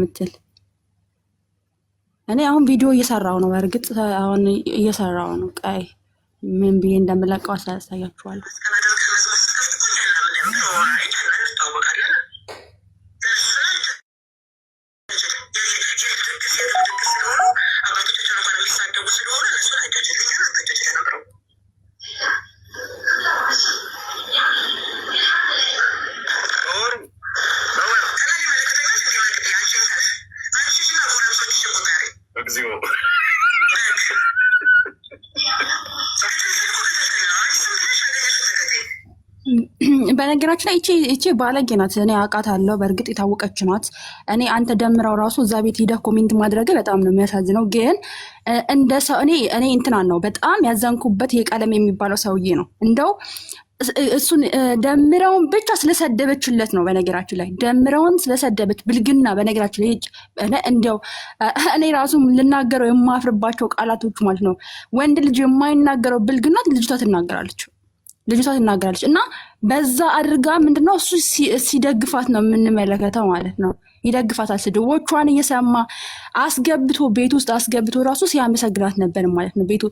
እንደምትል እኔ አሁን ቪዲዮ እየሰራው ነው። በእርግጥ አሁን እየሰራው ነው። ቀይ ምን ብዬ እንደምለቀው አሳያችኋለሁ። በነገራችን ላይ እቺ ባለጌ ናት። እኔ አውቃታለሁ። በእርግጥ የታወቀች ናት። እኔ አንተ ደምረው ራሱ እዛ ቤት ሄደህ ኮሜንት ማድረግ በጣም ነው የሚያሳዝነው። ግን እንደ ሰው እኔ እንትናን ነው በጣም ያዘንኩበት የቀለም የሚባለው ሰውዬ ነው። እንደው እሱን ደምረውን ብቻ ስለሰደበችለት ነው። በነገራችን ላይ ደምረውን ስለሰደበች ብልግና። በነገራችን ላይ እንደው እኔ ራሱ ልናገረው የማፍርባቸው ቃላቶች ማለት ነው። ወንድ ልጅ የማይናገረው ብልግናት ልጅቷ ትናገራለች እና በዛ አድርጋ ምንድነው እሱ ሲደግፋት ነው የምንመለከተው ማለት ነው። ይደግፋታል። ስድቦቿን እየሰማ ቤት ውስጥ አስገብቶ ራሱ ሲያመሰግናት ነበር ማለት ነው ቤቱ።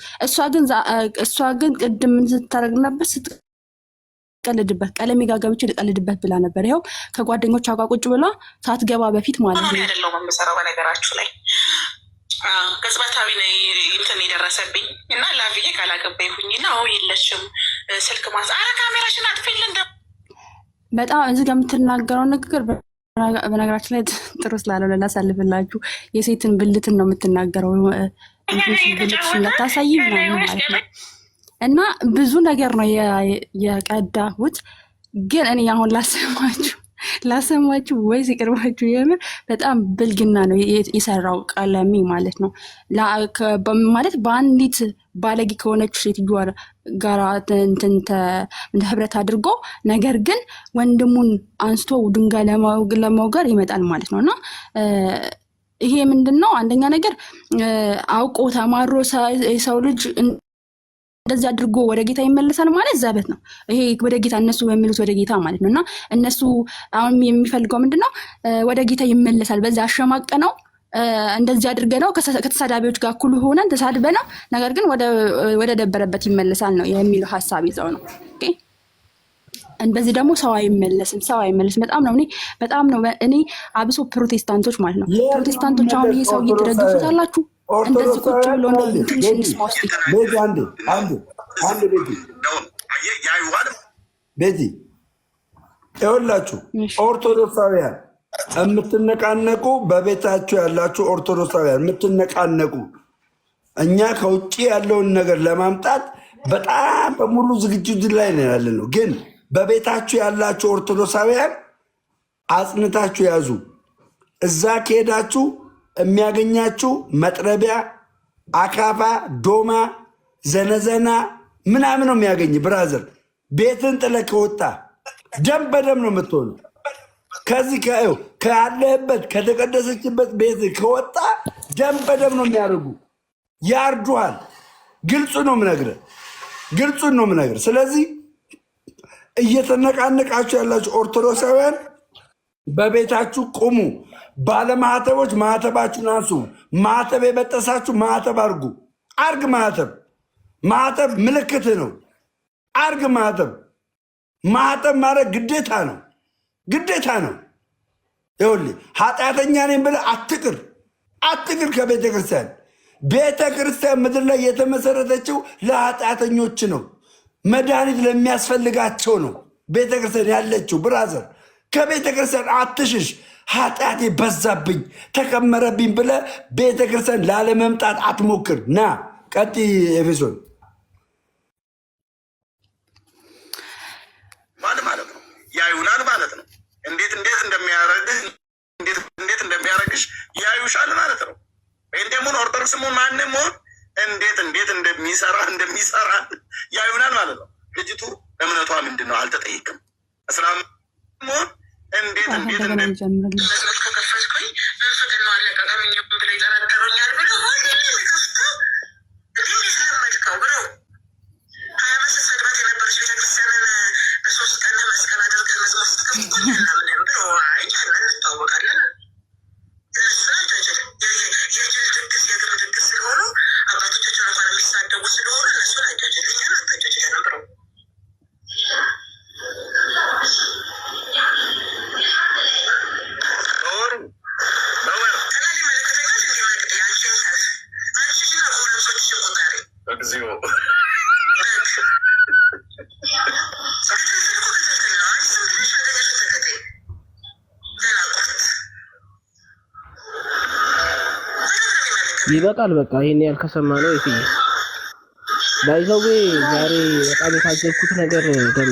እሷ ግን ቅድም ስታደርግ ነበር ስትቀልድበት፣ ቀለሜ ጋር ገብቼ ልቀልድበት ብላ ነበር። ይኸው ከጓደኞቿ ጋር ቁጭ ብላ ሳትገባ በፊት ማለት ነው። ያደለው መመሰራው በነገራችሁ ላይ ቅጽበታዊ እንትን የደረሰብኝ እና ላቪዬ ካላገባይሁኝ እና የለችም ስልክ አረ ካሜራሽን አጥፊል በጣም እዚህ ጋር የምትናገረው ንግግር በነገራችን ላይ ጥሩ ስላለው ላሳልፍላችሁ። የሴትን ብልትን ነው የምትናገረው። ብልትሽን እንዳታሳይ ምናምን ማለት ነው። እና ብዙ ነገር ነው የቀዳሁት። ግን እኔ አሁን ላሰማችሁ ወይስ ይቅርባችሁ? የምር በጣም ብልግና ነው የሰራው ቀለሜ ማለት ነው። ማለት በአንዲት ባለጌ ከሆነች ሴትዮዋ ጋር ህብረት አድርጎ ነገር ግን ወንድሙን አንስቶ ድንጋይ ለመውገር ይመጣል ማለት ነው። እና ይሄ ምንድን ነው? አንደኛ ነገር አውቆ ተማሮ የሰው ልጅ እንደዚህ አድርጎ ወደ ጌታ ይመለሳል ማለት ዘበት ነው። ይሄ ወደ ጌታ እነሱ የሚሉት ወደ ጌታ ማለት ነው። እና እነሱ አሁን የሚፈልገው ምንድነው? ወደ ጌታ ይመለሳል። በዛ አሸማቀ ነው እንደዚህ አድርገ ነው ከተሳዳቢዎች ጋር እኩል ሆነን ተሳድበ ነው፣ ነገር ግን ወደ ደበረበት ይመለሳል ነው የሚለው ሀሳብ ይዘው ነው። እንደዚህ ደግሞ ሰው አይመለስም። በጣም ነው እኔ አብሶ ፕሮቴስታንቶች ማለት ነው። ፕሮቴስታንቶች አሁን ይሄ ሰው እየተደግፉታላችሁ እንደዚህ ቁጭ ብሎ ቤቲ ይኸውላችሁ፣ ኦርቶዶክሳውያን የምትነቃነቁ በቤታችሁ ያላችሁ ኦርቶዶክሳውያን የምትነቃነቁ፣ እኛ ከውጭ ያለውን ነገር ለማምጣት በጣም በሙሉ ዝግጅት ላይ ነው ያለ ነው። ግን በቤታችሁ ያላችሁ ኦርቶዶክሳውያን አጽንታችሁ ያዙ። እዛ ከሄዳችሁ የሚያገኛችሁ መጥረቢያ፣ አካፋ፣ ዶማ፣ ዘነዘና ምናምን ነው የሚያገኝ። ብራዘር ቤትን ጥለህ ከወጣ ደም በደም ነው የምትሆኑ። ከዚህ ካለህበት ከተቀደሰችበት ቤት ከወጣ ደም በደም ነው የሚያደርጉ፣ ያርዱሃል። ግልጹን ነው የምነግርህ። ስለዚህ እየተነቃነቃችሁ ያላችሁ ኦርቶዶክሳውያን በቤታችሁ ቁሙ። ባለማህተቦች ማህተባችሁን አንሱ። ማህተብ የበጠሳችሁ ማህተብ አርጉ። አርግ ማህተብ ምልክት ነው። አርግ ማህተብ ማድረግ ግዴታ ነው። ይኸውልህ ኃጢአተኛ ነኝ ብለህ አትቅር ከቤተ ክርስቲያን። ቤተ ክርስቲያን ምድር ላይ የተመሰረተችው ለኃጢአተኞች ነው። መድኃኒት ለሚያስፈልጋቸው ነው ቤተ ክርስቲያን ያለችው። ብራዘር ከቤተ ክርስቲያን አትሽሽ። ኃጢአቴ በዛብኝ ተከመረብኝ ብለህ ቤተ ክርስቲያን ላለመምጣት አትሞክር። ና ቀጥይ ኤፌሶን ማለት ነው። ያዩናል ማለት ነው። እንዴት እንደሚያረግሽ ያዩሻል ማለት ነው። እንደምን ኦርቶዶክስሙን ማንም ሆን እንዴት እንደሚሰራ ያዩናል ማለት ነው። ልጅቱ እምነቷ ምንድን ነው አልተጠየቅም። እስላም ሆን እንዴት ከከፈትኩኝ ፍቅና አለቀቀምኝ ብለ ይጠረጠሩኛል ብለ ስለመድከው ብለው 20 ዓመት ሰድባት የነበረች ቤተክርስቲያንን በ3 ቀን መስቀል አድርገን መዝሙር ስትከፍቶኛል ምንም ብሎ እኛ እንተዋወቃለን። ይበቃል። በቃ ይሄን ያልከሰማ ነው እሺ። ባይዘው ዛሬ በጣም የታዘብኩት ነገር ደም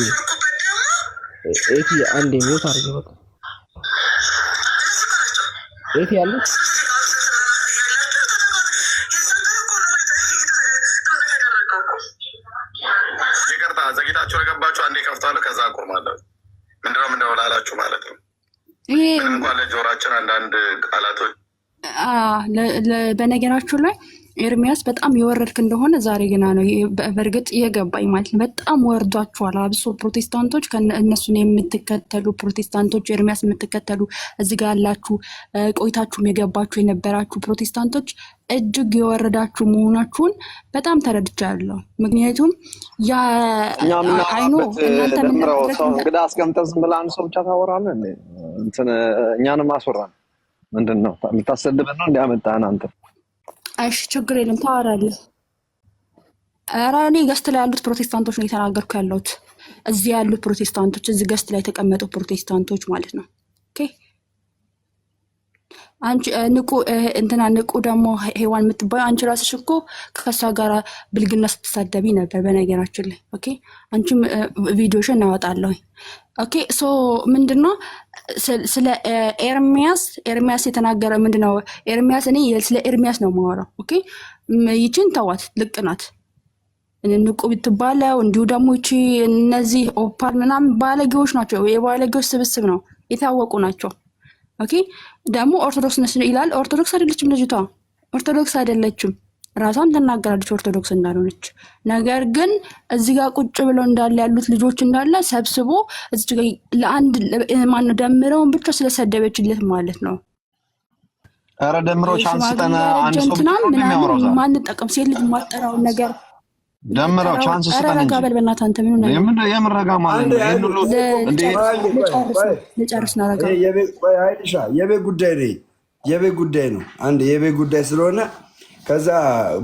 እሺ፣ አንዴ ሞት አድርገው በቃ እሺ ያለው ይቅርታ ዘግይታችሁ ለገባችሁ አንዴ ከፍታለሁ፣ ከዛ አቆማለሁ። ምንድነው ላላችሁ ማለት ነው። ምንም እንኳን ለጆሯችን አንዳንድ ቃላቶች በነገራችሁ ላይ ኤርሚያስ በጣም የወረድክ እንደሆነ ዛሬ ግና ነው በእርግጥ የገባኝ ማለት ነው። በጣም ወርዷችኋል። አብሶ ፕሮቴስታንቶች እነሱን የምትከተሉ ፕሮቴስታንቶች ኤርሚያስ የምትከተሉ እዚህ ጋር ያላችሁ ቆይታችሁም የገባችሁ የነበራችሁ ፕሮቴስታንቶች እጅግ የወረዳችሁ መሆናችሁን በጣም ተረድቻለሁ። ምክንያቱም አይኖ እናንተ እንግዲህ አስቀምጠህ ዝም ብለህ አንድ ሰው ብቻ ታወራለህ እንትን እኛንም አስወራን። ምንድን ነው የምታሰድበን ነው እንዲያመጣህን አንተ? እሺ ችግር የለም ታወራለህ። ኧረ እኔ ገስት ላይ ያሉት ፕሮቴስታንቶች ነው የተናገርኩ ያለሁት። እዚህ ያሉት ፕሮቴስታንቶች እዚህ ገስት ላይ የተቀመጡ ፕሮቴስታንቶች ማለት ነው። ኦኬ አንቺ ንቁ እንትና ንቁ ደግሞ ሄዋን የምትባዩ አንቺ ራስሽ እኮ ከሷ ጋር ብልግና ስትሳደቢ ነበር በነገራችን ላይ። ኦኬ አንቺም ቪዲዮሽን እናወጣለሁ። ኦኬ ሶ ምንድነው ስለ ኤርሚያስ የተናገረ ምንድነው? ኤርሚያስ እኔ ስለ ኤርሚያስ ነው የማወራው። ኦኬ ይችን ተዋት፣ ልቅ ናት ንቁ ብትባለው እንዲሁ ደግሞ ይቺ እነዚህ ኦፓር ምናምን ባለጌዎች ናቸው። የባለጌዎች ስብስብ ነው፣ የታወቁ ናቸው። ኦኬ ደግሞ ኦርቶዶክስ ነሽ ይላል። ኦርቶዶክስ አይደለችም ልጅቷ፣ ኦርቶዶክስ አይደለችም። ራሷን ተናገራለች ኦርቶዶክስ እንዳልሆነች። ነገር ግን እዚህ ጋር ቁጭ ብለው እንዳለ ያሉት ልጆች እንዳለ ሰብስቦ እዚህ ጋር ለአንድ ማን ደምረውን ብቻ ስለሰደበችለት ማለት ነው። አረ ደምረው ቻንስ ስጠና አንድ ሰው ብቻ ነው የሚያወራው። ማን ጠቀም ሴት ልጅ ማጠራው ነገር ደምረው ቻንስ ስጠና እንጂ ረጋ በል በእናትህ አንተ ምን ነው የምረጋ ማለት ነው? ይሄን ሁሉ እንዴ ልጨርስ ነው። ረጋ የቤት ጉዳይ ነው። አንድ የቤት ጉዳይ ስለሆነ ከዛ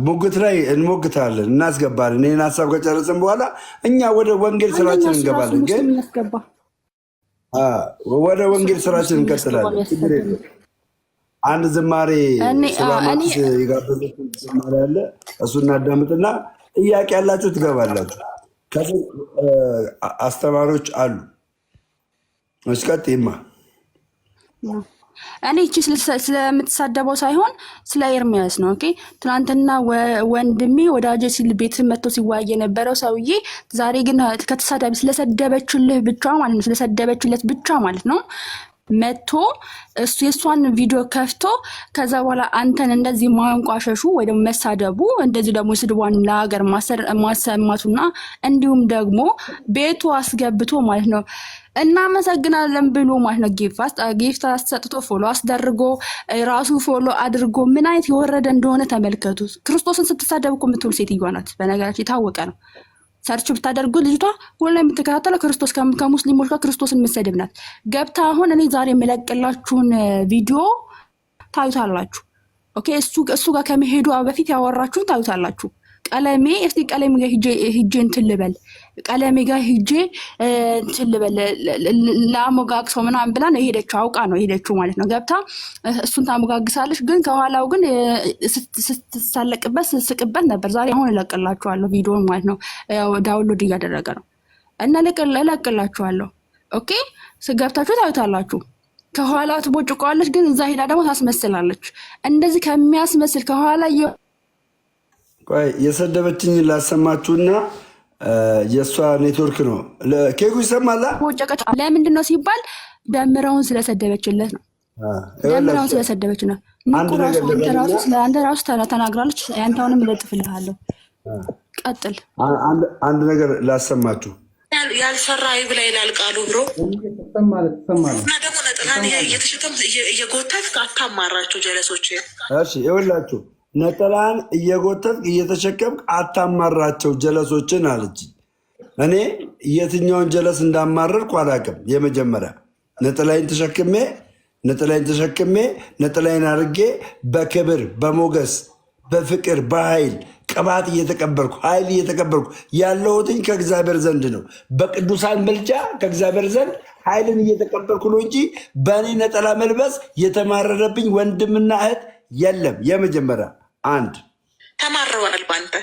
ሙግት ላይ እንሞግታለን፣ እናስገባለን። ይህን ሀሳብ ከጨረስን በኋላ እኛ ወደ ወንጌል ስራችን እንገባለን። ግን ወደ ወንጌል ስራችን እንቀጥላለን። አንድ ዝማሬ ስለማጥስ የጋበዘች ዝማሬ አለ፣ እሱ እናዳምጥና ጥያቄ ያላችሁ ትገባላችሁ። አስተማሪዎች አሉ። እስቀጥይማ እኔ እቺ ስለምትሳደበው ሳይሆን ስለ ኤርሚያስ ነው። ኦኬ ትናንትና ወንድሜ ወዳጄ ሲል ቤት መጥቶ ሲዋየ የነበረው ሰውዬ ዛሬ ግን ከተሳዳቢ ስለሰደበችልህ ብቻ ማለት ነው፣ ስለሰደበችለት ብቻ ማለት ነው መጥቶ እሱ የእሷን ቪዲዮ ከፍቶ ከዛ በኋላ አንተን እንደዚህ ማንቋሸሹ ወይ ደግሞ መሳደቡ እንደዚህ ደግሞ ስድቧን ለሀገር ማሰማቱና እንዲሁም ደግሞ ቤቱ አስገብቶ ማለት ነው እናመሰግናለን ብሎ ማለት ነው ጊፍት አሰጥቶ ፎሎ አስደርጎ ራሱ ፎሎ አድርጎ ምን አይነት የወረደ እንደሆነ ተመልከቱ። ክርስቶስን ስትሳደብ እኮ የምትውል ሴትዮዋ ናት። በነገራችን የታወቀ ነው። ሰርች ብታደርጉ ልጅቷ ሁሉ የምትከታተለው ክርስቶስ ከሙስሊሞች ጋር ክርስቶስን የምትሰድብ ናት። ገብታ አሁን እኔ ዛሬ የምለቅላችሁን ቪዲዮ ታዩታላችሁ። ኦኬ እሱ ጋር ከመሄዱ በፊት ያወራችሁን ታዩታላችሁ። ቀለሜ እስቲ ቀለሜ ጋር ሂጄ እንትን ልበል ቀለሜ ጋር ሂጄ እንትን ልበል ለአሞጋግሰው ምናምን ብላ ነው የሄደችው። አውቃ ነው የሄደችው ማለት ነው። ገብታ እሱን ታሞጋግሳለች፣ ግን ከኋላው ግን ስትሳለቅበት ስስቅበት ነበር። ዛሬ አሁን እለቅላችኋለሁ ቪዲዮን ማለት ነው። ዳውንሎድ እያደረገ ነው እና እለቅላችኋለሁ። ኦኬ ገብታችሁ ታዩታላችሁ። ከኋላ ትቦጭቀዋለች፣ ግን እዛ ሄዳ ደግሞ ታስመስላለች። እንደዚህ ከሚያስመስል ከኋላ የሰደበችኝ ላሰማችሁና የእሷ ኔትወርክ ነው። ኬኩ ይሰማላ። ለምንድን ነው ሲባል ደምረውን ስለሰደበችለት ነው። ደምረውን ስለሰደበች ነው። አንተ ራሱ ተናግራለች። ያንተውንም እለጥፍልሃለሁ። ቀጥል። አንድ ነገር ላሰማችሁ። ያልሰራ ይብላ ይላል ቃሉ ብሮ እና ደግሞ ነጠላን እየጎተትክ አታማራቸው ጀለሶች። እሺ ይኸውላችሁ ነጠላን እየጎተትክ እየተሸከምክ አታማራቸው ጀለሶችን አለች። እኔ የትኛውን ጀለስ እንዳማረርኩ አላውቅም። የመጀመሪያ ነጠላይን ተሸክሜ ነጠላይን አድርጌ በክብር በሞገስ በፍቅር በኃይል ቅባት እየተቀበልኩ ኃይል እየተቀበልኩ ያለሁትኝ ከእግዚአብሔር ዘንድ ነው። በቅዱሳን ምልጃ ከእግዚአብሔር ዘንድ ኃይልን እየተቀበልኩ ነው እንጂ በእኔ ነጠላ መልበስ የተማረረብኝ ወንድምና እህት የለም። የመጀመሪያ አንድ ተማረዋል ባንተ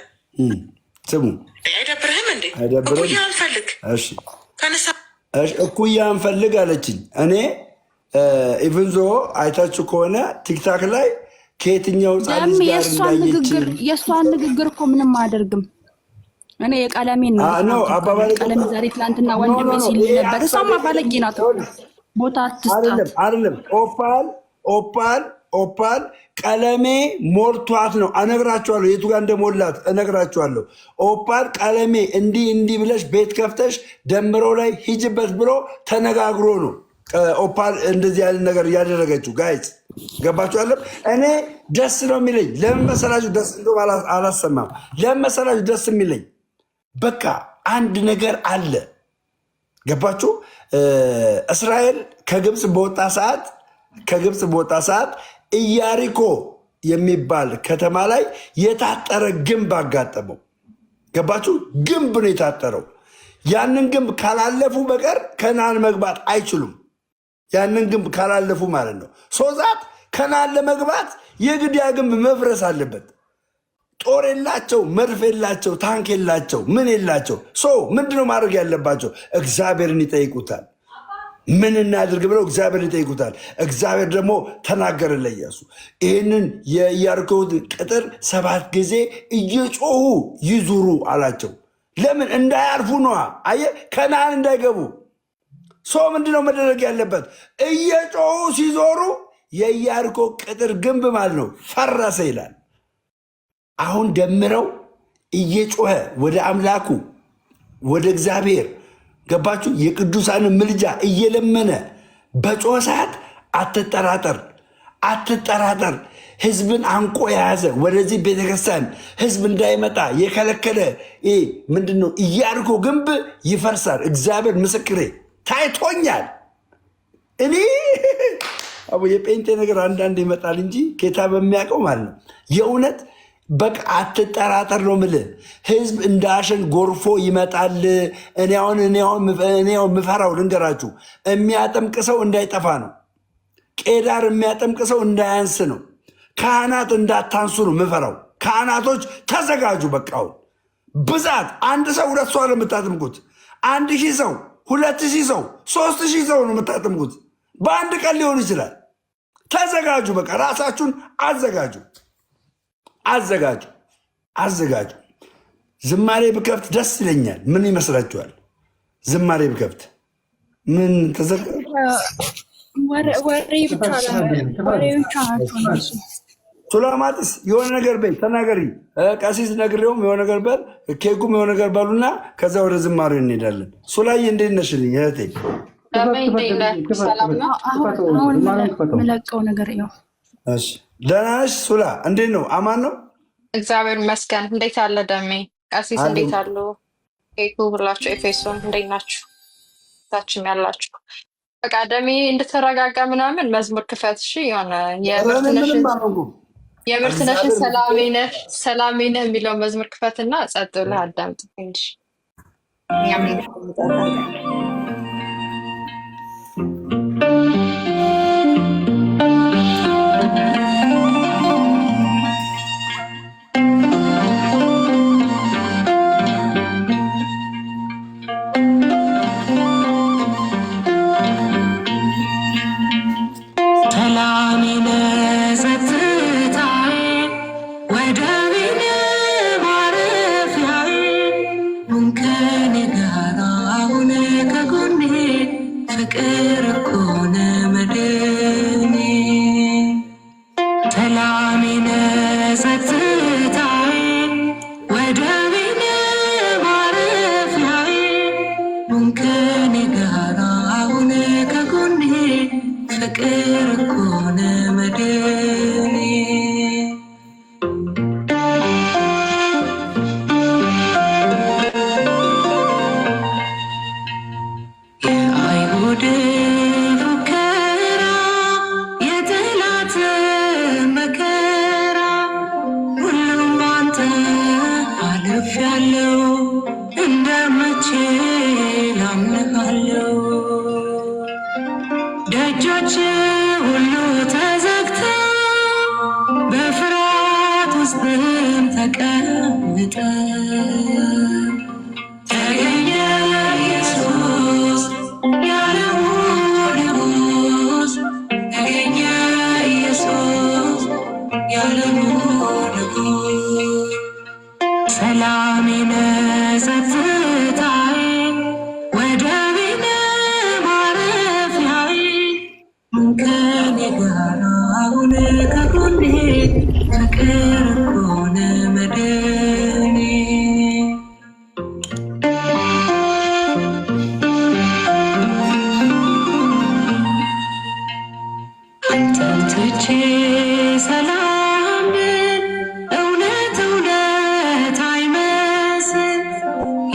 ስሙ አይደብርህም እንዴ? አይደብርም? እኩያ እንፈልግ። እሺ ከነሳ እኩያ እንፈልግ አለችኝ። እኔ ኢቭንዞ አይታችሁ ከሆነ ቲክታክ ላይ ከየትኛው ጻልጅ ጋር እንዳየች የእሷን ንግግር እኮ ምንም አያደርግም። እኔ የቀለሜን ነው አባባል ቀለሜ ዛሬ ትላንትና ወንድሜ ሲል ነበር። እሷማ ባለጌ ናት። ቦታ አትስጣት። አይደለም ኦፓል ቀለሜ ሞልቷት ነው። እነግራችኋለሁ የቱ ጋር እንደሞላት እነግራችኋለሁ። ኦፓል ቀለሜ እንዲህ ብለሽ ቤት ከፍተሽ ደምረው ላይ ሂጅበት ብሎ ተነጋግሮ ነው ኦፓል እንደዚህ ያለ ነገር እያደረገችው። ጋይዝ ገባችኋለም? እኔ ደስ ነው የሚለኝ። ለምን መሰላችሁ? ደስ እንደው አላሰማም። ለምን መሰላችሁ ደስ የሚለኝ? በቃ አንድ ነገር አለ። ገባችሁ? እስራኤል ከግብፅ በወጣ ሰዓት ኢያሪኮ የሚባል ከተማ ላይ የታጠረ ግንብ አጋጠመው። ገባችሁ? ግንብ ነው የታጠረው። ያንን ግንብ ካላለፉ በቀር ከነዓን መግባት አይችሉም። ያንን ግንብ ካላለፉ ማለት ነው። ሶዛት ከነዓን ለመግባት የግድ ያ ግንብ መፍረስ አለበት። ጦር የላቸው፣ መድፍ የላቸው፣ ታንክ የላቸው፣ ምን የላቸው። ምንድነው ማድረግ ያለባቸው? እግዚአብሔርን ይጠይቁታል። ምን እናድርግ ብለው እግዚአብሔርን ይጠይቁታል። እግዚአብሔር ደግሞ ተናገረ ለኢያሱ። ይህንን የኢያሪኮ ቅጥር 7 ጊዜ እየጮሁ ይዙሩ አላቸው። ለምን? እንዳያርፉ ነዋ። አየህ፣ ከነዓን እንዳይገቡ። ምንድነው መደረግ ያለበት? እየጮሁ ሲዞሩ የኢያሪኮ ቅጥር ግንብ ማለት ነው ፈረሰ ይላል። አሁን ደምረው እየጮኸ ወደ አምላኩ ወደ እግዚአብሔር ገባችሁ? የቅዱሳንን ምልጃ እየለመነ በጮኸ ሰዓት አትጠራጠር። ህዝብን አንቆ የያዘ ወደዚህ ቤተክርስቲያን ህዝብ እንዳይመጣ የከለከለ ምንድነው? ኢያሪኮ ግንብ ይፈርሳል። እግዚአብሔር ምስክሬ ታይቶኛል። እኔ የጴንጤ ነገር አንዳንድ ይመጣል እንጂ ጌታ በሚያውቀው ማለት ነው። የእውነት በቃ አትጠራጠር ነው የምልህ። ህዝብ እንደ አሸን ጎርፎ ይመጣል። እኔ አሁን ምፈራው ልንገራችሁ፣ የሚያጠምቅ ሰው እንዳይጠፋ ነው። ቄዳር የሚያጠምቅ ሰው እንዳያንስ ነው። ካህናት እንዳታንሱ ነው ምፈራው። ካህናቶች ተዘጋጁ። በቃውን ብዛት 1 ሰው 2 ሰው የምታጠምቁት 1000 ሰው 2000 ሰው 3000 ሰው ነው የምታጠምቁት። በአንድ ቀን ሊሆን ይችላል። ተዘጋጁ። በቃ ራሳችሁን አዘጋጁ። ዝማሬ ብከፍት ደስ ይለኛል። ምን ይመስላችኋል? ዝማሬ ብከፍት ምን ተዘጋ? ወሬ ብቻ ሱላማጢስ የሆነ ነገር በይ፣ ተናገሪ። ቀሲስ ነግሬውም የሆነ ነገር በል፣ ኬኩም የሆነ ነገር በሉና ከዛ ወደ ዝማሬ እንሄዳለን። ሱላዬ እንዴት ነሽልኝ እህቴ? ምለቀው ነገር ነው። ደህና ነሽ ሱላ? እንዴት ነው? አማን ነው? እግዚአብሔር ይመስገን። እንዴት አለ ደሜ? ቀሲስ እንዴት አሉ? ኬኩ ብላችሁ ኤፌሶን እንዴት ናችሁ? ታችም ያላችሁ በቃ ደሜ እንድትረጋጋ ምናምን መዝሙር ክፈት። እሺ የሆነ የምርትነሽን ሰላሜ ነህ የሚለው መዝሙር ክፈትና ጸጥ ብለህ አዳምጥ እንጂ እኛም መከራ ውስጥም ተቀምጠ ተገኘ ኢየሱስ የዓለሙ ንጉሥ ተገኘ ኢየሱስ የዓለሙ ንጉሥ ሰላሜን ጸጥታዬ ወደቤነ ማረፊያዬ ከኔ ጋር አሁን ከጎኔ ፍቅር ኮነ መድኔ አንተን ትቼ ሰላምን እውነት እውነት አይመስል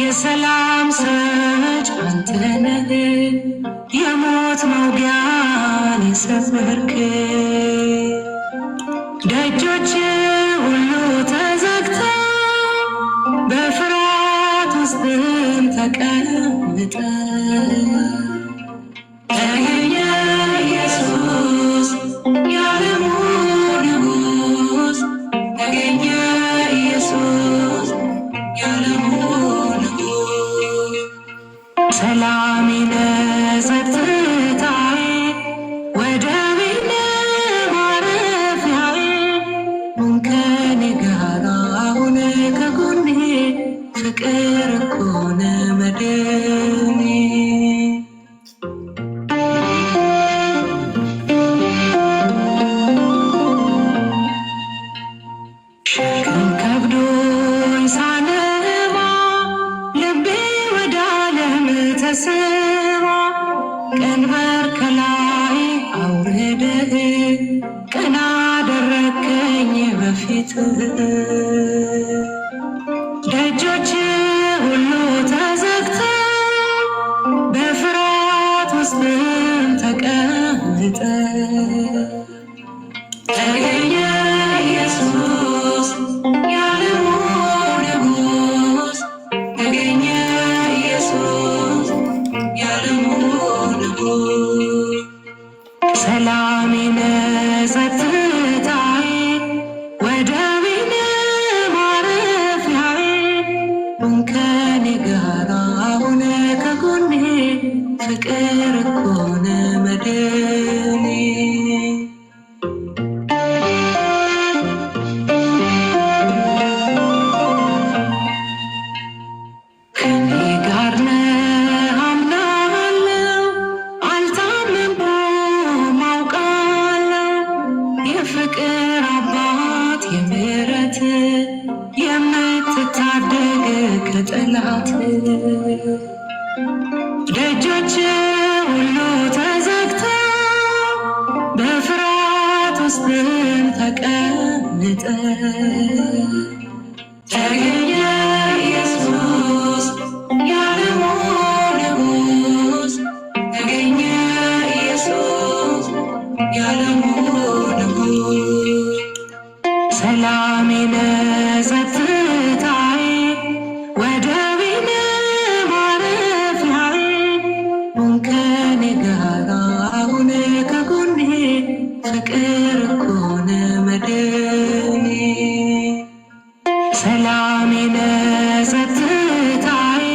የሰላም ሰጭ አንተ ነህ የሞት መውጊያን የሰበርክ ደጆች ሁሉ ተዘግተው በፍርሃት ውስጥም ተቀምጠ ተገኘ ኢየሱስ የዓለሙ ንጉሥ ተገኘ ኢየሱስ የዓለሙ ንጉሥ ሰላሜን ጸጥታዬ ወደቤነ ማረፊያዬ ከኔ ጋር አሁን ከጎኔ ፍቅር ኮነ መድኔ ሸክም ከብዶኝ ሳነባ ልቤ ወደ ዓለም ተስባ ቀንበር ከላይ አውርደህ ቀና አደረከኝ በፊትህ ደጆች ሁሉ ተዘግተው በፍርሃት ውስጥም ተቀምጠ ተገኘ ኢየሱስ የዓለሙ ንጉሥ ተገኘ ኢየሱስ የዓለሙ ንጉሥ ሰላሜን ጸጥታዬ ወደቤነ ማረፊያዬ ከኔ ጋር አሁን ከጎኔ ፍቅር ኮነ መድኔ ከኔ ጋር ነህ አምናለሁ አልታመንኩም አውቃለሁ የፍቅር አባት የምህረት የምትታደግ ከጠላት ደጆች ሁሉ ተዘግተው በፍርሃት ውስጥም ተቀምጠ ተገኘ ኢየሱስ የዓለሙ ንጉሥ ተገኘ ኢየሱስ የዓለሙ ንጉሥ ሰላሜን ጸጥታዬ ወደቤነ ማረፊያዬ ከኔ ጋር አሁን ከጎኔ ፍቅር ኮነ መድኔ ሰላሜን ጸጥታዬ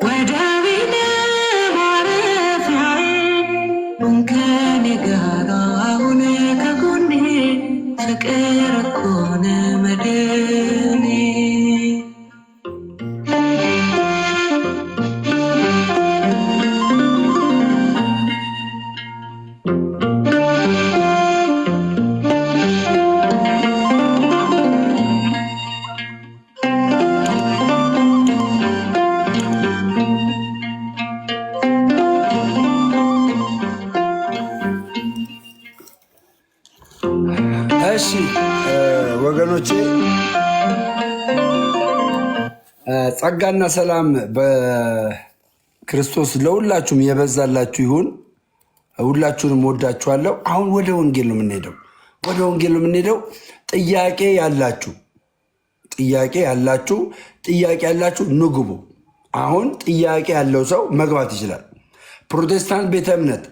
ወደቤነ ማረፊያዬ ከኔ ጋር አሁን ከጎኔ ፍቅር ኮነ መድኔ እሺ ወገኖቼ ጸጋና ሰላም በክርስቶስ ለሁላችሁም የበዛላችሁ ይሁን። ሁላችሁንም ወዳችኋለሁ። አሁን ወደ ወንጌል ነው የምንሄደው። ጥያቄ ያላችሁ ንግቡ። አሁን ጥያቄ ያለው ሰው መግባት ይችላል። ፕሮቴስታንት ቤተ እምነት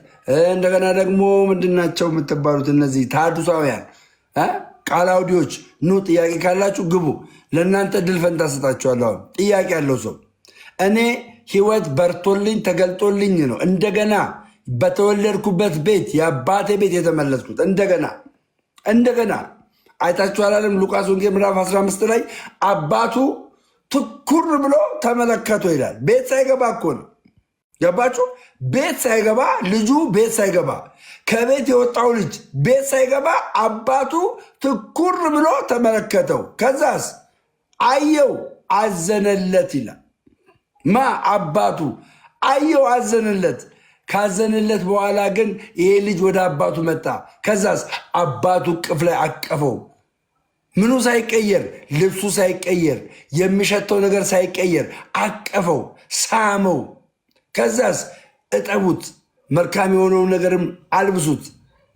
እንደገና ደግሞ ምንድናቸው የምትባሉት እነዚህ ታዱሳውያን ቃላውዲዎች ኑ ጥያቄ ካላችሁ ግቡ። ለእናንተ ድል ፈንታ ሰጣችኋለሁ። አሁን ጥያቄ ያለው ሰው እኔ ህይወት በርቶልኝ ተገልጦልኝ ነው እንደገና በተወለድኩበት ቤት የአባቴ ቤት የተመለስኩት። እንደገና አይታችኋል አለም ሉቃስ ወንጌል ምዕራፍ 15 ላይ አባቱ ትኩር ብሎ ተመለከቶ ይላል። ቤት ሳይገባ እኮ ነው። ገባችሁ? ቤት ሳይገባ ልጁ ቤት ሳይገባ ከቤት የወጣው ልጅ ቤት ሳይገባ አባቱ ትኩር ብሎ ተመለከተው። ከዛስ አየው፣ አዘነለት ይላል። አባቱ አየው፣ አዘነለት። ካዘነለት በኋላ ግን ይሄ ልጅ ወደ አባቱ መጣ። ከዛስ አባቱ ቅፍ ላይ አቀፈው። ምኑ ሳይቀየር፣ ልብሱ ሳይቀየር፣ የሚሸተው ነገር ሳይቀየር አቀፈው፣ ሳመው። ከዛስ እጠቡት፣ መልካም የሆነውን ነገርም አልብሱት፣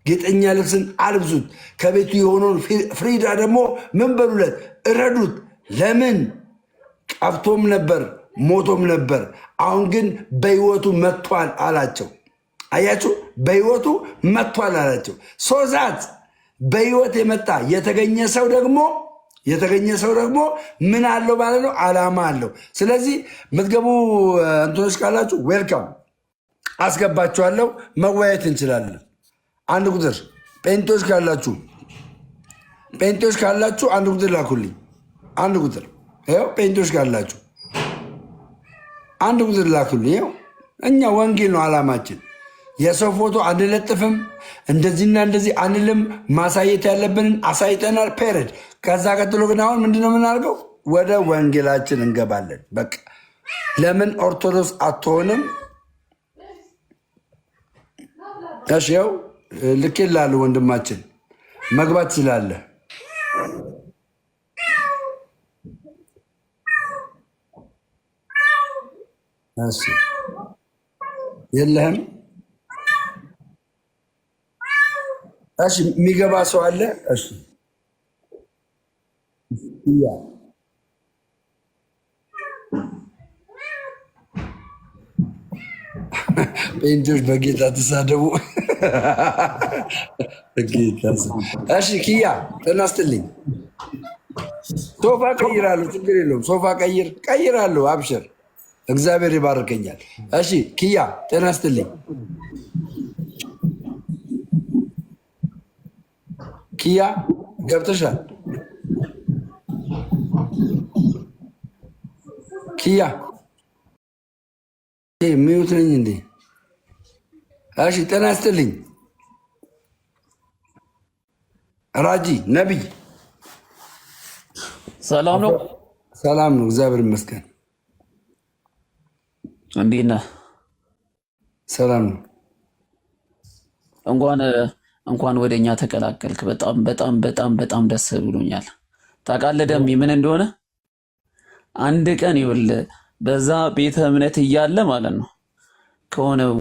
ጌጠኛ ልብስን አልብሱት፣ ከቤቱ የሆነውን ፍሪዳ ደግሞ ምን በሉለት? እረዱት። ለምን? ቀብቶም ነበር ሞቶም ነበር፣ አሁን ግን በሕይወቱ መጥቷል አላቸው። አያችሁ፣ በሕይወቱ መጥቷል አላቸው። ሶዛት በሕይወት የመጣ የተገኘ ሰው ደግሞ ምን አለው ማለት ነው? ዓላማ አለው። ስለዚህ የምትገቡ እንትኖች ካላችሁ ዌልካም፣ አስገባችኋለሁ። መወያየት እንችላለን። አንድ ቁጥር ጴንጤዎች ካላችሁ አንድ ቁጥር ላኩልኝ። አንድ ቁጥር ይኸው፣ ጴንጤዎች ካላችሁ አንድ ቁጥር ላኩልኝ። ይኸው እኛ ወንጌል ነው ዓላማችን። የሰው ፎቶ አንለጥፍም፣ እንደዚህና እንደዚህ አንልም። ማሳየት ያለብንን አሳይተናል። ፔሬድ። ከዛ ቀጥሎ ግን አሁን ምንድነው የምናደርገው? ወደ ወንጌላችን እንገባለን። በቃ ለምን ኦርቶዶክስ አትሆንም? እሺ፣ ይኸው ልኬልሃለሁ ወንድማችን፣ መግባት ትችላለህ። እሺ፣ የለህም? እሺ፣ የሚገባ ሰው አለ? እሺ፣ ጴንጤዎች በጌታ ተሳደቡ። እሺ፣ ኪያ ጤና ይስጥልኝ። ሶፋ ቀይራለሁ፣ ችግር የለውም። ሶፋ ቀይራለሁ፣ አብሽር፣ እግዚአብሔር ይባርከኛል። እሺ፣ ኪያ ጤና ይስጥልኝ። ኪያ ገብተሻል? ኪያ ሚዩት ነኝ እንዴ? እሺ፣ ጤና ይስጥልኝ። ራጂ ነቢይ ሰላም ነው? ሰላም ነው፣ እግዚአብሔር ይመስገን። እንዴት ነህ? ሰላም ነው። እንኳን ወደ እኛ ተቀላቀልክ። በጣም በጣም በጣም በጣም ደስ ብሎኛል። ታውቃለህ ደሜ ምን እንደሆነ? አንድ ቀን ይኸውልህ በዛ ቤተ እምነት እያለ ማለት ነው ከሆነው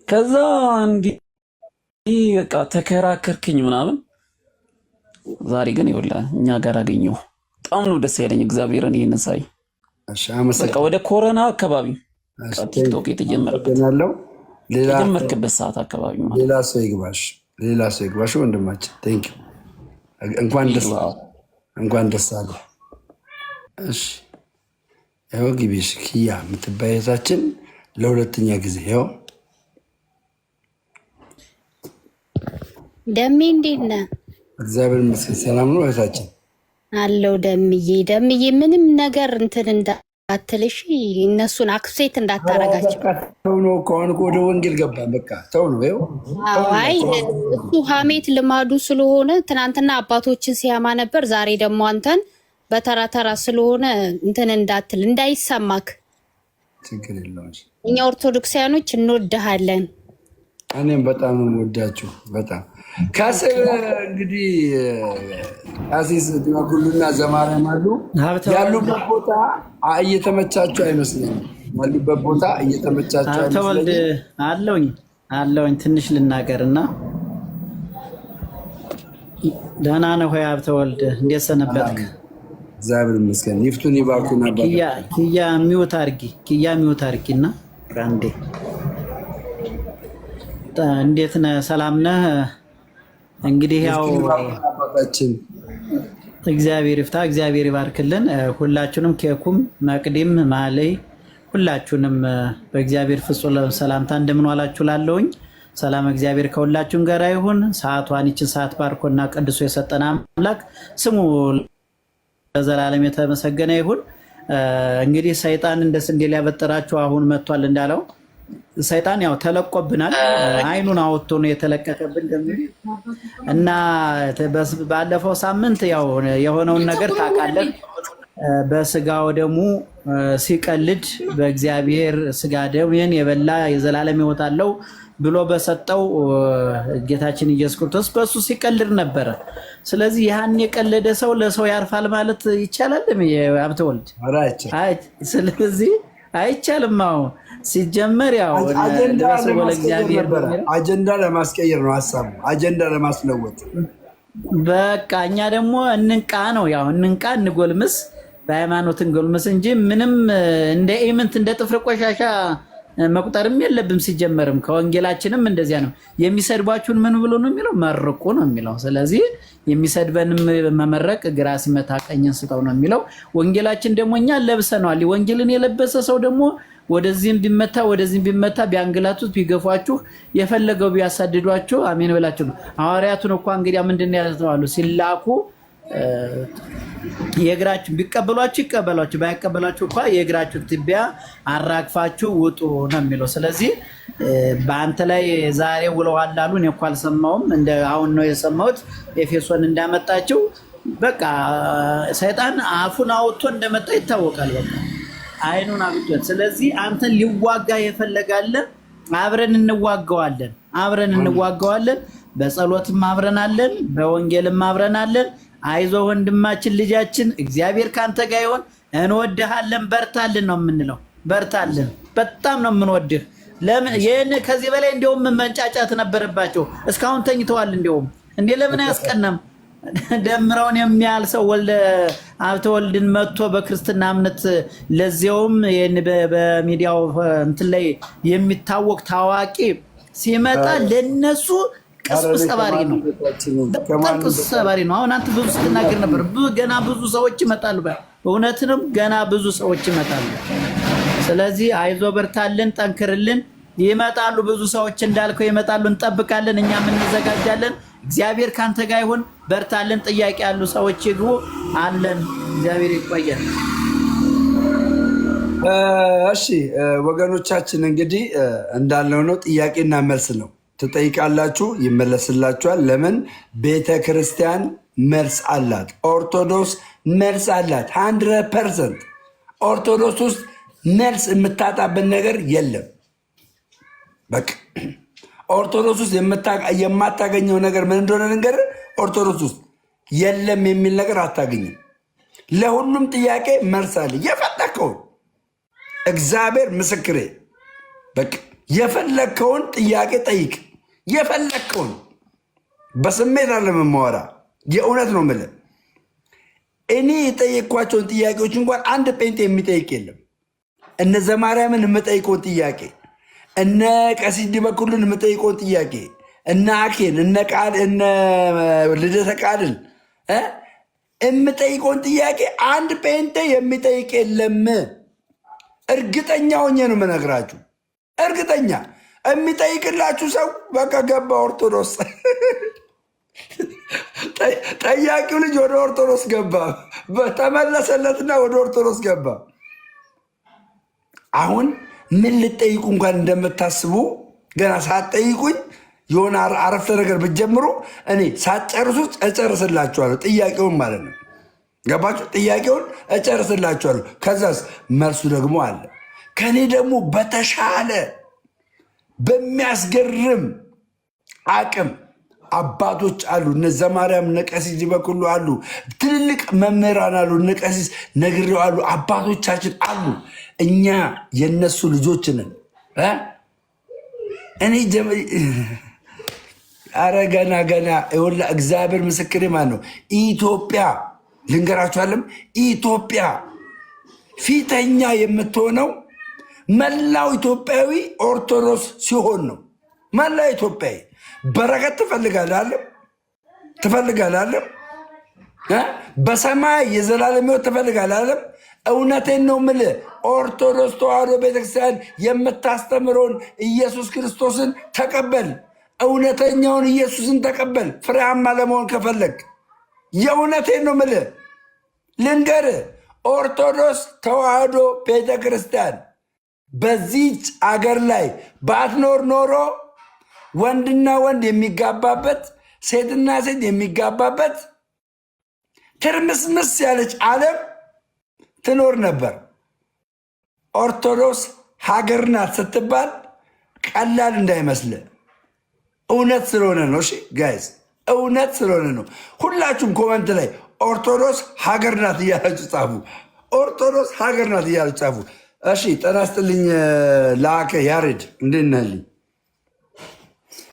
ከዛ እንዲህ በቃ ተከራከርክኝ ምናምን። ዛሬ ግን ይኸውልህ እኛ ጋር አገኘሁ። በጣም ነው ደስ ያለኝ እግዚአብሔርን ይሄን ሳይ። በቃ ወደ ኮሮና አካባቢ ቲክቶክ የተጀመረበት ሰዓት አካባቢ ማለት ሌላ ሰው ይግባሽ ወንድማችን። ቴንክ ዩ። እንኳን ደስ አለ። እሺ፣ ይኸው ግቢሽ ኪያ የምትባይ እህታችን ለሁለተኛ ጊዜ ይኸው። ደሜ እንዴት ነህ? እግዚአብሔር ይመስገን ሰላም ነው እህታችን አለው። ደምዬ ምንም ነገር እንትን እንዳትልሽ፣ እነሱን አክሴት እንዳታረጋቸው። ተው ነው ከሆነ ወደ ወንጌል ገባ። በቃ ተው ነው። ይኸው አይ እሱ ሀሜት ልማዱ ስለሆነ ትናንትና አባቶችን ሲያማ ነበር። ዛሬ ደግሞ አንተን በተራ ተራ ስለሆነ እንትን እንዳትል እንዳይሰማክ። ችግር የለውም። እኛ ኦርቶዶክሳውያኖች እንወድሃለን። እኔም በጣም ነው የምወዳችሁ። በጣም ከስር እንግዲህ ቀሲስ ዲማኩሉና ዘማሪያም አሉ። ያሉበት ቦታ እየተመቻቸው አይመስለኝም። ያሉበት ቦታ እየተመቻቸው አይመስለኝም። አለውኝ ትንሽ ልናገር እና ደህና ነህ ሆይ? ሀብተወልድ እንዴት ሰነበትክ? እግዚአብሔር ይመስገን። ይፍቱን ይባርኩና ኪያ ሚውት አድርጊ እና አንዴ እንዴት ነህ? ሰላም ነህ? እንግዲህ ያው እግዚአብሔር ይፍታ፣ እግዚአብሔር ይባርክልን ሁላችሁንም። ኬኩም መቅዲም ማለይ ሁላችሁንም በእግዚአብሔር ፍጹም ሰላምታ እንደምን ዋላችሁ ላለውኝ። ሰላም እግዚአብሔር ከሁላችሁም ጋር ይሁን። ሰዓቷን ይችን ሰዓት ባርኮና ቀድሶ የሰጠን አምላክ ስሙ ለዘላለም የተመሰገነ ይሁን። እንግዲህ ሰይጣን እንደ ስንዴ ሊያበጥራችሁ አሁን መጥቷል እንዳለው ሰይጣን ያው ተለቆብናል። አይኑን አውጥቶ ነው የተለቀቀብን እና ባለፈው ሳምንት ያው የሆነውን ነገር ታውቃለህ። በስጋው ደሙ ሲቀልድ በእግዚአብሔር ስጋ ደሙን የበላ የዘላለም ሕይወት አለው ብሎ በሰጠው ጌታችን ኢየሱስ ክርስቶስ በሱ ሲቀልድ ነበረ። ስለዚህ ያን የቀለደ ሰው ለሰው ያርፋል ማለት ይቻላል? ሀብተወልድ ስለዚህ አይቻልም። አሁን ሲጀመር ያው አጀንዳ ለማስቀየር ነው ሀሳቡ፣ አጀንዳ ለማስለወጥ። በቃ እኛ ደግሞ እንንቃ ነው ያው እንንቃ፣ እንጎልምስ፣ በሃይማኖት እንጎልምስ እንጂ ምንም እንደ ኢምንት እንደ ጥፍር ቆሻሻ መቁጠርም የለብም። ሲጀመርም ከወንጌላችንም እንደዚያ ነው። የሚሰድባችሁን ምን ብሎ ነው የሚለው? መርቁ ነው የሚለው። ስለዚህ የሚሰድበንም መመረቅ ግራ ሲመታ ቀኝን ስጠው ነው የሚለው። ወንጌላችን ደግሞ እኛ ለብሰነዋል። ወንጌልን የለበሰ ሰው ደግሞ ወደዚህም ቢመታ ወደዚህም ቢመታ ቢያንገላቱት ቢገፏችሁ የፈለገው ቢያሳድዷችሁ አሜን ብላችሁ ነው። ሐዋርያቱን እኮ እንግዲያ ምንድን ነው ያስተዋሉ ሲላኩ የእግራችሁ ቢቀበሏችሁ ይቀበሏችሁ፣ ባይቀበሏችሁ እንኳ የእግራችሁ ትቢያ አራግፋችሁ ውጡ ነው የሚለው። ስለዚህ በአንተ ላይ ዛሬ ውለዋል አሉ። እኔ እኮ አልሰማሁም፣ እንደ አሁን ነው የሰማሁት። ኤፌሶን እንዳመጣችው በቃ ሰይጣን አፉን አውጥቶ እንደመጣ ይታወቃል። በቃ አይኑን አብጆት። ስለዚህ አንተን ሊዋጋ የፈለጋለ አብረን እንዋጋዋለን፣ አብረን እንዋጋዋለን። በጸሎትም አብረን አለን፣ በወንጌልም አብረን አለን። አይዞ ወንድማችን ልጃችን እግዚአብሔር ካንተ ጋር ይሁን፣ እንወድሃለን፣ በርታልን ነው የምንለው። በርታልን፣ በጣም ነው የምንወድህ። ለምን ይሄን ከዚህ በላይ እንደውም መንጫጫት ነበረባቸው። እስካሁን ተኝተዋል። እንደውም እንዴ ለምን አያስቀናም? ደምረውን የሚያል ሰው ወልደ ሀብተወልድን መጥቶ በክርስትና እምነት ለዚያውም በሚዲያው እንትን ላይ የሚታወቅ ታዋቂ ሲመጣ ለነሱ ቅስቅስ ሰባሪ ነው። በጣም ቅስቅስ ሰባሪ ነው። አሁን አንተ ብዙ ስትናገር ነበር። ገና ብዙ ሰዎች ይመጣሉ። እውነትንም ገና ብዙ ሰዎች ይመጣሉ። ስለዚህ አይዞ በርታልን፣ ጠንክርልን። ይመጣሉ ብዙ ሰዎች እንዳልከው ይመጣሉ። እንጠብቃለን፣ እኛም እንዘጋጃለን። እግዚአብሔር ካንተ ጋር ይሁን፣ በርታልን። ጥያቄ ያሉ ሰዎች ይግቡ አለን። እግዚአብሔር ይቆያል። እሺ ወገኖቻችን እንግዲህ እንዳለው ነው። ጥያቄና መልስ ነው። ትጠይቃላችሁ፣ ይመለስላችኋል። ለምን ቤተ ክርስቲያን መልስ አላት። ኦርቶዶክስ መልስ አላት። 100% ኦርቶዶክስ ውስጥ መልስ የምታጣበት ነገር የለም። በቃ ኦርቶዶክስ ውስጥ የማታገኘው ነገር ምን እንደሆነ ነገር ኦርቶዶክስ ውስጥ የለም የሚል ነገር አታገኝም። ለሁሉም ጥያቄ መልስ አለ። የፈለከውን እግዚአብሔር ምስክሬ፣ በቃ የፈለከውን ጥያቄ ጠይቅ። የፈለከውን በስሜት አለመማወራ የእውነት ነው የምልህ። እኔ የጠየቅኳቸውን ጥያቄዎች እንኳን አንድ ጴንጤ የሚጠይቅ የለም። እነ ዘማርያምን የምጠይቀውን ጥያቄ፣ እነ ቀሲስ ዲበኩሉን የምጠይቀውን ጥያቄ፣ እነ አኬን እነ ልደተ ቃልን የምጠይቀውን ጥያቄ አንድ ጴንጤ የሚጠይቅ የለም። እርግጠኛ ሆኜ ነው የምነግራችሁ። እርግጠኛ የሚጠይቅላችሁ ሰው በቃ ገባ ኦርቶዶክስ። ጠያቂው ልጅ ወደ ኦርቶዶክስ ገባ፣ ተመለሰለትና ወደ ኦርቶዶክስ ገባ። አሁን ምን ልጠይቁ እንኳን እንደምታስቡ ገና ሳትጠይቁኝ የሆነ አረፍተ ነገር ብትጀምሩ እኔ ሳትጨርሱት እጨርስላችኋለሁ። ጥያቄውን ማለት ነው። ገባችሁ? ጥያቄውን እጨርስላችኋለሁ። ከዛስ መልሱ ደግሞ አለ። ከኔ ደግሞ በተሻለ በሚያስገርም አቅም አባቶች አሉ። እነ ዘማርያም እነ ቀሲስ ዲበኩሉ አሉ። ትልልቅ መምህራን አሉ። እነ ቀሲስ ነግሬው አሉ። አባቶቻችን አሉ። እኛ የነሱ ልጆች ነን። እኔ አረ ገና ይኸውልህ እግዚአብሔር ምስክሬ ማለት ነው። ኢትዮጵያ ልንገራችኋለም፣ ኢትዮጵያ ፊተኛ የምትሆነው መላው ኢትዮጵያዊ ኦርቶዶክስ ሲሆን ነው። መላው ኢትዮጵያዊ በረከት ትፈልጋለህ። ትፈልጋለህ አይደለም? በሰማይ የዘላለም ሕይወት ትፈልጋለህ አይደለም? እውነቴን ነው የምልህ። ኦርቶዶክስ ተዋሕዶ ቤተክርስቲያን የምታስተምረውን ኢየሱስ ክርስቶስን ተቀበል። እውነተኛውን ኢየሱስን ተቀበል። ፍሬያማ ለመሆን ከፈለግ የእውነቴን ነው የምልህ። ልንገርህ፣ ኦርቶዶክስ ተዋሕዶ ቤተክርስቲያን በዚች አገር ላይ ባትኖር ኖሮ ወንድና ወንድ የሚጋባበት፣ ሴትና ሴት የሚጋባበት ትርምስምስ ያለች ዓለም ትኖር ነበር። ኦርቶዶክስ ሀገር ናት ስትባል ቀላል እንዳይመስልህ፣ እውነት ስለሆነ ነው። እሺ ጋይዝ፣ እውነት ስለሆነ ነው። ሁላችሁም ኮመንት ላይ ኦርቶዶክስ ሀገር ናት እያላችሁ ጻፉ። ኦርቶዶክስ ሀገር ናት እያላችሁ ጻፉ። እሺ ጤና ይስጥልኝ ለአከ ያሬድ፣ እንዴት ነህ?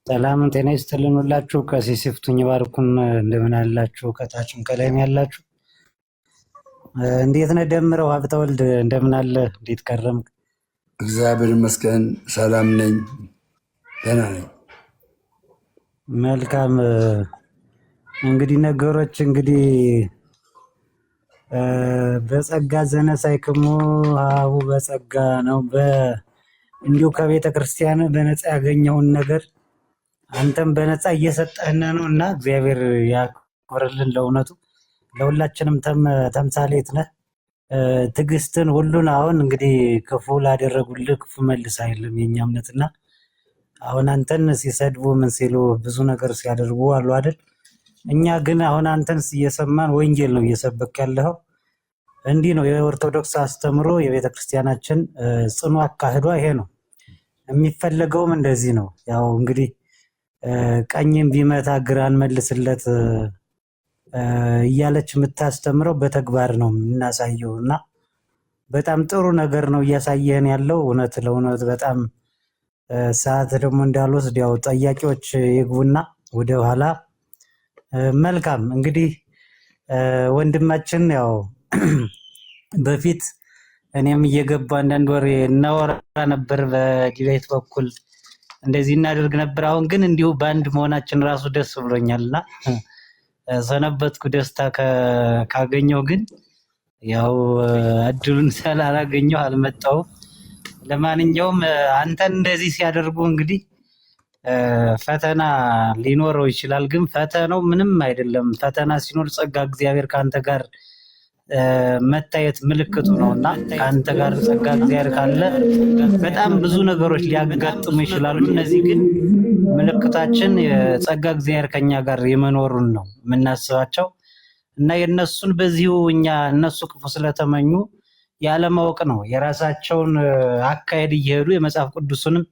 ሰላም ጤና ይስጥልን ሁላችሁ። ቀሲስ ይፍቱኝ ባርኩን፣ እንደምን አላችሁ? ከታችም ከላይም ያላችሁ እንዴት ነህ? ደምረው ሀብተወልድ እንደምን አለ? እንዴት ከረምክ? እግዚአብሔር ይመስገን ሰላም ነኝ፣ ደህና ነኝ። መልካም። እንግዲህ ነገሮች በጸጋ ዘነሳይክሙ ሀቡ በጸጋ ነው። እንዲሁ ከቤተ ክርስቲያን በነፃ ያገኘውን ነገር አንተም በነፃ እየሰጠህን ነው እና እግዚአብሔር ያክብርልን። ለእውነቱ ለሁላችንም ተምሳሌት ነህ። ትዕግስትን ሁሉን አሁን እንግዲህ ክፉ ላደረጉልህ ክፉ መልስ አይልም የኛ እምነትና አሁን አንተን ሲሰድቡ ምን ሲሉ ብዙ ነገር ሲያደርጉ አሉ አይደል? እኛ ግን አሁን አንተን እየሰማን ወንጌል ነው እየሰበክ ያለው። እንዲህ ነው የኦርቶዶክስ አስተምሮ፣ የቤተ ክርስቲያናችን ጽኑ አካሂዷ ይሄ ነው። የሚፈለገውም እንደዚህ ነው። ያው እንግዲህ ቀኝም ቢመታ ግራን መልስለት እያለች የምታስተምረው በተግባር ነው የምናሳየው እና በጣም ጥሩ ነገር ነው እያሳየህን ያለው። እውነት ለእውነት በጣም ሰዓት ደግሞ እንዳልወስድ ያው ጠያቂዎች ይግቡና ወደ ኋላ። መልካም እንግዲህ ወንድማችን ያው በፊት እኔም እየገባ አንዳንድ ወሬ እናወራ ነበር፣ በዲቤት በኩል እንደዚህ እናደርግ ነበር። አሁን ግን እንዲሁ በአንድ መሆናችን ራሱ ደስ ብሎኛልና ሰነበትኩ። ደስታ ካገኘው ግን ያው እድሉን ስላላገኘው አልመጣሁም። ለማንኛውም አንተን እንደዚህ ሲያደርጉ እንግዲህ ፈተና ሊኖረው ይችላል፣ ግን ፈተናው ምንም አይደለም። ፈተና ሲኖር ጸጋ እግዚአብሔር ከአንተ ጋር መታየት ምልክቱ ነው እና ከአንተ ጋር ጸጋ እግዚአብሔር ካለ በጣም ብዙ ነገሮች ሊያጋጥሙ ይችላሉ። እነዚህ ግን ምልክታችን ጸጋ እግዚአብሔር ከኛ ጋር የመኖሩን ነው የምናስባቸው እና የነሱን በዚሁ እኛ እነሱ ክፉ ስለተመኙ ያለማወቅ ነው የራሳቸውን አካሄድ እየሄዱ የመጽሐፍ ቅዱስንም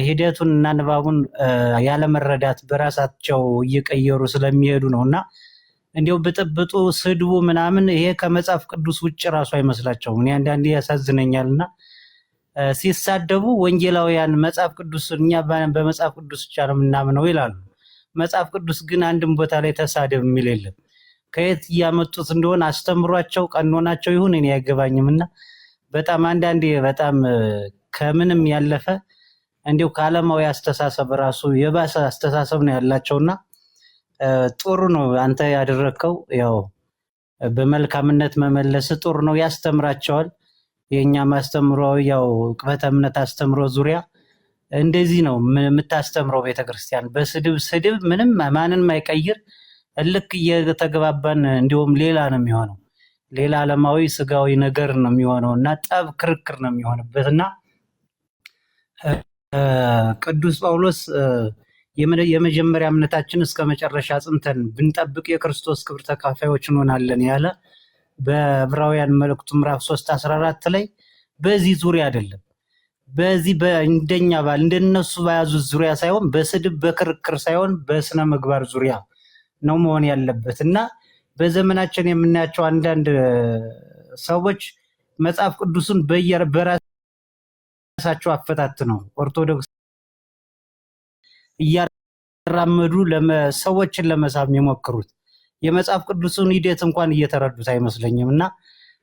ሂደቱን እና ንባቡን ያለመረዳት በራሳቸው እየቀየሩ ስለሚሄዱ ነው እና እንዲሁ ብጥብጡ ስድቡ ምናምን ይሄ ከመጽሐፍ ቅዱስ ውጭ ራሱ አይመስላቸውም። እኔ አንዳንዴ ያሳዝነኛልና ሲሳደቡ ወንጌላውያን መጽሐፍ ቅዱስ እኛ በመጽሐፍ ቅዱስ ብቻ ነው የምናምነው ይላሉ። መጽሐፍ ቅዱስ ግን አንድም ቦታ ላይ ተሳደብ የሚል የለም። ከየት እያመጡት እንደሆነ አስተምሯቸው ቀኖናቸው ይሁን እኔ አይገባኝምና በጣም አንዳንዴ በጣም ከምንም ያለፈ እንዲሁ ከዓለማዊ አስተሳሰብ ራሱ የባሰ አስተሳሰብ ነው ያላቸውና ጥሩ ነው አንተ ያደረከው። ያው በመልካምነት መመለስ ጥሩ ነው፣ ያስተምራቸዋል። የኛ ማስተምሮ ያው ቅበተ እምነት አስተምሮ ዙሪያ እንደዚህ ነው የምታስተምረው ቤተክርስቲያን። በስድብ ምንም ማንን ማይቀይር ልክ እየተገባባን እንዲሁም ሌላ ነው የሚሆነው፣ ሌላ ዓለማዊ ስጋዊ ነገር ነው የሚሆነው እና ጠብ ክርክር ነው የሚሆንበትና ቅዱስ ጳውሎስ የመጀመሪያ እምነታችን እስከ መጨረሻ ጽንተን ብንጠብቅ የክርስቶስ ክብር ተካፋዮች እንሆናለን ያለ በዕብራውያን መልእክቱ ምዕራፍ 3:14 ላይ በዚህ ዙሪያ አይደለም፣ በዚህ እንደኛ እንደነሱ በያዙት ዙሪያ ሳይሆን በስድብ በክርክር ሳይሆን በስነ ምግባር ዙሪያ ነው መሆን ያለበት እና በዘመናችን የምናያቸው አንዳንድ ሰዎች መጽሐፍ ቅዱስን በራሳቸው አፈታት ነው ኦርቶዶክስ እያራመዱ ሰዎችን ለመሳብ የሚሞክሩት የመጽሐፍ ቅዱስን ሂደት እንኳን እየተረዱት አይመስለኝም እና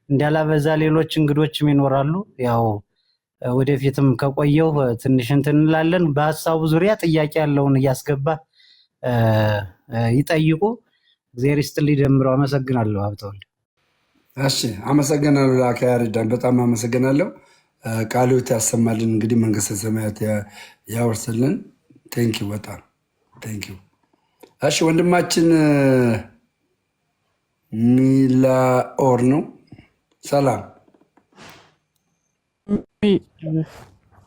እንዳላበዛ ሌሎች እንግዶችም ይኖራሉ። ያው ወደፊትም ከቆየው ትንሽ እንትን እንላለን። በሀሳቡ ዙሪያ ጥያቄ ያለውን እያስገባ ይጠይቁ። እግዚአብሔር ይስጥልኝ። ደምረው አመሰግናለሁ። ሀብተወልድ እሺ፣ አመሰግናለሁ። ላካያርዳን በጣም አመሰግናለሁ። ቃልዎት ያሰማልን። እንግዲህ መንግስተ ሰማያት ያወርስልን። ቴንኪው፣ በጣም ቴንኪው። እሺ፣ ወንድማችን ሚላኦር ነው። ሰላም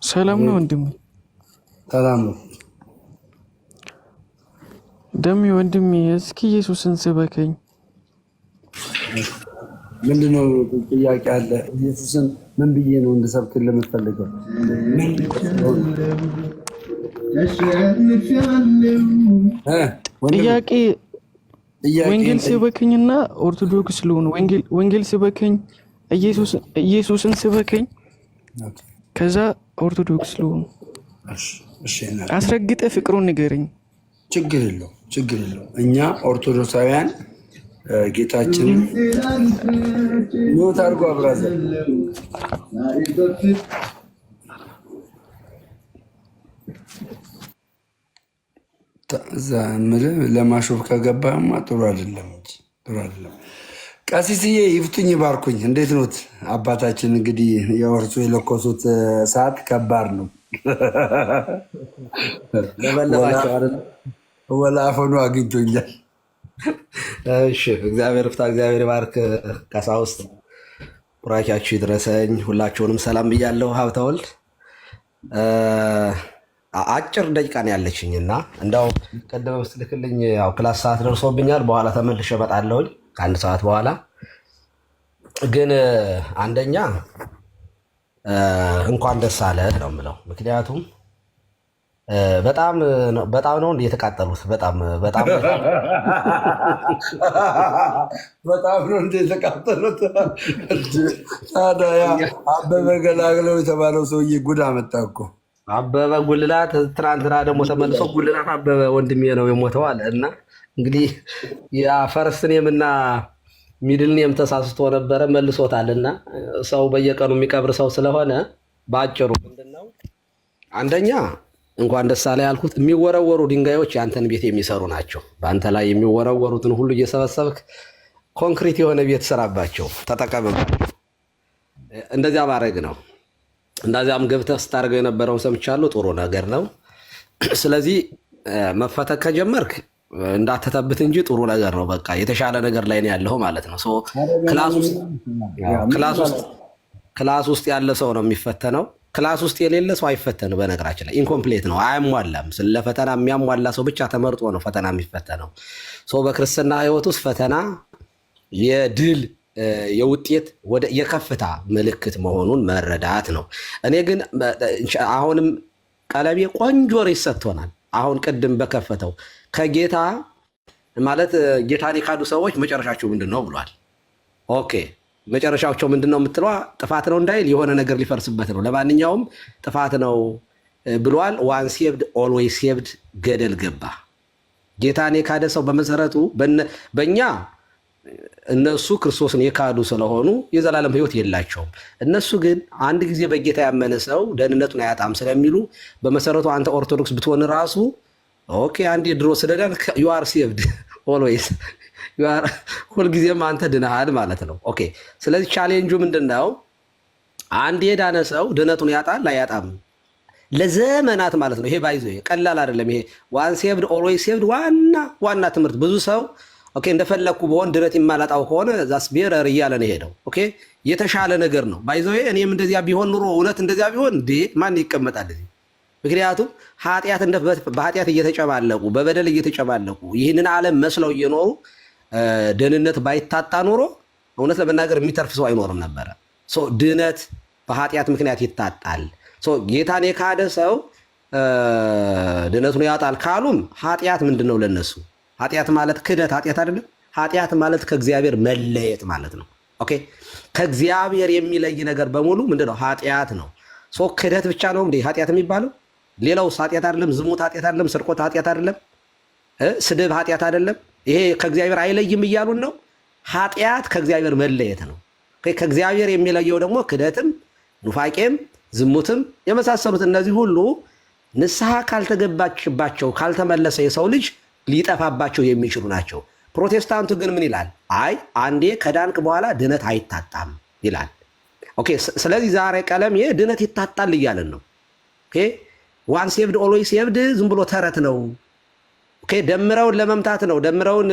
ሰላም ነው ወንድሜ። ሰላም ነው ደሜ ወንድሜ። እስኪ ኢየሱስን ስበከኝ። ምንድነው ጥያቄ አለ? ኢየሱስን ምን ብዬ ነው እንድሰብክልህ የምትፈልገው? ጥያቄ ወንጌል ስበከኝና ኦርቶዶክስ ልሁን። ወንጌል ስበከኝ፣ ኢየሱስን ስበከኝ፣ ከዛ ኦርቶዶክስ ልሁን። አስረግጠ ፍቅሩን ንገረኝ። ችግር የለው፣ ችግር የለው። እኛ ኦርቶዶክሳውያን ጌታችን ኖት አድርጎ አብራዘር ለማሾፍ ከገባማ ጥሩ አይደለም እንጂ ጥሩ አይደለም። ቀሲስዬ ይፍቱኝ ይባርኩኝ። እንዴት ኖት አባታችን? እንግዲህ የወርሱ የለኮሱት ሰዓት ከባድ ነው። ወላፈኑ አግኝቶኛል። እሺ፣ እግዚአብሔር ፍታ፣ እግዚአብሔር ባርክ። ቀሳውስት ቡራኪያችሁ ይድረሰኝ። ሁላችሁንም ሰላም ብያለሁ። ሀብተወልድ አጭር ደቂቃ ነው ያለችኝ እና እንዳው ቀደም ስትልክልኝ ያው ክላስ ሰዓት ደርሶብኛል። በኋላ ተመልሼ እመጣለሁኝ ከአንድ ሰዓት በኋላ። ግን አንደኛ እንኳን ደስ አለህ ነው የምለው። ምክንያቱም በጣም ነው እንደ የተቃጠሉት። በጣም ነው እንደ የተቃጠሉት። ታዲያ አበበ ገላግለው የተባለው ሰውዬ ጉድ አመጣ እኮ። አበበ ጉልላት ትናንትና ደግሞ ተመልሶ ጉልላት አበበ ወንድሜ ነው የሞተው አለ እና እንግዲህ ያ ፈርስት ኔምና ሚድል ኔም ተሳስቶ ነበረ መልሶታልና ሰው በየቀኑ የሚቀብር ሰው ስለሆነ በአጭሩ ምንድነው አንደኛ እንኳን ደስ አለ ያልኩት የሚወረወሩ ድንጋዮች ያንተን ቤት የሚሰሩ ናቸው። በአንተ ላይ የሚወረወሩትን ሁሉ እየሰበሰብክ ኮንክሪት የሆነ ቤት ስራባቸው፣ ተጠቀምባቸው። እንደዚያ ማድረግ ነው። እንደዚያም ገብተህ ስታደርገው የነበረውን ሰምቻለሁ። ጥሩ ነገር ነው። ስለዚህ መፈተክ ከጀመርክ እንዳትተብት እንጂ ጥሩ ነገር ነው። በቃ የተሻለ ነገር ላይ ነው ያለው ማለት ነው። ክላስ ውስጥ ያለ ሰው ነው የሚፈተነው። ክላስ ውስጥ የሌለ ሰው አይፈተነው። በነገራችን ላይ ኢንኮምፕሌት ነው፣ አያሟላም። ስለፈተና የሚያሟላ ሰው ብቻ ተመርጦ ነው ፈተና የሚፈተነው። በክርስትና ሕይወት ውስጥ ፈተና የድል የውጤት ወደ የከፍታ ምልክት መሆኑን መረዳት ነው። እኔ ግን አሁንም ቀለቤ ቆንጆ ሬስ ሰጥቶናል። አሁን ቅድም በከፈተው ከጌታ ማለት ጌታን የካዱ ሰዎች መጨረሻቸው ምንድን ነው ብሏል። ኦኬ መጨረሻቸው ምንድን ነው የምትለዋ ጥፋት ነው እንዳይል የሆነ ነገር ሊፈርስበት ነው። ለማንኛውም ጥፋት ነው ብሏል። ዋን ሴቭድ ኦልዌይስ ሴቭድ ገደል ገባ። ጌታን የካደ ሰው በመሰረቱ በእኛ እነሱ ክርስቶስን የካዱ ስለሆኑ የዘላለም ሕይወት የላቸውም። እነሱ ግን አንድ ጊዜ በጌታ ያመነ ሰው ደህንነቱን አያጣም ስለሚሉ በመሰረቱ አንተ ኦርቶዶክስ ብትሆን ራሱ ኦኬ አንዴ ድሮ ስለዳን ዩ አር ሴቭድ ኦልዌይስ ሁልጊዜም አንተ ድነሃል ማለት ነው። ኦኬ ስለዚህ ቻሌንጁ ምንድን ነው? አንድ የዳነ ሰው ድነቱን ያጣል አያጣም ለዘመናት ማለት ነው። ይሄ ባይዞ ቀላል አይደለም። ይሄ ዋን ሴቭድ ኦልዌይስ ሴቭድ ዋና ትምህርት ብዙ ሰው ኦኬ እንደፈለኩ በሆን ድነት የማላጣው ከሆነ ዛስ ቤረር እያለ ነው ሄደው። ኦኬ የተሻለ ነገር ነው ባይዞ። እኔም እንደዚያ ቢሆን ኑሮ እውነት እንደዚያ ቢሆን ማን ይቀመጣል እዚህ? ምክንያቱም በኃጢአት እየተጨማለቁ በበደል እየተጨማለቁ ይህንን ዓለም መስለው እየኖሩ ደህንነት ባይታጣ ኖሮ እውነት ለመናገር የሚተርፍ ሰው አይኖርም ነበረ። ድነት በኃጢአት ምክንያት ይታጣል። ጌታን የካደ ሰው ድነቱን ያጣል ካሉም ኃጢአት ምንድን ነው ለነሱ? ኃጢአት ማለት ክደት ኃጢአት አይደለም። ኃጢአት ማለት ከእግዚአብሔር መለየት ማለት ነው። ኦኬ ከእግዚአብሔር የሚለይ ነገር በሙሉ ምንድነው? ኃጢአት ነው። ክደት ብቻ ነው እንዴ ኃጢአት የሚባለው? ሌላውስ ኃጢአት አይደለም? ዝሙት ኃጢአት አይደለም? ስርቆት ኃጢአት አይደለም? ስድብ ኃጢአት አይደለም? ይሄ ከእግዚአብሔር አይለይም እያሉን ነው። ኃጢአት ከእግዚአብሔር መለየት ነው። ከእግዚአብሔር የሚለየው ደግሞ ክደትም፣ ኑፋቄም፣ ዝሙትም የመሳሰሉት እነዚህ ሁሉ ንስሐ ካልተገባችባቸው ካልተመለሰ የሰው ልጅ ሊጠፋባቸው የሚችሉ ናቸው። ፕሮቴስታንቱ ግን ምን ይላል? አይ አንዴ ከዳንክ በኋላ ድነት አይታጣም ይላል። ኦኬ፣ ስለዚህ ዛሬ ቀለም ድነት ይታጣል እያለን ነው። ኦኬ፣ ዋን ሴቭድ ኦልዌይስ ሴቭድ ዝም ብሎ ተረት ነው። ኦኬ፣ ደምረውን ለመምታት ነው። ደምረውን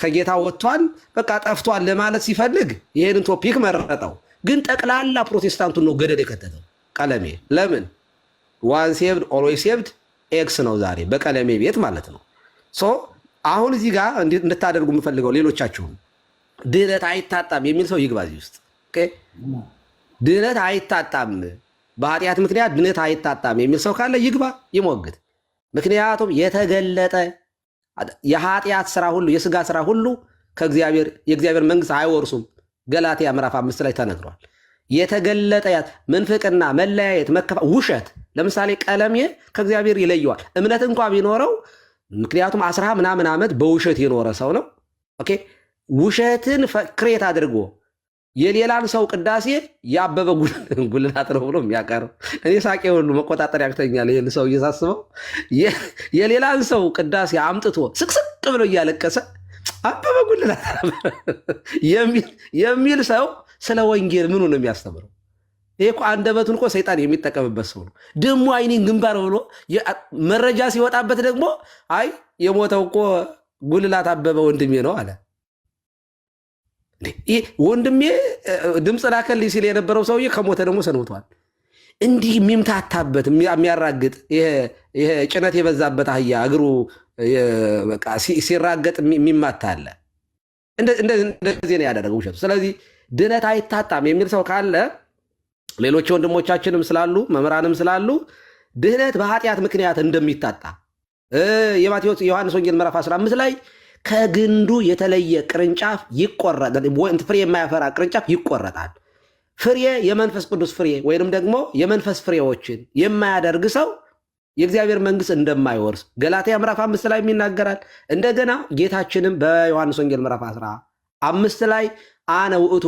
ከጌታ ወጥቷል በቃ ጠፍቷል ለማለት ሲፈልግ ይሄንን ቶፒክ መረጠው። ግን ጠቅላላ ፕሮቴስታንቱን ነው ገደል የከተተው ቀለሜ። ለምን? ዋን ሴቭድ ኦልዌይስ ሴቭድ ኤክስ ነው ዛሬ በቀለሜ ቤት ማለት ነው። ሶ አሁን እዚህ ጋር እንድታደርጉ የምፈልገው ሌሎቻችሁም ድነት አይታጣም የሚል ሰው ይግባ እዚህ ውስጥ። ኦኬ፣ ድነት አይታጣም በኃጢአት ምክንያት ድነት አይታጣም የሚል ሰው ካለ ይግባ ይሞግት። ምክንያቱም የተገለጠ የኃጢአት ስራ ሁሉ የስጋ ስራ ሁሉ የእግዚአብሔር መንግስት አይወርሱም። ገላትያ ምዕራፍ 5 ላይ ተነግሯል። የተገለጠ ምንፍቅና፣ መለያየት፣ ውሸት። ለምሳሌ ቀለሜ ከእግዚአብሔር ይለየዋል። እምነት እንኳ ቢኖረው ምክንያቱም 10 ምናምን ዓመት በውሸት የኖረ ሰው ነው። ኦኬ፣ ውሸትን ክሬት አድርጎ የሌላን ሰው ቅዳሴ ያበበ ጉልላት ነው ብሎ የሚያቀርብ እኔ ሳቄ ሁሉ መቆጣጠር ያቅተኛል። ይህን ሰው እየሳስበው የሌላን ሰው ቅዳሴ አምጥቶ ስቅስቅ ብሎ እያለቀሰ አበበ ጉልላት የሚል ሰው ስለ ወንጌል ምኑ ነው የሚያስተምረው? ይሄ እኮ አንደበቱን እኮ ሰይጣን የሚጠቀምበት ሰው ነው። ደግሞ አይኔን ግንባር ብሎ መረጃ ሲወጣበት ደግሞ አይ የሞተው እኮ ጉልላት አበበ ወንድሜ ነው አለ። ወንድሜ ድምፅ ላከልኝ ሲል የነበረው ሰውዬ ከሞተ ደግሞ ሰንብቷል። እንዲህ የሚምታታበት የሚያራግጥ ይሄ ጭነት የበዛበት አህያ እግሩ ሲራገጥ የሚማታ አለ። እንደዚህ ነው ያደረገው ውሸቱ። ስለዚህ ድነት አይታጣም የሚል ሰው ካለ ሌሎች ወንድሞቻችንም ስላሉ መምህራንም ስላሉ ድህነት በኃጢአት ምክንያት እንደሚታጣ ዮሐንስ ወንጌል ምዕራፍ 15 ላይ ከግንዱ የተለየ ቅርንጫፍ ይቆረጣል፣ ፍሬ የማያፈራ ቅርንጫፍ ይቆረጣል። ፍሬ የመንፈስ ቅዱስ ፍሬ ወይንም ደግሞ የመንፈስ ፍሬዎችን የማያደርግ ሰው የእግዚአብሔር መንግስት እንደማይወርስ ገላትያ ምዕራፍ 5 ላይ ይናገራል። እንደገና ጌታችንም በዮሐንስ ወንጌል ምዕራፍ 15 ላይ አነ ውእቱ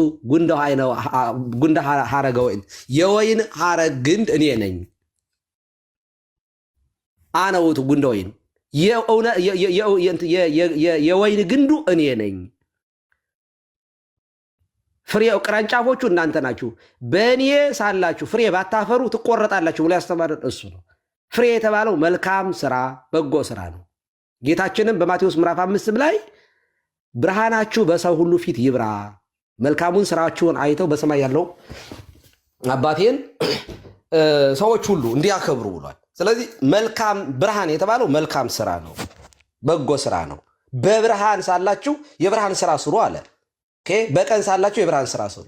ጉንደ ሐረገ ወይን፣ የወይን ሐረግ ግንድ እኔ ነኝ። አነ ውእቱ ጉንደ ወይን፣ የወይን ግንዱ እኔ ነኝ። ፍሬው ቅርንጫፎቹ እናንተ ናችሁ። በእኔ ሳላችሁ ፍሬ ባታፈሩ ትቆረጣላችሁ ብሎ ያስተማረን እሱ ነው። ፍሬ የተባለው መልካም ስራ፣ በጎ ስራ ነው። ጌታችንም በማቴዎስ ምዕራፍ 5 ላይ ብርሃናችሁ በሰው ሁሉ ፊት ይብራ፣ መልካሙን ስራችሁን አይተው በሰማይ ያለው አባቴን ሰዎች ሁሉ እንዲያከብሩ ብሏል። ስለዚህ መልካም ብርሃን የተባለው መልካም ስራ ነው፣ በጎ ስራ ነው። በብርሃን ሳላችሁ የብርሃን ስራ ስሩ አለ። በቀን ሳላችሁ የብርሃን ስራ ስሩ።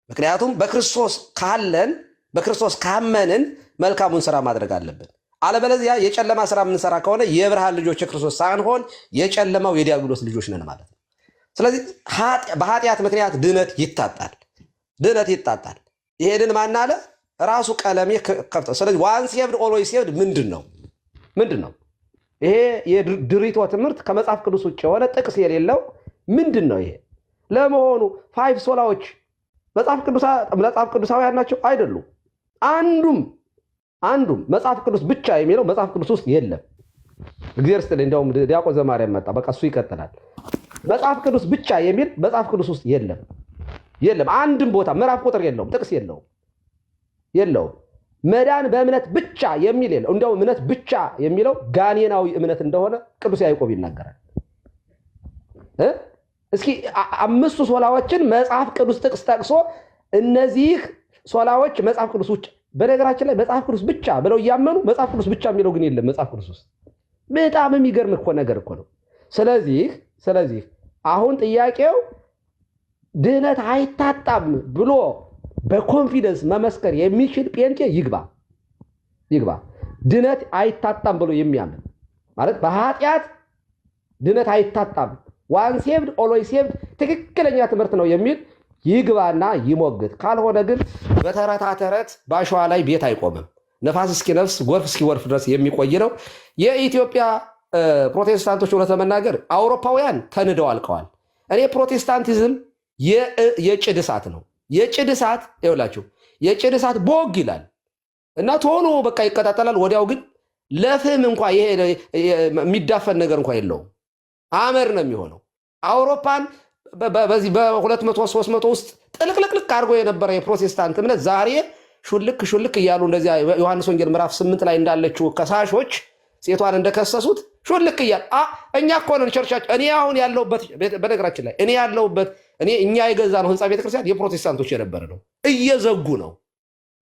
ምክንያቱም በክርስቶስ ካለን በክርስቶስ ካመንን መልካሙን ስራ ማድረግ አለብን። አለበለዚያ የጨለማ ስራ የምንሰራ ከሆነ የብርሃን ልጆች የክርስቶስ ሳንሆን የጨለማው የዲያብሎስ ልጆች ነን ማለት ነው። ስለዚህ በኃጢአት ምክንያት ድነት ይታጣል፣ ድነት ይታጣል። ይሄንን ማን አለ? ራሱ ቀለሜ ከፍተው። ስለዚህ ዋን ሴቭድ ኦልዌይስ ሴቭድ ምንድን ነው? ይሄ የድሪቶ ትምህርት ከመጽሐፍ ቅዱስ ውጭ የሆነ ጥቅስ የሌለው ምንድን ነው ይሄ? ለመሆኑ 5 ሶላዎች መጽሐፍ ቅዱሳውያን ናቸው? አይደሉም። አንዱም መጽሐፍ ቅዱስ ብቻ የሚለው መጽሐፍ ቅዱስ ውስጥ የለም። እግዚአብሔር ይስጥልኝ። እንደውም ዲያቆን ዘማርያም መጣ። በቃ እሱ ይቀጥላል። መጽሐፍ ቅዱስ ብቻ የሚል መጽሐፍ ቅዱስ ውስጥ የለም። አንድም ቦታ ምዕራፍ ቁጥር የለውም፣ ጥቅስ የለውም። መዳን በእምነት ብቻ የሚል የለው። እንደውም እምነት ብቻ የሚለው ጋኔናዊ እምነት እንደሆነ ቅዱስ ያዕቆብ ይናገራል። እስኪ 5 ሶላዎችን መጽሐፍ ቅዱስ ጥቅስ ጠቅሶ እነዚህ ሶላዎች መጽሐፍ ቅዱስ ውጭ፣ በነገራችን ላይ መጽሐፍ ቅዱስ ብቻ ብለው እያመኑ መጽሐፍ ቅዱስ ብቻ የሚለው ግን የለም መጽሐፍ ቅዱስ ውስጥ። በጣም የሚገርም ነገር እኮ ነው። ስለዚህ አሁን ጥያቄው ድህነት አይታጣም ብሎ በኮንፊደንስ መመስከር የሚችል ጴንጤ ይግባ። ድህነት አይታጣም ብሎ የሚያምን ማለት በኃጢአት ድህነት አይታጣም፣ ዋን ሴቭድ ኦልዌይስ ሴቭድ ትክክለኛ ትምህርት ነው የሚል ይግባና ይሞግት። ካልሆነ ግን በተረታ ተረት በአሸዋ ላይ ቤት አይቆምም። ነፋስ እስኪነፍስ ጎርፍ እስኪወርፍ ድረስ የሚቆይ ነው። የኢትዮጵያ ፕሮቴስታንቶች እውነት ለመናገር አውሮፓውያን ተንደው አልቀዋል። እኔ ፕሮቴስታንቲዝም የጭድ እሳት ነው። የጭድ እሳት ይኸውላችሁ፣ የጭድ እሳት ቦግ ይላል እና ቶሎ በቃ ይቀጣጠላል። ወዲያው ግን ለፍህም እንኳ ይሄ የሚዳፈን ነገር እንኳ የለውም። አመር ነው የሚሆነው። አውሮፓን በዚህ በ200 300 ውስጥ ጥልቅልቅልቅ አድርጎ የነበረ የፕሮቴስታንት እምነት ዛሬ ሹልክ እያሉ እንደዚያ ዮሐንስ ወንጌል ምዕራፍ 8 ላይ እንዳለችው ከሳሾች ሴቷን እንደከሰሱት ሹልክ እያሉ እኛ እኮ ነን ቸርቻችን። እኔ አሁን ያለሁበት በነገራችን ላይ እኛ የገዛ ነው ህንፃ ቤተክርስቲያን የፕሮቴስታንቶች የነበረ ነው። እየዘጉ ነው፣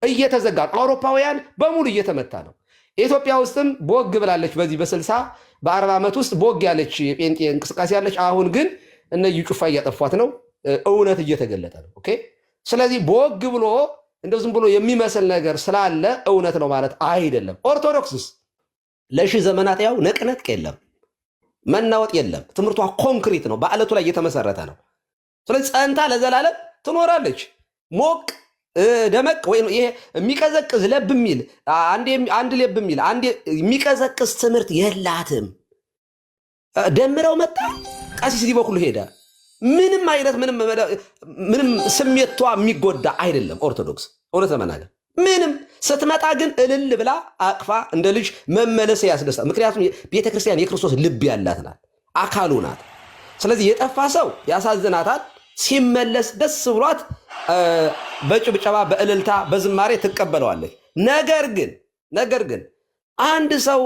እየተዘጋ ነው። አውሮፓውያን በሙሉ እየተመታ ነው። ኢትዮጵያ ውስጥም ቦግ ብላለች። በዚህ በ60 በ40 ዓመት ውስጥ ቦግ ያለች የጴንጤ እንቅስቃሴ ያለች። አሁን ግን እነዩ ጩፋ እያጠፏት ነው። እውነት እየተገለጠ ነው። ኦኬ። ስለዚህ ቦግ ብሎ እንደው ዝም ብሎ የሚመስል ነገር ስላለ እውነት ነው ማለት አይደለም። ኦርቶዶክስስ ለሺህ ዘመናት ያው ነቅነቅ የለም፣ መናወጥ የለም። ትምህርቷ ኮንክሪት ነው፣ በአለቱ ላይ እየተመሰረተ ነው። ስለዚህ ጸንታ ለዘላለም ትኖራለች። ሞቅ ደመቅ ወይ ይሄ የሚቀዘቅዝ ለብ የሚል አንድ ለብ የሚል አንድ የሚቀዘቅዝ ትምህርት የላትም። ደምረው መጣ ቀሲስ ዲ በኩል ሄደ። ምንም አይነት ምንም ስሜቷ የሚጎዳ አይደለም ኦርቶዶክስ። እውነት ለመናገር ምንም ስትመጣ ግን እልል ብላ አቅፋ እንደ ልጅ መመለስ ያስደስታል። ምክንያቱም ቤተክርስቲያን የክርስቶስ ልብ ያላት ናት፣ አካሉ ናት። ስለዚህ የጠፋ ሰው ያሳዝናታል። ሲመለስ ደስ ብሏት በጭብጨባ በእልልታ በዝማሬ ትቀበለዋለች። ነገር ግን አንድ ሰው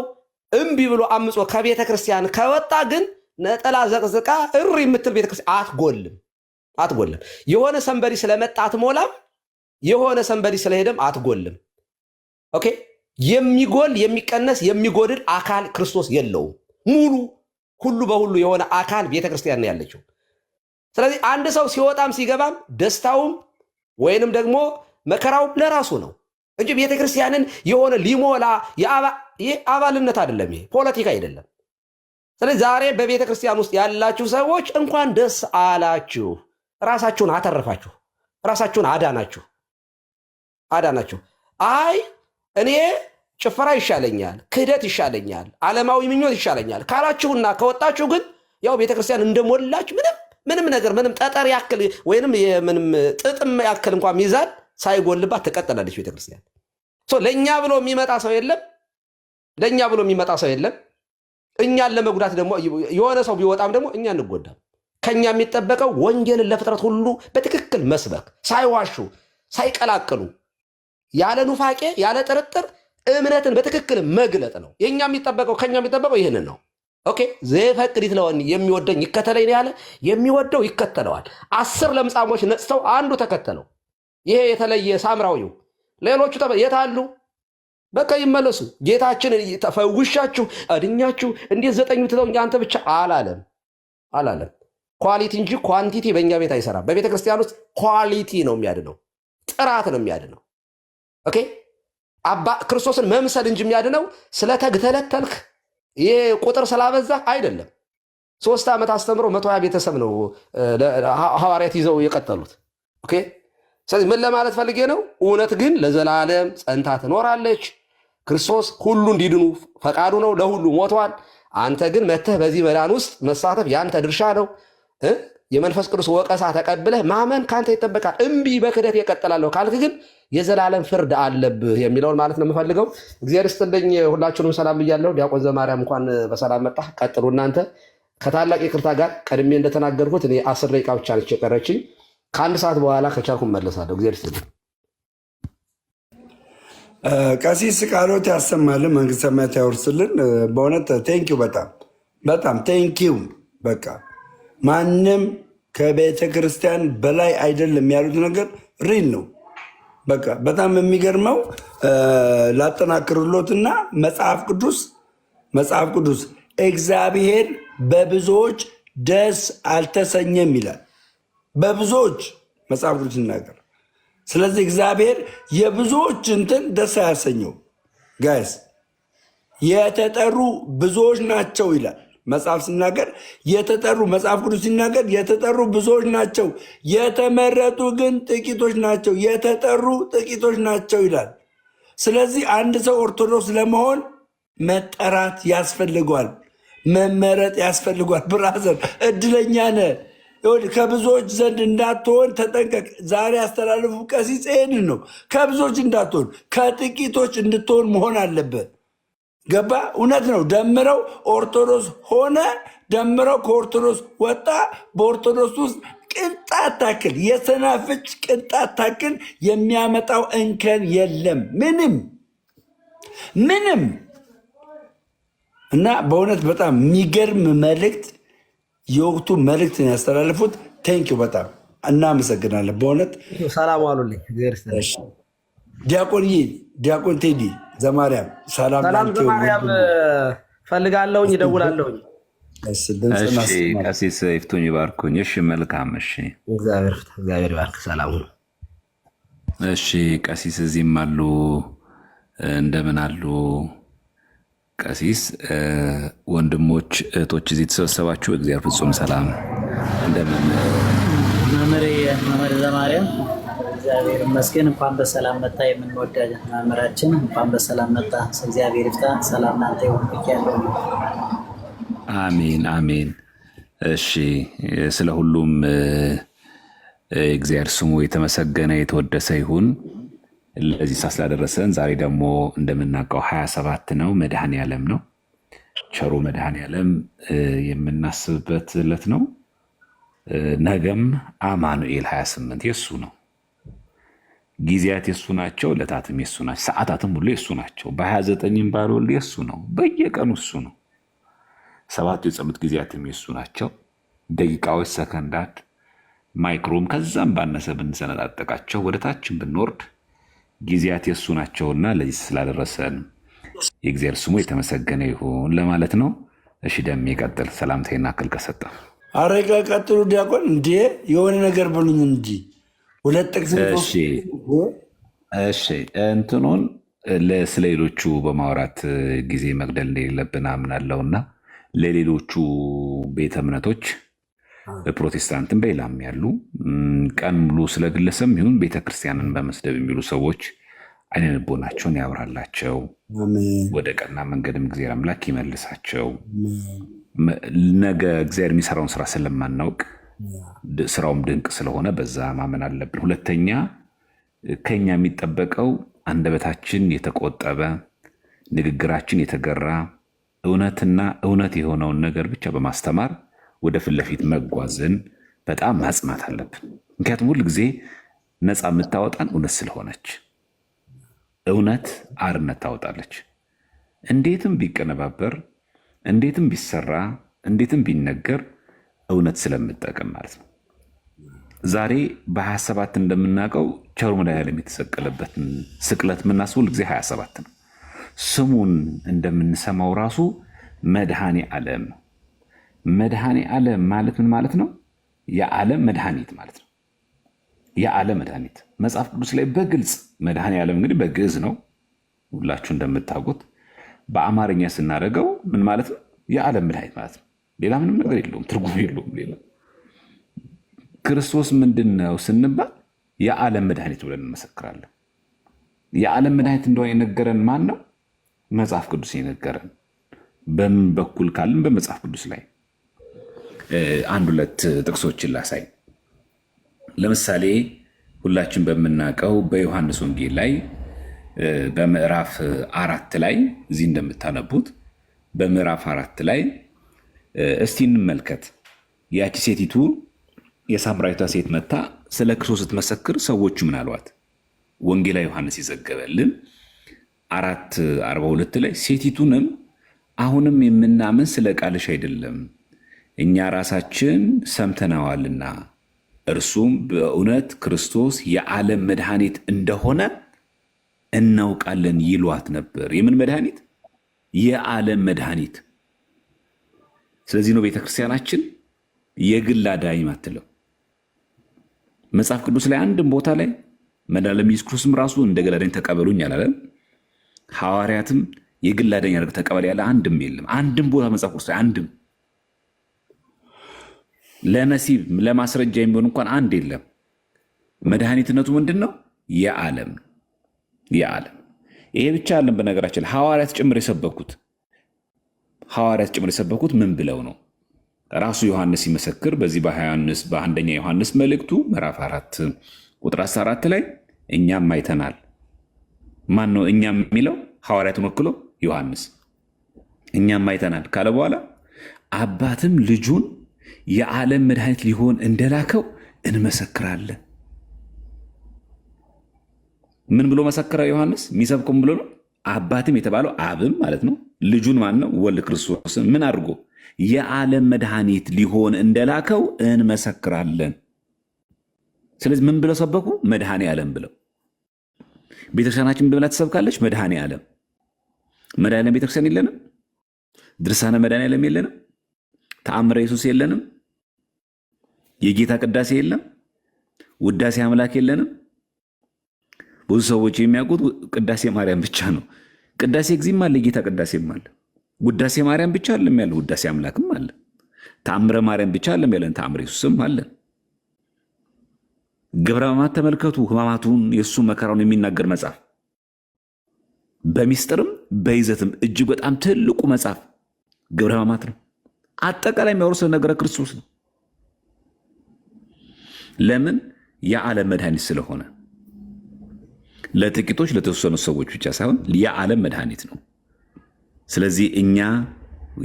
እምቢ ብሎ አምጾ ከቤተ ክርስቲያን ከወጣ ግን ነጠላ ዘቅዝቃ እሪ የምትል ቤተክርስቲያን አትጎልም። የሆነ ሰንበዲ ስለመጣ አትሞላም፣ የሆነ ሰንበዲ ስለሄደም አትጎልም። ኦኬ። የሚጎል የሚቀነስ የሚጎድል አካል ክርስቶስ የለውም። ሙሉ ሁሉ በሁሉ የሆነ አካል ቤተክርስቲያን ነው ያለችው። ስለዚህ አንድ ሰው ሲወጣም ሲገባም ደስታውም ወይንም ደግሞ መከራው ለራሱ ነው እንጂ ቤተክርስቲያንን የሆነ ሊሞላ ይህ አባልነት አይደለም፣ ይሄ ፖለቲካ አይደለም። ስለዚህ ዛሬ በቤተክርስቲያን ውስጥ ያላችሁ ሰዎች እንኳን ደስ አላችሁ፣ ራሳችሁን አተረፋችሁ፣ ራሳችሁን አዳናችሁ። አይ እኔ ጭፈራ ይሻለኛል፣ ክህደት ይሻለኛል፣ ዓለማዊ ምኞት ይሻለኛል ካላችሁና ከወጣችሁ ግን ያው ቤተክርስቲያን እንደሞላች ምንም ነገር ምንም ጠጠር ያክል ወይንም ምንም ጥጥም ያክል እንኳን ሚዛን ሳይጎልባት ትቀጥላለች ቤተክርስቲያን። ለእኛ ብሎ የሚመጣ ሰው የለም። እኛን ለመጉዳት ደግሞ የሆነ ሰው ቢወጣም ደግሞ እኛ እንጎዳም። ከኛ የሚጠበቀው ወንጌልን ለፍጥረት ሁሉ በትክክል መስበክ፣ ሳይዋሹ ሳይቀላቅሉ፣ ያለ ኑፋቄ ያለ ጥርጥር እምነትን በትክክል መግለጥ ነው ከኛ የሚጠበቀው ይህንን ነው። ኦኬ። ዘይፈቅድ ይትለወኒ የሚወደኝ ይከተለኝ ያለ የሚወደው ይከተለዋል። 10 ለምጻሞች ነጽተው አንዱ ተከተለው። ይሄ የተለየ ሳምራዊው። ሌሎቹ የት አሉ? በቃ ይመለሱ። ጌታችን ተፈውሻችሁ አድኛችሁ እንዴት 9 ትተውኝ አንተ ብቻ አላለም። ኳሊቲ እንጂ ኳንቲቲ በእኛ ቤት አይሰራም። በቤተ ክርስቲያን ውስጥ ኳሊቲ ነው የሚያድነው፣ ጥራት ነው የሚያድነው። ኦኬ። ክርስቶስን መምሰል እንጂ የሚያድነው ስለተግተለተልክ ይሄ ቁጥር ስላበዛ አይደለም። 3 ዓመት አስተምሮ 120 ቤተሰብ ነው ሐዋርያት ይዘው የቀጠሉት። ኦኬ። ስለዚህ ምን ለማለት ፈልጌ ነው? እውነት ግን ለዘላለም ጸንታ ትኖራለች። ክርስቶስ ሁሉ እንዲድኑ ፈቃዱ ነው፣ ለሁሉ ሞቷል። አንተ ግን መተህ በዚህ መዳን ውስጥ መሳተፍ ያንተ ድርሻ ነው። የመንፈስ ቅዱስ ወቀሳ ተቀብለህ ማመን ካንተ ይጠበቃል። እምቢ በክደት የቀጥላለሁ ካልክ ግን የዘላለም ፍርድ አለብህ የሚለውን ማለት ነው የምፈልገው። እግዚአብሔር ይስጥልኝ። ሁላችሁንም ሰላም ብያለሁ። ዲያቆን ዘማርያም እንኳን በሰላም መጣ። ቀጥሉ እናንተ። ከታላቅ ይቅርታ ጋር ቀድሜ እንደተናገርኩት እኔ 10 ደቂቃ ብቻ ነች የቀረችኝ። ከ1 ሰዓት በኋላ ከቻልኩ መለሳለሁ። እግዚአብሔር ይስጥልኝ። ቀሲስ ቃሎት ያሰማልን፣ መንግስተ ሰማያት ያወርስልን። በእውነት ቴንኪው፣ በጣም ቴንኪው። በቃ ማንም ከቤተ ክርስቲያን በላይ አይደለም ያሉት ነገር ሪል ነው። በቃ በጣም የሚገርመው ላጠናክርሎትና መጽሐፍ ቅዱስ እግዚአብሔር በብዙዎች ደስ አልተሰኘም ይላል። በብዙዎች መጽሐፍ ቅዱስ ይናገር። ስለዚህ እግዚአብሔር የብዙዎች እንትን ደስ አያሰኘው። ጋይስ የተጠሩ ብዙዎች ናቸው ይላል መጽሐፍ ሲናገር። መጽሐፍ ቅዱስ ሲናገር የተጠሩ ብዙዎች ናቸው፣ የተመረጡ ግን ጥቂቶች ናቸው። የተጠሩ ጥቂቶች ናቸው ይላል። ስለዚህ አንድ ሰው ኦርቶዶክስ ለመሆን መጠራት ያስፈልጓል፣ መመረጥ ያስፈልጓል። ብራዘር እድለኛ ነህ። ከብዙዎች ዘንድ እንዳትሆን ተጠንቀቅ። ዛሬ ያስተላልፉ ቀሲስ ይሄንን ነው። ከብዙዎች እንዳትሆን ከጥቂቶች እንድትሆን መሆን አለበት። ገባ? እውነት ነው። ደምረው ኦርቶዶክስ ሆነ፣ ደምረው ከኦርቶዶክስ ወጣ። በኦርቶዶክስ ውስጥ ቅንጣት ታክል የሰናፍጭ ቅንጣት ታክል የሚያመጣው እንከን የለም፣ ምንም። እና በእውነት በጣም የሚገርም መልእክት፣ የወቅቱ መልእክት ያስተላለፉት። ቴንኪው፣ በጣም እናመሰግናለን። በእውነት ሰላም ዋሉልኝ። ዲያቆን ቴዲ ዘማርያም ሰላም ዘማርያም ፈልጋለሁኝ፣ እደውላለሁኝ። ቀሲስ ይፍቱኝ ይባርኩኝ። እሺ መልካም። እሺ እግዚአብሔር ይባርክ። ሰላም ሁኑ። እሺ ቀሲስ እዚህም አሉ። እንደምን አሉ ቀሲስ? ወንድሞች እህቶች እዚህ ተሰበሰባችሁ፣ እግዚአብሔር ፍጹም ሰላም። እንደምን መምህር ዘማርያም እግዚአብሔር ይመስገን። እንኳን በሰላም መጣ። የምንወዳጅ መምህራችን እንኳን በሰላም መጣ። እግዚአብሔር ይፍታ። ሰላም ናንተ ይሁን። ያለው አሜን አሜን። እሺ ስለ ሁሉም እግዚአብሔር ስሙ የተመሰገነ የተወደሰ ይሁን። ለዚህ ሰዓት ስላደረሰን ዛሬ ደግሞ እንደምናውቀው 27 ነው፣ መድኃኔ ዓለም ነው። ቸሩ መድኃኔ ዓለም የምናስብበት ዕለት ነው። ነገም አማኑኤል 28 የሱ ነው። ጊዜያት የሱ ናቸው፣ ዕለታትም የሱ ናቸው፣ ሰዓታትም ሁሉ የሱ ናቸው። በ29ም ባልወልድ የሱ ነው፣ በየቀኑ እሱ ነው። 7 የጸሎት ጊዜያትም የሱ ናቸው። ደቂቃዎች፣ ሰከንዳት፣ ማይክሮም ከዛም ባነሰ ብንሰነጣጠቃቸው ወደ ታችን ብንወርድ ጊዜያት የሱ ናቸውና ለዚህ ስላደረሰን የእግዚአብሔር ስሙ የተመሰገነ ይሁን ለማለት ነው። እሺ ደሜ ቀጥል። ሰላምታዬና ክል ከሰጠ አረጋ ቀጥሉ። ዲያቆን እንዴ የሆነ ነገር ብሉኝ እንጂ ሁለት ጥቅስ። እሺ እንትኑን ስለ ሌሎቹ በማውራት ጊዜ መግደል እንደሌለብን አምናለሁና ለሌሎቹ ቤተ እምነቶች ፕሮቴስታንትን በሌላም ያሉ ቀን ሙሉ ስለ ግለሰብ ይሁን ቤተክርስቲያንን በመስደብ የሚሉ ሰዎች አይነ ልቦናቸውን ያብራላቸው፣ ወደ ቀና መንገድም እግዚአብሔር አምላክ ይመልሳቸው። ነገ እግዚአብሔር የሚሰራውን ስራ ስለማናውቅ ስራውም ድንቅ ስለሆነ በዛ ማመን አለብን። ሁለተኛ ከኛ የሚጠበቀው አንደበታችን የተቆጠበ ንግግራችን የተገራ እውነትና እውነት የሆነውን ነገር ብቻ በማስተማር ወደ ፊት ለፊት መጓዝን በጣም ማጽናት አለብን። ምክንያቱም ሁል ጊዜ ነፃ የምታወጣን እውነት ስለሆነች፣ እውነት አርነት ታወጣለች። እንዴትም ቢቀነባበር፣ እንዴትም ቢሰራ፣ እንዴትም ቢነገር እውነት ስለምጠቀም ማለት ነው። ዛሬ በ27 እንደምናውቀው ቸሩ መድኃኔዓለም የተሰቀለበትን ስቅለት የምናስበው ሁል ጊዜ 27 ነው። ስሙን እንደምንሰማው ራሱ መድኃኔ ዓለም ነው። መድኃኔ ዓለም ማለት ምን ማለት ነው? የዓለም መድኃኒት ማለት ነው። የዓለም መድኃኒት መጽሐፍ ቅዱስ ላይ በግልጽ መድኃኔ ዓለም እንግዲህ በግዕዝ ነው ሁላችሁ እንደምታውቁት። በአማርኛ ስናደርገው ምን ማለት ነው? የዓለም መድኃኒት ማለት ነው። ሌላ ምንም ነገር የለውም፣ ትርጉም የለውም። ሌላ ክርስቶስ ምንድን ነው ስንባል የዓለም መድኃኒት ብለን እንመሰክራለን። የዓለም መድኃኒት እንደሆነ የነገረን ማን ነው? መጽሐፍ ቅዱስ የነገረን። በምን በኩል ካልን በመጽሐፍ ቅዱስ ላይ አንድ ሁለት ጥቅሶችን ላሳይ። ለምሳሌ ሁላችን በምናውቀው በዮሐንስ ወንጌል ላይ በምዕራፍ 4 ላይ እዚህ እንደምታነቡት በምዕራፍ 4 ላይ እስቲ እንመልከት። ያቺ ሴቲቱ የሳምራዊቷ ሴት መታ ስለ ክርስቶስ ስትመሰክር ሰዎቹ ምን አሏት? ወንጌላዊ ዮሐንስ ይዘገበልን 4:42 ላይ ሴቲቱንም አሁንም የምናምን ስለ ቃልሽ አይደለም እኛ ራሳችን ሰምተናዋልና እርሱም በእውነት ክርስቶስ የዓለም መድኃኒት እንደሆነ እናውቃለን ይሏት ነበር። የምን መድኃኒት? የዓለም መድኃኒት። ስለዚህ ነው ቤተክርስቲያናችን የግል አዳኝ አትለው። መጽሐፍ ቅዱስ ላይ አንድም ቦታ ላይ መድኃኔዓለም ኢየሱስ ክርስቶስም ራሱ እንደ ግል አዳኝ ተቀበሉኝ አላለም። ሐዋርያትም የግል አዳኝ አድርገህ ተቀበል ያለ አንድም የለም። አንድም ቦታ መጽሐፍ ቅዱስ ላይ አንድም ለነሲብ ለማስረጃ የሚሆን እንኳን አንድ የለም። መድኃኒትነቱ ምንድን ነው? የዓለም የዓለም። ይሄ ብቻ አለም። በነገራችን ሐዋርያት ጭምር የሰበኩት ምን ብለው ነው? ራሱ ዮሐንስ ሲመሰክር በዚህ በአንደኛ ዮሐንስ መልእክቱ ምዕራፍ 4 ቁጥር 14 ላይ እኛም አይተናል። ማን ነው እኛም የሚለው? ሐዋርያቱን ወክሎ ዮሐንስ። እኛም አይተናል ካለ በኋላ አባትም ልጁን የዓለም መድኃኒት ሊሆን እንደላከው እንመሰክራለን። ምን ብሎ መሰከረ ዮሐንስ? የሚሰብከውም ብሎ ነው። አባትም የተባለው አብም ማለት ነው። ልጁን ማን ነው? ወልድ ክርስቶስን ምን አድርጎ የዓለም መድኃኒት ሊሆን እንደላከው እንመሰክራለን። ስለዚህ ምን ብለው ሰበኩ? መድኃኔ ዓለም ብለው። ቤተክርስቲያናችን ብላ ትሰብካለች መድኃኔ ዓለም። መድኃኔ ዓለም ቤተክርስቲያን የለንም። ድርሳነ መድኃኔ ዓለም የለንም። ተአምረ ኢየሱስ የለንም። የጌታ ቅዳሴ የለም። ውዳሴ አምላክ የለንም። ብዙ ሰዎች የሚያውቁት ቅዳሴ ማርያም ብቻ ነው። ቅዳሴ ጊዜም አለ፣ የጌታ ቅዳሴም አለ። ውዳሴ ማርያም ብቻ አለም ያለ፣ ውዳሴ አምላክም አለ። ተአምረ ማርያም ብቻ አለም ያለን፣ ተአምረ ኢየሱስም አለ። ግብረ ሕማማት ተመልከቱ። ሕማማቱን የእሱ መከራውን የሚናገር መጽሐፍ፣ በሚስጥርም በይዘትም እጅግ በጣም ትልቁ መጽሐፍ ግብረ ሕማማት ነው። አጠቃላይ የሚያወሩ ስለ ነገረ ክርስቶስ ነው። ለምን? የዓለም መድኃኒት ስለሆነ፣ ለጥቂቶች ለተወሰኑ ሰዎች ብቻ ሳይሆን የዓለም መድኃኒት ነው። ስለዚህ እኛ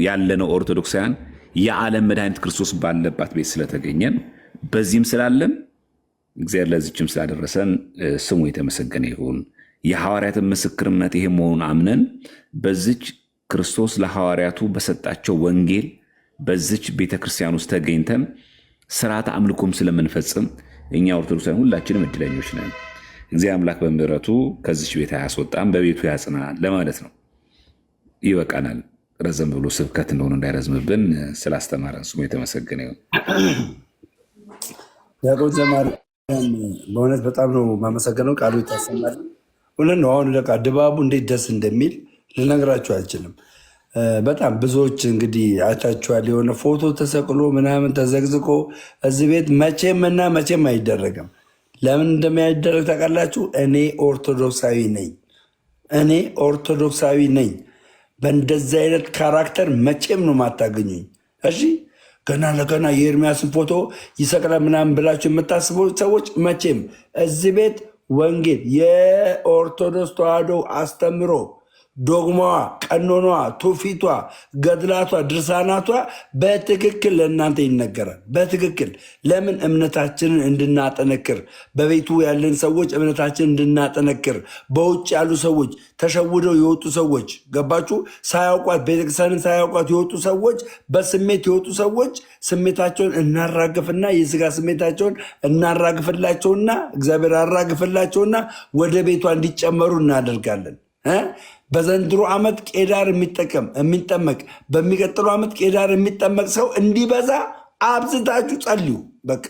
ያለነው ኦርቶዶክሳውያን የዓለም መድኃኒት ክርስቶስ ባለባት ቤት ስለተገኘን በዚህም ስላለን እግዚአብሔር ለዚችም ስላደረሰን ስሙ የተመሰገነ ይሁን። የሐዋርያትን ምስክርነት ይሄ መሆኑን አምነን በዚች ክርስቶስ ለሐዋርያቱ በሰጣቸው ወንጌል በዚች ቤተክርስቲያን ውስጥ ተገኝተን ስርዓተ አምልኮም ስለምንፈጽም እኛ ኦርቶዶክሳውያን ሁላችንም እድለኞች ነን። እግዚአብሔር አምላክ በምሕረቱ ከዚች ቤት አያስወጣም፣ በቤቱ ያጽናናል ለማለት ነው። ይበቃናል። ረዘም ብሎ ስብከት እንደሆነ እንዳይረዝምብን ስላስተማረን ስሙ የተመሰገነ ይሁን። ዲያቆን ዘማርያም በእውነት በጣም ነው የማመሰግነው። ቃሉ ይታሰማል። እውነት ነው። አሁን በቃ ድባቡ እንዴት ደስ እንደሚል ልነግራችሁ አልችልም። በጣም ብዙዎች እንግዲህ አይታችኋል። የሆነ ፎቶ ተሰቅሎ ምናምን ተዘግዝቆ እዚህ ቤት መቼም እና መቼም አይደረግም። ለምን እንደማይደረግ ታውቃላችሁ? እኔ ኦርቶዶክሳዊ ነኝ። እኔ ኦርቶዶክሳዊ ነኝ። በእንደዚህ አይነት ካራክተር መቼም ነው ማታገኙኝ። እሺ ገና ለገና የኤርሚያስን ፎቶ ይሰቅላል ምናምን ብላችሁ የምታስቡ ሰዎች መቼም እዚህ ቤት ወንጌል የኦርቶዶክስ ተዋሕዶ አስተምሮ ዶግማዋ፣ ቀኖኗ፣ ትውፊቷ፣ ገድላቷ፣ ድርሳናቷ በትክክል ለእናንተ ይነገራል። በትክክል ለምን? እምነታችንን እንድናጠነክር፣ በቤቱ ያለን ሰዎች እምነታችንን እንድናጠነክር፣ በውጭ ያሉ ሰዎች ተሸውደው የወጡ ሰዎች ገባችሁ? ሳያውቋት ቤተክርስቲያንን ሳያውቋት የወጡ ሰዎች፣ በስሜት የወጡ ሰዎች ስሜታቸውን እናራግፍና የስጋ ስሜታቸውን እናራግፍላቸውና እግዚአብሔር አራግፍላቸውና ወደ ቤቷ እንዲጨመሩ እናደርጋለን። በዘንድሮ ዓመት ቄዳር የሚጠመቅ በሚቀጥለው ዓመት ቄዳር የሚጠመቅ ሰው እንዲበዛ አብዝታችሁ ጸልዩ። በቃ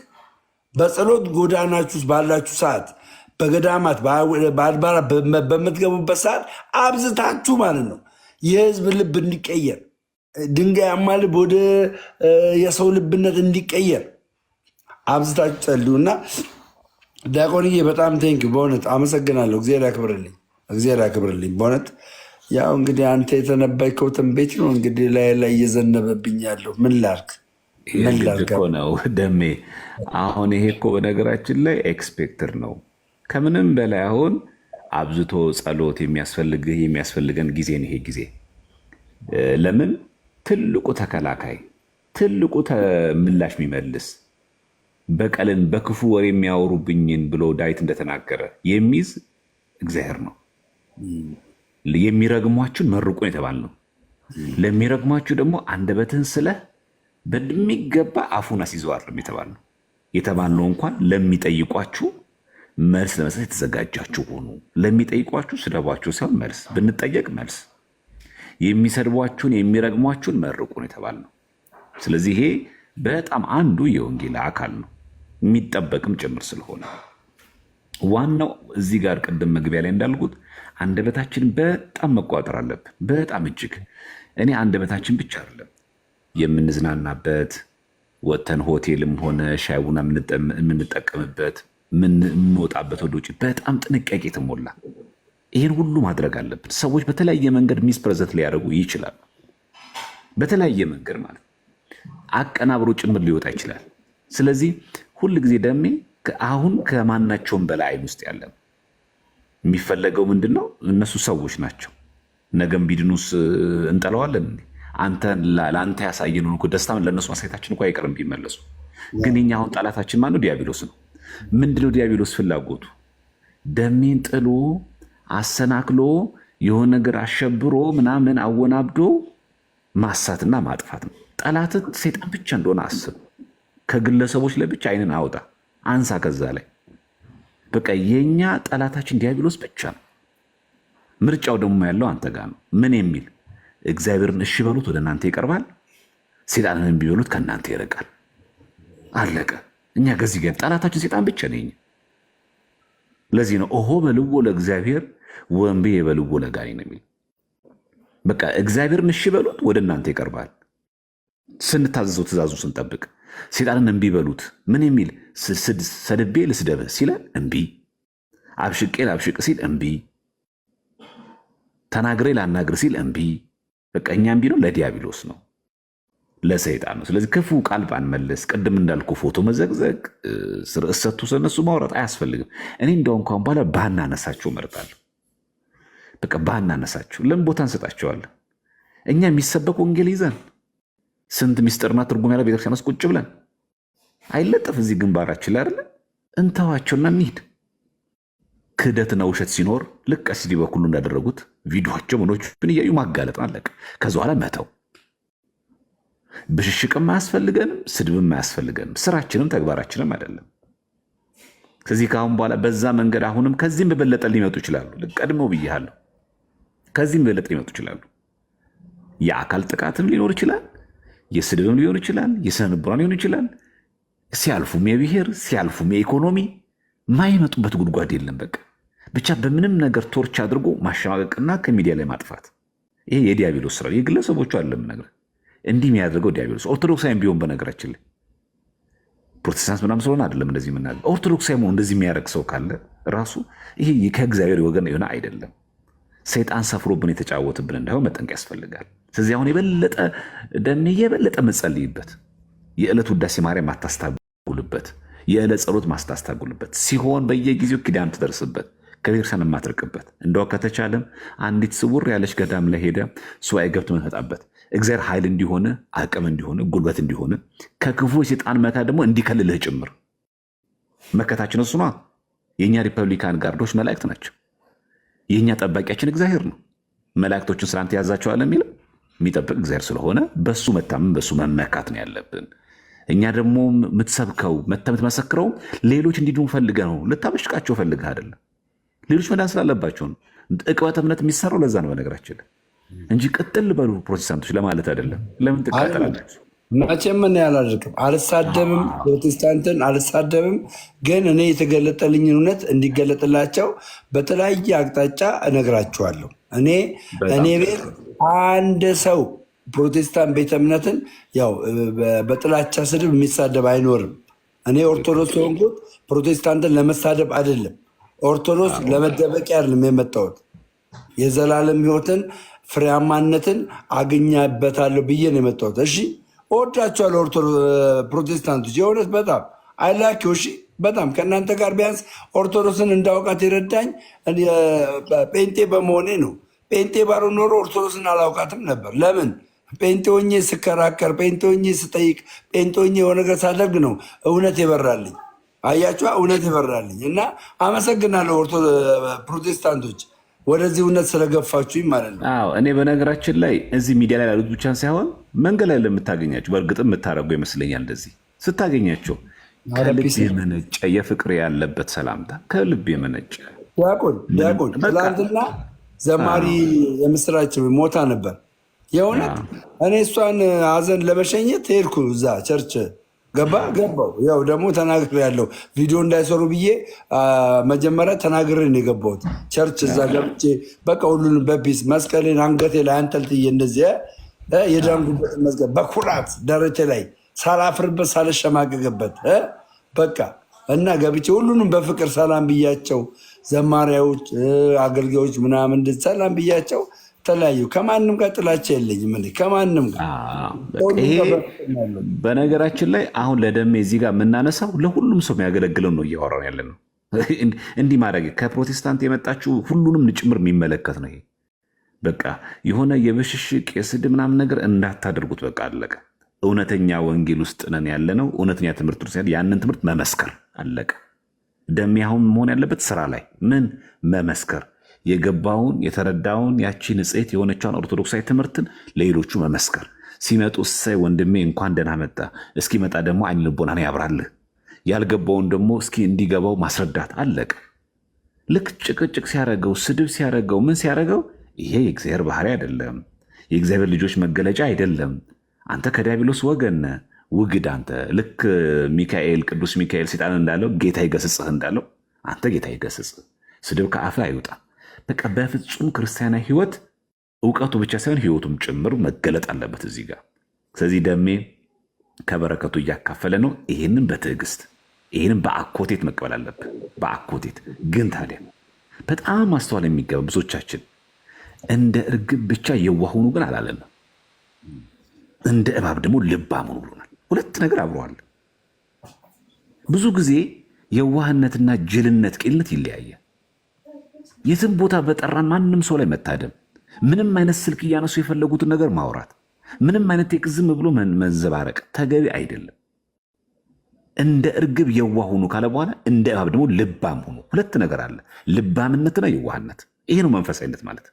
በጸሎት ጎዳናችሁ ባላችሁ ሰዓት፣ በገዳማት በአድባራት በምትገቡበት ሰዓት አብዝታችሁ ማለት ነው የህዝብ ልብ እንዲቀየር፣ ድንጋያማ ልብ ወደ የሰው ልብነት እንዲቀየር አብዝታችሁ ጸልዩ እና ዲያቆንዬ በጣም ቴንኪው። በእውነት አመሰግናለሁ። እግዚአብሔር ያክብርልኝ። እግዚአብሔር ያክብርልኝ። በእውነት ያው እንግዲህ አንተ የተነበይከው ትንቢት ነው እንግዲህ ላይ እየዘነበብኝ ያለው ምን ላድርግ? እኮ ነው ደሜ። አሁን ይሄ እኮ በነገራችን ላይ ኤክስፔክትር ነው ከምንም በላይ አሁን አብዝቶ ጸሎት የሚያስፈልገን ጊዜ ነው ይሄ ጊዜ። ለምን? ትልቁ ተከላካይ፣ ትልቁ ምላሽ የሚመልስ በቀልን በክፉ ወሬ የሚያወሩብኝን ብሎ ዳዊት እንደተናገረ የሚይዝ እግዚአብሔር ነው። የሚረግሟችሁን መርቁ የተባልነው፣ ለሚረግሟችሁ ደግሞ አንደበትህን ስለህ በሚገባ አፉን አስይዘዋል የተባልነው እንኳን ለሚጠይቋችሁ መልስ ለመስጠት የተዘጋጃችሁ ሆኑ። ለሚጠይቋችሁ ስደቧችሁ ሳይሆን መልስ፣ ብንጠየቅ መልስ፣ የሚሰድቧችሁን የሚረግሟችሁን መርቁ ነው የተባልነው። ስለዚህ ይሄ በጣም አንዱ የወንጌል አካል ነው የሚጠበቅም ጭምር ስለሆነ ዋናው እዚህ ጋር ቅድም መግቢያ ላይ እንዳልኩት አንደበታችንን በጣም መቆጣጠር አለብን። በጣም እጅግ እኔ አንደበታችን ብቻ አይደለም የምንዝናናበት፣ ወተን ሆቴልም ሆነ ሻይ ቡና የምንጠቀምበት፣ የምንወጣበት ወደ ውጭ በጣም ጥንቃቄ የተሞላ ይህን ሁሉ ማድረግ አለብን። ሰዎች በተለያየ መንገድ ሚስፕረዘንት ሊያደርጉ ይችላል። በተለያየ መንገድ ማለት አቀናብሮ ጭምር ሊወጣ ይችላል። ስለዚህ ሁል ጊዜ ደሜ አሁን ከማናቸውም በላይ አይን ውስጥ ያለ የሚፈለገው ምንድን ነው? እነሱ ሰዎች ናቸው። ነገም ቢድኑስ እንጠለዋለን። ለአንተ ያሳየንን እኮ ደስታ ለእነሱ ማሳየታችን እኮ አይቀርም ቢመለሱ። ግን የኛ አሁን ጠላታችን ማነው? ዲያብሎስ ነው። ምንድነው ዲያብሎስ ፍላጎቱ? ደሜን ጥሎ አሰናክሎ የሆነ ነገር አሸብሮ ምናምን አወናብዶ ማሳትና ማጥፋት ነው። ጠላት ሰይጣን ብቻ እንደሆነ አስብ። ከግለሰቦች ላይ ብቻ አይንን አውጣ፣ አንሳ ከዛ ላይ። በቃ የኛ ጠላታችን ዲያብሎስ ብቻ ነው። ምርጫው ደግሞ ያለው አንተ ጋር ነው። ምን የሚል እግዚአብሔርን እሺ በሉት ወደ እናንተ ይቀርባል፣ ሰይጣንን እምቢ በሉት ከእናንተ ይርቃል። አለቀ። እኛ ከዚህ ጋር ጠላታችን ሰይጣን ብቻ ነኝ። ለዚህ ነው ኦሆ በልዎ ለእግዚአብሔር ወንቤ የበልዎ ለጋኔ ነው የሚል። በቃ እግዚአብሔርን እሺ በሉት ወደ እናንተ ይቀርባል። ስንታዘዘው ትእዛዙ ስንጠብቅ፣ ሰይጣንን እምቢ በሉት ምን የሚል ሰድቤ ልስደብህ ሲለን እምቢ፣ አብሽቄ ላብሽቅ ሲል እምቢ፣ ተናግሬ ላናግር ሲል እምቢ። በቃ እኛ እምቢ ነው ለዲያብሎስ ነው፣ ለሰይጣን ነው። ስለዚህ ክፉ ቃል ባንመለስ፣ ቅድም እንዳልኩ ፎቶ መዘግዘግ፣ ርዕስ ሰጥቶ ስለነሱ ማውራት አያስፈልግም። እኔ እንደው እንኳን በኋላ ባናነሳቸው እመርጣለሁ። በቃ ባናነሳቸው። ለምን ቦታ እንሰጣቸዋለን? እኛ የሚሰበክ ወንጌል ይዘን ስንት ሚስጥርና ትርጉም ያለ ቤተክርስቲያን ውስጥ ቁጭ ብለን አይለጠፍ እዚህ ግንባራችን ላይ አይደለ? እንተዋቸውና እንሂድ። ክህደትና ውሸት ሲኖር ልክ ቀሲስ በኩሉ እንዳደረጉት ቪዲዮቸው ምኖችን እያዩ ማጋለጥ አለቀ። ከዚ በኋላ መተው። ብሽሽቅም አያስፈልገንም፣ ስድብም አያስፈልገንም። ስራችንም ተግባራችንም አይደለም። ስለዚህ ከአሁን በኋላ በዛ መንገድ አሁንም ከዚህም በበለጠ ሊመጡ ይችላሉ። ቀድመው ብያለሁ። ከዚህም በበለጠ ሊመጡ ይችላሉ። የአካል ጥቃትም ሊኖር ይችላል፣ የስድብም ሊሆን ይችላል፣ የስነ ልቦና ሊሆን ይችላል። ሲያልፉም የብሔር ሲያልፉም የኢኮኖሚ ማይመጡበት ጉድጓድ የለም። በቃ ብቻ በምንም ነገር ቶርች አድርጎ ማሸማቀቅና ከሚዲያ ላይ ማጥፋት፣ ይሄ የዲያብሎስ ስራ፣ የግለሰቦቹ አይደለም ነገር። እንዲህ የሚያደርገው ዲያብሎስ። ኦርቶዶክሳዊም ቢሆን በነገራችን ላይ ፕሮቴስታንት ምናምን ስለሆነ አይደለም እንደዚህ የምናደርገው። ኦርቶዶክሳዊ መሆን እንደዚህ የሚያደርግ ሰው ካለ ራሱ ይሄ ከእግዚአብሔር ወገን የሆነ አይደለም። ሰይጣን ሰፍሮብን የተጫወትብን እንዳይሆን መጠንቀቅ ያስፈልጋል። ስለዚህ አሁን የበለጠ ደሜ የበለጠ መጸልይበት፣ የዕለት ውዳሴ ማርያም ማታስታጉልበት፣ የዕለት ጸሎት ማስታስታጉልበት ሲሆን በየጊዜው ኪዳን ትደርስበት፣ ከቤተክርስቲያን የማትርቅበት፣ እንደው ከተቻለም አንዲት ስውር ያለች ገዳም ላይ ሄደ ሱባኤ ገብቶ መፈጣበት እግዚአብሔር ኃይል እንዲሆን አቅም እንዲሆን ጉልበት እንዲሆን ከክፉ የሰይጣን መካ ደግሞ እንዲከልልህ ጭምር። መከታችን እሱ ነው። የእኛ ሪፐብሊካን ጋርዶች መላእክት ናቸው። የእኛ ጠባቂያችን እግዚአብሔር ነው። መላእክቶችን ስላንተ ያዛቸዋል የሚለው የሚጠብቅ እግዚአብሔር ስለሆነ በሱ መታመን በሱ መመካት ነው ያለብን። እኛ ደግሞ የምትሰብከው የምትመሰክረው ሌሎች እንዲድኑ ፈልገህ ነው። ልታበሽቃቸው ፈልገህ አይደለም። ሌሎች መዳን ስላለባቸው ነው። ዕቅበተ እምነት የሚሰራው ለዛ ነው በነገራችን ላይ እንጂ ቅጥል በሉ ፕሮቴስታንቶች ለማለት አይደለም። ለምን ትቃጠላላችሁ? መቼም ምን ያላደርግም አልሳደብም፣ ፕሮቴስታንትን አልሳደብም። ግን እኔ የተገለጠልኝን እውነት እንዲገለጥላቸው በተለያየ አቅጣጫ እነግራቸዋለሁ። እኔ ቤት አንድ ሰው ፕሮቴስታንት ቤተ እምነትን ያው በጥላቻ ስድብ የሚሳደብ አይኖርም። እኔ ኦርቶዶክስ ሆንኩት ፕሮቴስታንትን ለመሳደብ አይደለም፣ ኦርቶዶክስ ለመደበቂያ አይደለም የመጣሁት። የዘላለም ሕይወትን ፍሬያማነትን አገኛበታለሁ ብዬ ነው የመጣሁት። እሺ እወዳቸዋለሁ ፕሮቴስታንቶች፣ የእውነት በጣም አይላኪው። እሺ በጣም ከእናንተ ጋር ቢያንስ ኦርቶዶክስን እንዳውቃት የረዳኝ ጴንጤ በመሆኔ ነው። ጴንጤ ባልሆን ኖሮ ኦርቶዶክስን አላውቃትም ነበር። ለምን? ጴንጤ ሆኜ ስከራከር፣ ጴንጤ ሆኜ ስጠይቅ፣ ጴንጤ ሆኜ የሆነ ነገር ሳደርግ ነው እውነት የበራልኝ። አያችኋ፣ እውነት የበራልኝ እና አመሰግናለሁ ፕሮቴስታንቶች ወደዚህ እውነት ስለገፋችሁኝ ማለት ነው። አዎ እኔ በነገራችን ላይ እዚህ ሚዲያ ላይ ላሉት ብቻ ሳይሆን መንገድ ላይ ለምታገኛቸው በእርግጥም የምታደርጉ ይመስለኛል። እንደዚህ ስታገኛቸው ከልብ የመነጨ የፍቅር ያለበት ሰላምታ ከልብ የመነጨ ዲያቆን ትላንትና ዘማሪ የምስራች ሞታ ነበር። የእውነት እኔ እሷን ሀዘን ለመሸኘት ሄድኩ። እዛ ቸርች ገባው። ያው ደግሞ ተናግሬ ያለው ቪዲዮ እንዳይሰሩ ብዬ መጀመሪያ ተናግሬ ነው የገባሁት ቸርች። እዛ ገብቼ በቃ ሁሉንም በፒስ መስቀሌን አንገቴ ላይ አንጠልጥዬ እንደዚህ የዳንጉበት መስቀል በኩራት ደረቴ ላይ ሳላፍርበት ሳልሸማቀቅበት በቃ እና ገብቼ ሁሉንም በፍቅር ሰላም ብያቸው፣ ዘማሪያዎች፣ አገልጋዮች ምናምን ሰላም ብያቸው ተለያዩ። ከማንም ጋር ጥላቻ የለኝም ከማንም ጋር። በነገራችን ላይ አሁን ለደሜ እዚህ ጋር የምናነሳው ለሁሉም ሰው የሚያገለግለው ነው እያወራን ያለ ነው። እንዲህ ማድረግ ከፕሮቴስታንት የመጣችው ሁሉንም ጭምር የሚመለከት ነው። ይሄ በቃ የሆነ የብሽሽቅ የስድብ ምናምን ነገር እንዳታደርጉት። በቃ አለቀ። እውነተኛ ወንጌል ውስጥ ነን ያለ ነው። እውነተኛ ትምህርት ውስጥ ያንን ትምህርት መመስከር አለቀ። ደሜ አሁን መሆን ያለበት ስራ ላይ ምን መመስከር፣ የገባውን የተረዳውን ያቺ ንጽሕት የሆነቿን ኦርቶዶክሳዊ ትምህርትን ለሌሎቹ መመስከር። ሲመጡ እሰይ ወንድሜ እንኳን ደህና መጣ፣ እስኪመጣ ደግሞ አይን ልቦናን ያብራልህ፣ ያልገባውን ደግሞ እስኪ እንዲገባው ማስረዳት አለቀ። ልክ ጭቅጭቅ ሲያደርገው ስድብ ሲያደርገው ምን ሲያደርገው ይሄ የእግዚአብሔር ባህሪ አይደለም፣ የእግዚአብሔር ልጆች መገለጫ አይደለም። አንተ ከዲያብሎስ ወገን ውግድ። አንተ ልክ ሚካኤል ቅዱስ ሚካኤል ሰይጣን እንዳለው ጌታ ይገስጽህ እንዳለው አንተ ጌታ ይገስጽህ። ስድብ ከአፍ አይውጣ። በቃ በፍጹም ክርስቲያናዊ ህይወት እውቀቱ ብቻ ሳይሆን ህይወቱም ጭምር መገለጥ አለበት እዚህ ጋር። ስለዚህ ደሜ ከበረከቱ እያካፈለ ነው። ይህንን በትዕግስት ይህንን በአኮቴት መቀበል አለብን። በአኮቴት ግን ታዲያ በጣም ማስተዋል የሚገባ ብዙዎቻችን እንደ እርግብ ብቻ የዋሁኑ ግን አላለን። እንደ እባብ ደግሞ ልባም ሁኑ ብሎናል። ሁለት ነገር አብረዋል። ብዙ ጊዜ የዋህነትና ጅልነት ቂልነት ይለያያል። የትም ቦታ በጠራን ማንም ሰው ላይ መታደም፣ ምንም አይነት ስልክ እያነሱ የፈለጉትን ነገር ማውራት፣ ምንም አይነት ዝም ብሎ መዘባረቅ ተገቢ አይደለም። እንደ እርግብ የዋህ ሁኑ ካለ በኋላ እንደ እባብ ደግሞ ልባም ሁኑ። ሁለት ነገር አለ፣ ልባምነትና የዋህነት። ይሄ ነው መንፈሳዊነት ማለት።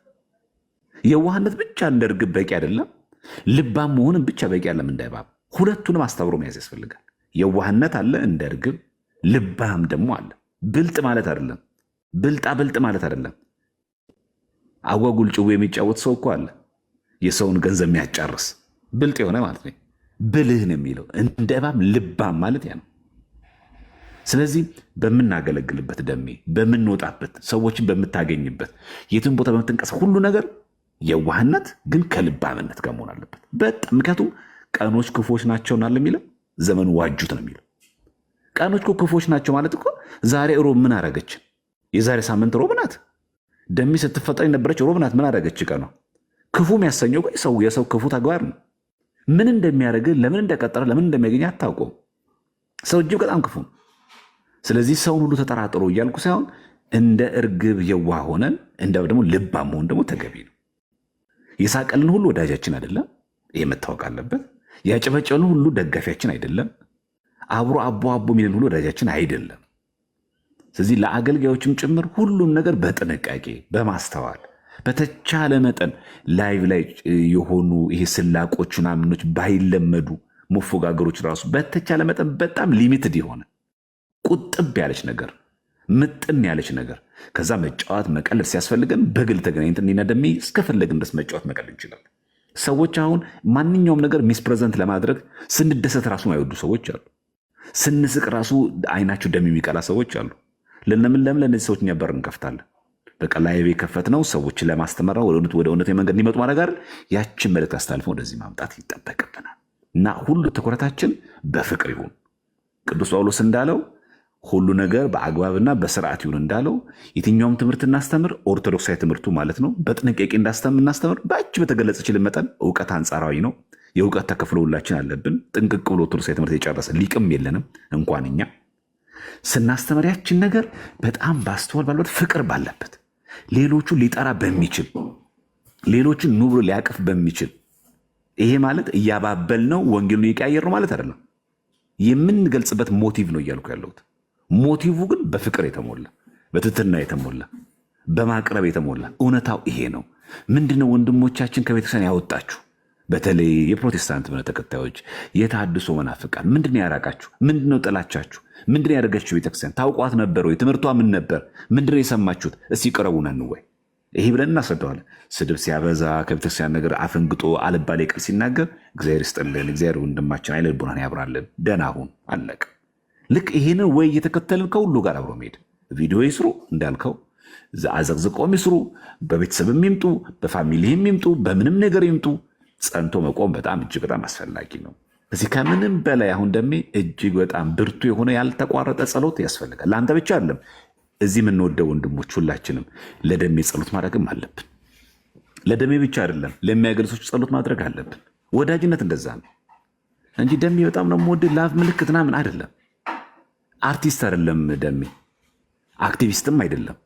የዋህነት ብቻ እንደ እርግብ በቂ አይደለም። ልባም መሆንም ብቻ በቂ አይደለም እንደ እባብ። ሁለቱንም አስተብሮ መያዝ ያስፈልጋል። የዋህነት አለ እንደ እርግብ፣ ልባም ደግሞ አለ። ብልጥ ማለት አይደለም፣ ብልጣ ብልጥ ማለት አይደለም። አጓጉል ጭው የሚጫወት ሰው እኮ አለ፣ የሰውን ገንዘብ የሚያጫርስ ብልጥ የሆነ ማለት ነው። ብልህ ነው የሚለው። እንደ እባብ ልባም ማለት ያ ነው። ስለዚህ በምናገለግልበት ደሜ፣ በምንወጣበት፣ ሰዎችን በምታገኝበት፣ የትን ቦታ በምትንቀሳ ሁሉ ነገር የዋህነት ግን ከልባምነት ጋር መሆን አለበት። በጣም ምክንያቱም ቀኖች ክፉዎች ናቸው ናለ የሚለው ዘመኑ ዋጁት ነው የሚለው። ቀኖች ክፉዎች ናቸው ማለት እኮ ዛሬ ሮብ ምን አረገች? የዛሬ ሳምንት ሮብ ናት። ደሜ ስትፈጠር የነበረች ሮብ ናት። ምን አረገች? ቀኗ ክፉ የሚያሰኘው የሰው ክፉ ተግባር ነው። ምን እንደሚያደርግ ለምን እንደቀጠረ ለምን እንደሚያገኝ አታውቁም። ሰው እጅግ በጣም ክፉ ነው። ስለዚህ ሰውን ሁሉ ተጠራጥሮ እያልኩ ሳይሆን እንደ እርግብ የዋህ ሆነን እንደ ደግሞ ልባም መሆን ደግሞ ተገቢ ነው። የሳቀልን ሁሉ ወዳጃችን አይደለም። ይሄ መታወቅ አለበት። ያጨበጨልን ሁሉ ደጋፊያችን አይደለም። አብሮ አቦ አቦ የሚለን ሁሉ ወዳጃችን አይደለም። ስለዚህ ለአገልጋዮችም ጭምር ሁሉም ነገር በጥንቃቄ በማስተዋል በተቻለ መጠን ላይቭ ላይ የሆኑ ይሄ ስላቆች ምናምኖች ባይለመዱ መፎጋገሮች ራሱ በተቻለ መጠን በጣም ሊሚትድ የሆነ ቁጥብ ያለች ነገር ምጥን ያለች ነገር ከዛ መጫወት መቀለድ ሲያስፈልገን በግል ተገናኝተን እኔና ደሜ እስከፈለግን ድረስ መጫወት መቀለድ እንችላለን። ሰዎች አሁን ማንኛውም ነገር ሚስፕሬዘንት ለማድረግ ስንደሰት ራሱ ማይወዱ ሰዎች አሉ። ስንስቅ ራሱ አይናቸው ደም የሚቀላ ሰዎች አሉ። ለምን ለእነዚህ ሰዎች እኛ በር እንከፍታለን። በቃ ላይቭ የከፈት ነው ሰዎችን ለማስተማር ወደ እውነት መንገድ እንዲመጡ ማድረግ አይደል? ያችን መልእክት አስተላልፈን ወደዚህ ማምጣት ይጠበቅብናል። እና ሁሉ ትኩረታችን በፍቅር ይሁን። ቅዱስ ጳውሎስ እንዳለው ሁሉ ነገር በአግባብና በስርዓት ይሁን እንዳለው የትኛውም ትምህርት እናስተምር፣ ኦርቶዶክሳዊ ትምህርቱ ማለት ነው። በጥንቃቄ እናስተምር። በእጅ በተገለጸችልን መጠን እውቀት አንጻራዊ ነው። የእውቀት ተከፍሎ ሁላችን አለብን። ጥንቅቅ ብሎ ኦርቶዶክሳዊ ትምህርት የጨረሰ ሊቅም የለንም እንኳን እኛ። ስናስተምር ያችን ነገር በጣም ባስተዋል ባለበት ፍቅር ባለበት ሌሎቹ ሊጠራ በሚችል ሌሎችን ኑ ብሎ ሊያቅፍ በሚችል ይሄ ማለት እያባበል ነው ወንጌሉን እየቀያየር ነው ማለት አይደለም። የምንገልጽበት ሞቲቭ ነው እያልኩ ያለሁት። ሞቲቭ ግን በፍቅር የተሞላ በትህትና የተሞላ በማቅረብ የተሞላ እውነታው ይሄ ነው። ምንድነው ወንድሞቻችን ከቤተክርስቲያን ያወጣችሁ? በተለይ የፕሮቴስታንት እምነት ተከታዮች፣ የተሐድሶ መናፍቃን ምንድነው ያራቃችሁ? ምንድነው ጥላቻችሁ? ምንድነው ያደረገችው ቤተክርስቲያን? ታውቋት ነበር ወይ? ትምህርቷ ምን ነበር? ምንድነው የሰማችሁት? እስቲ ቅረቡና እንወይ። ይሄ ብለን እናስረዳዋለን። ስድብ ሲያበዛ ከቤተክርስቲያን ነገር አፈንግጦ አልባሌ ቃል ሲናገር እግዚአብሔር ይስጥልን፣ እግዚአብሔር ወንድማችን አይነ ልቦናን ያብራልን፣ ደህና ሁን፣ አለቀ። ልክ ይሄንን ወይ እየተከተልን ከሁሉ ጋር አብሮ መሄድ። ቪዲዮ ይስሩ እንዳልከው አዘቅዝቆም ይስሩ፣ በቤተሰብም ይምጡ፣ በፋሚሊም ይምጡ፣ በምንም ነገር ይምጡ፣ ጸንቶ መቆም በጣም እጅግ በጣም አስፈላጊ ነው። እዚህ ከምንም በላይ አሁን ደሜ እጅግ በጣም ብርቱ የሆነ ያልተቋረጠ ጸሎት ያስፈልጋል። ለአንተ ብቻ አይደለም፣ እዚህ የምንወደው ወንድሞች ሁላችንም ለደሜ ጸሎት ማድረግም አለብን። ለደሜ ብቻ አይደለም፣ ለሚያገሉ ሰዎች ጸሎት ማድረግ አለብን። ወዳጅነት እንደዛ ነው እንጂ ደሜ በጣም ነው የምወድህ ላቭ ምልክት ምናምን አይደለም። አርቲስት አይደለም ደሜ፣ አክቲቪስትም አይደለም።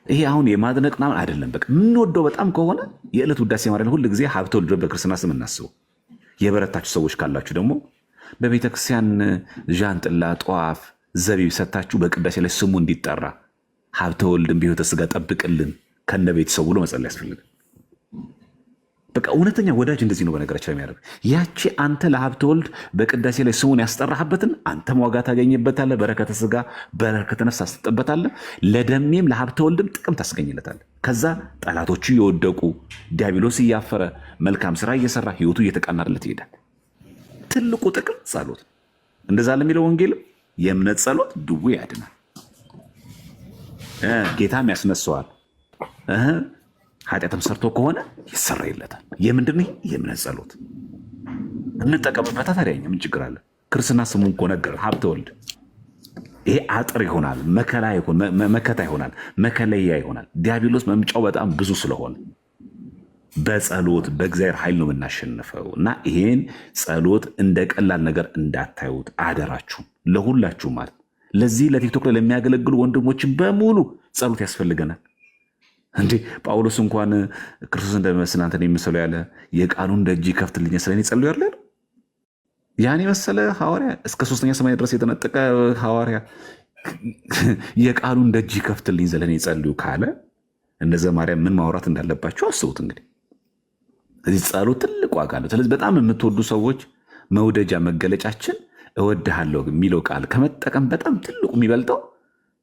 ይሄ አሁን የማድነቅ ምናምን አይደለም። በቃ የምንወደው በጣም ከሆነ የዕለት ውዳሴ ማርያም ሁል ጊዜ ሀብተ ወልድ በክርስትና ስም እናስበው። የበረታችሁ ሰዎች ካላችሁ ደግሞ በቤተክርስቲያን ዣንጥላ፣ ጧፍ፣ ዘቢብ ሰታችሁ በቅዳሴ ላይ ስሙ እንዲጠራ ሀብተ ወልድን በሕይወተ ሥጋ ጠብቅልን ከነ ቤተሰቡ ብሎ መጸለይ ያስፈልጋል። በቃ እውነተኛ ወዳጅ እንደዚህ ነው። በነገራችን ላይ የሚያደርግ ያቺ አንተ ለሀብተ ወልድ በቅዳሴ ላይ ስሙን ያስጠራህበትን አንተም ዋጋ ታገኝበታለህ። በረከተ ሥጋ በረከተ ነፍስ ታስጠበታለህ። ለደሜም ለሀብተ ወልድም ጥቅም ታስገኝለታለህ። ከዛ ጠላቶቹ እየወደቁ ዲያብሎስ እያፈረ መልካም ስራ እየሰራ ህይወቱ እየተቃናለት ይሄዳል። ትልቁ ጥቅም ጸሎት። እንደዛ ለሚለው ወንጌልም የእምነት ጸሎት ድዌ ያድናል፣ ጌታም ያስነሳዋል። ኃጢአትም ሰርቶ ከሆነ ይሰረይለታል። የምንድን የእምነት ጸሎት እንጠቀምበታ። ታዲያ ምን ችግር አለ? ክርስትና ስሙን እኮ ነገር ሀብተ ወልድ ይሄ አጥር ይሆናል፣ መከታ ይሆናል፣ መከለያ ይሆናል። ዲያብሎስ መምጫው በጣም ብዙ ስለሆነ በጸሎት በእግዚአብሔር ኃይል ነው የምናሸንፈው። እና ይሄን ጸሎት እንደ ቀላል ነገር እንዳታዩት አደራችሁ፣ ለሁላችሁ ማለት ለዚህ ለቲክቶክ ላይ ለሚያገለግሉ ወንድሞችን በሙሉ ጸሎት ያስፈልገናል። እንዴ ጳውሎስ እንኳን ክርስቶስ እንደሚመስል አንተን የምስሉ ያለ የቃሉን ደጅ ይከፍትልኝ ስለኔ ጸልዩ ያለ ያን የመሰለ ሐዋርያ እስከ 3ኛ ሰማይ ድረስ የተነጠቀ ሐዋርያ የቃሉን ደጅ ይከፍትልኝ ስለኔ ጸልዩ ካለ እነዚያ ማርያም ምን ማውራት እንዳለባቸው አስቡት። እንግዲህ እዚህ ጸሎት ትልቅ ዋጋ አለው። ስለዚህ በጣም የምትወዱ ሰዎች መውደጃ መገለጫችን እወድሃለሁ የሚለው ቃል ከመጠቀም በጣም ትልቁ የሚበልጠው